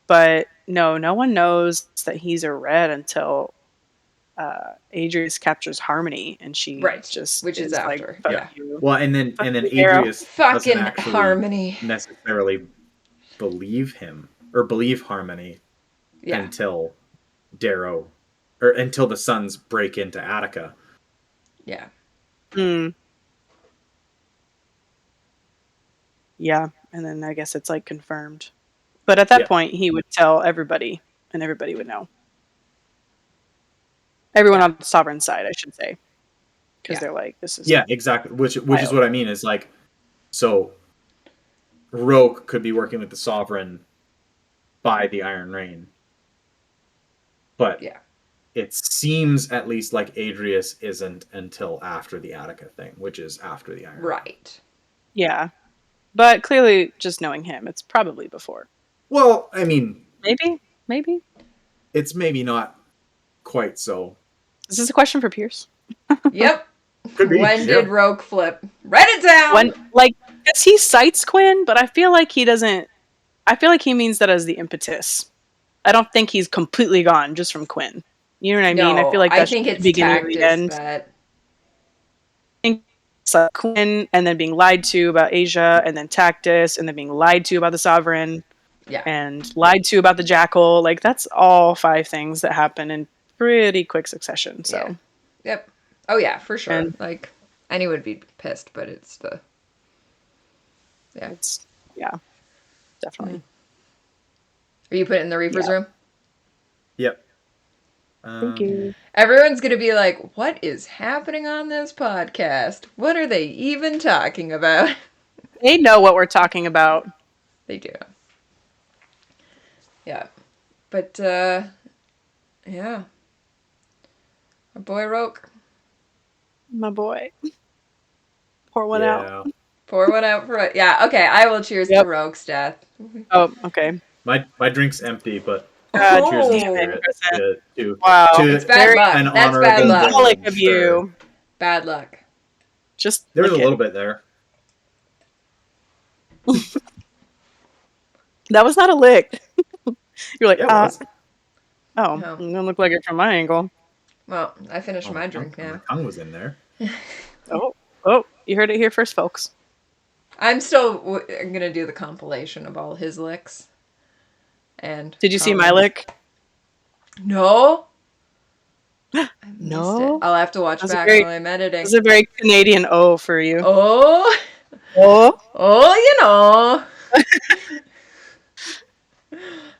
But no one knows that he's a red until Adrius captures Harmony, and she Right. just Which is is like, after. "Fuck Yeah. you." Well, and then Fuck you, Arrow. Adrius doesn't Fucking actually Harmony. necessarily believe him or believe Harmony Yeah. until Darrow or until the Suns break into Attica. Yeah. Mm. Yeah, and then I guess it's like confirmed. But at that Yeah. point, he would tell everybody, and everybody would know. Everyone Yeah. on the Sovereign side, I should say, because Yeah. they're like, "This is Yeah, exactly. Which is wild." what I mean is like, so Roque could be working with the Sovereign by the Iron Rain, but Yeah. it seems at least like Adrius isn't until after the Attica thing, which is after the Iron Rain. Right. Yeah, but clearly, just knowing him, it's probably before. Well, I mean, Maybe. it's maybe not quite so. Is this a question for Pierce? Yep. Could be. When yeah. did Roque flip? Write it down. When, like, because he cites Quinn, but I feel like he doesn't. I feel like he means that as the impetus. I don't think he's completely gone just from Quinn. You know what I mean? I No, feel like I that's think just the it's beginning of the Tactus end. that. I think it's like Quinn, and then being lied to about Asia, and then Tactus, and then being lied to about the Sovereign, Yeah. and lied to about the Jackal. Like, that's all 5 things that happen in pretty quick succession. So, Yeah. Yep. Oh yeah, for sure. And- like anyone would be pissed, but it's the. Yeah. it's definitely. Are you putting it in the Reaper's Yeah. room? Yep. Thank you. Everyone's gonna be like, "What is happening on this podcast? What are they even talking about?" They know what we're talking about. They do. Yeah. But yeah. Our boy Roque. My boy. Pour one Yeah. out. Pour one out for it. Yeah, okay, I will cheers Yep. to Roque's death. Oh, okay. My drink's empty, but God, cheers to Oh. spirit. To Wow. It's bad luck. an That's honorable bad luck. Symbolic indulgence, of you. Bad luck. Just There was a lick little bit there. That was not a lick. You're like, Yeah, it was. oh, No. it doesn't look like it from my angle. Well, I finished Oh, my the drink tongue- now. The tongue was in there. Oh, you heard it here first, folks. I'm still gonna do the compilation of all his licks. And Did you see my comments. lick? No. I missed No? it. I'll have to watch That's a back very- while I'm editing. This is a very Canadian O for you. Oh, Oh. you know.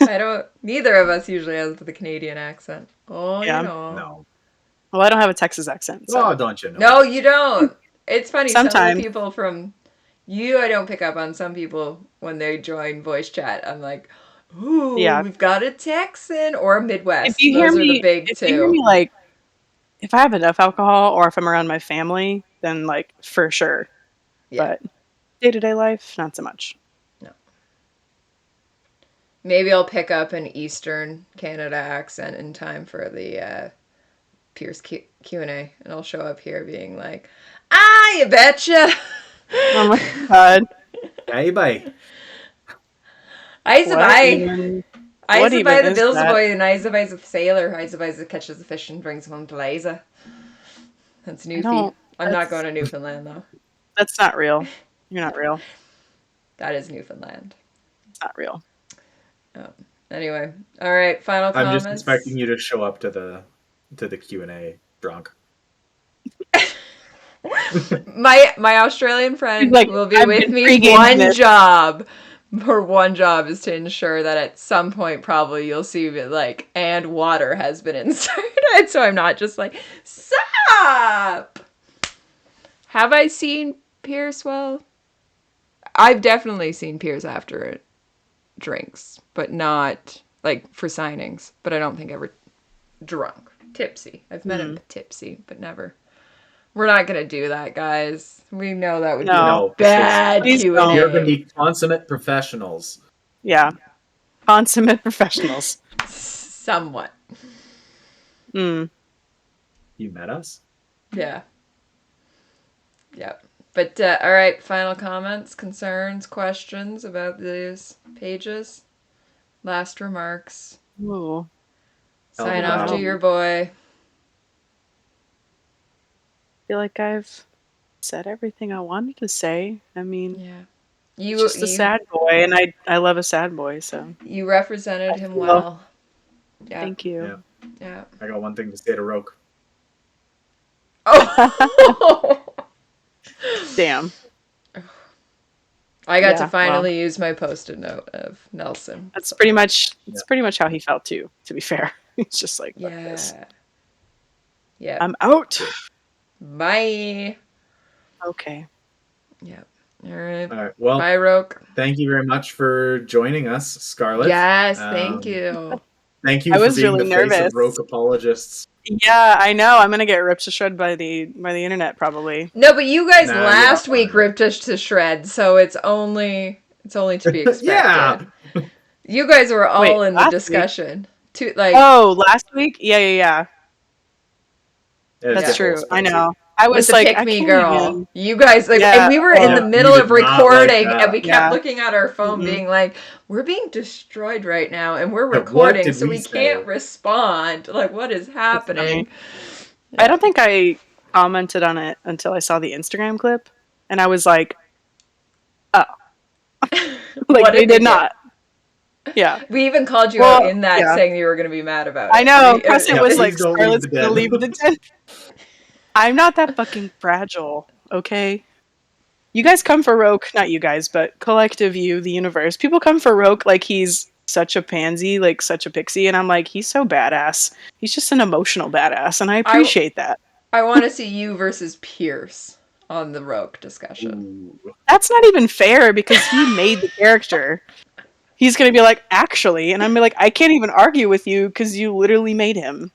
I don't. Neither of us usually has the Canadian accent. Oh, Yeah. you know. No. Well, I don't have a Texas accent, so. Oh, don't you know? No, you don't. It's funny. Some of Sometimes. the people from you, I don't pick up on. Some people when they join voice chat, I'm like, ooh, Yeah. we've got a Texan or a Midwest. If you hear Those are me, the big if you hear me, two. like, if I have enough alcohol or if I'm around my family, then, like, for sure. Yeah. But day-to-day life, not so much. Maybe I'll pick up an Eastern Canada accent in time for the Pierce Q&A, and I'll show up here being like, you betcha! Oh my god. Hey, bye. I What even even buy the is Bills that? boy, and I buys the sailor. I buys catches the fish and brings them home to Liza. That's Newfie. I'm not going to Newfoundland though. That's not real. You're not real. That is Newfoundland. It's not real. Anyway, all right. Final I'm comments. just expecting you to show up to the Q&A drunk. My Australian friend Like, will be I've with been me. pre-gaming this. Her one job is to ensure that at some point probably you'll see that like and water has been inserted, so I'm not just like sup. Have I seen Pierce? Well, I've definitely seen Pierce after it drinks, but not like for signings. But I don't think ever drunk, tipsy. I've met him tipsy, but never. We're not gonna do that, guys. We know that would be No, bad please Q don't. and You're going to A. be consummate professionals. Yeah. Consummate professionals. Somewhat, Mm. You met us? yeah, yep. But all right, final comments, concerns, questions about these pages. Last remarks. Ooh. Sign Hell of a off to battle. your boy. I feel like I've said everything I wanted to say. I mean, Yeah, he's just a sad boy, and I love a sad boy, so. you represented him feel- well. Yeah, Thank you. Yeah. yeah. I got one thing to say to Roque. Oh. Damn. I got to Yeah, finally use my post-it note of Nelson. That's so. pretty much how he felt too, to be fair. He's just like, fuck this. Yeah. Yeah. I'm out. Bye. Okay. Yep. All right. All right. Well, bye, Roque. thank you very much for joining us, Scarlet. Yes, thank you. Thank you I for was being really the face nervous. of Roque apologists. Yeah, I know. I'm gonna get ripped to shred by the internet probably. No, but you guys Nah, last you're not week ripped us to shreds, so it's only to be expected. Yeah. You guys were all Wait, in the last discussion. To like Oh, last week? Yeah. That's It's true. bullshit. I know. I with was the like, pick I me can't girl. even. You guys like Yeah, and we were in the Yeah, middle you of did not like recording that. and we kept Yeah. looking at our phone Mm-mm. being like, we're being destroyed right now and we're What recording did so we we say? can't respond. Like what is That's happening? funny. I don't think I commented on it until I saw the Instagram clip, and I was like, oh. Like, What they did get? not. Yeah. We even called you Well, out in that yeah. saying you were going to be mad about it. I know. We- Crescent was like, please don't leave Scarlet's the gonna den. leave the den. I'm not that fucking fragile, okay? You guys come for Roque, not you guys, but collective you, the universe. People come for Roque like he's such a pansy, like such a pixie, and I'm like, he's so badass. He's just an emotional badass, and I appreciate that. I want to see you versus Pierce on the Roque discussion. Ooh. That's not even fair because he made the character. He's gonna be like, actually, and I'm like, I can't even argue with you because you literally made him.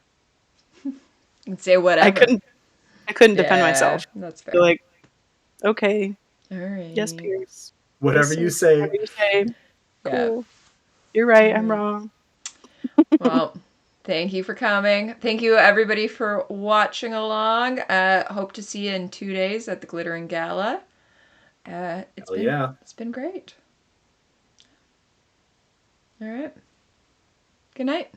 And say whatever. I couldn't defend myself. That's fair. Be like, okay, All right. yes, Pierce. Whatever you say. Whatever you say. Yeah. Cool. You're right. I'm wrong. Well, thank you for coming. Thank you everybody for watching along. Hope to see you in 2 days at the Glittering Gala. It's been great. All right. Good night.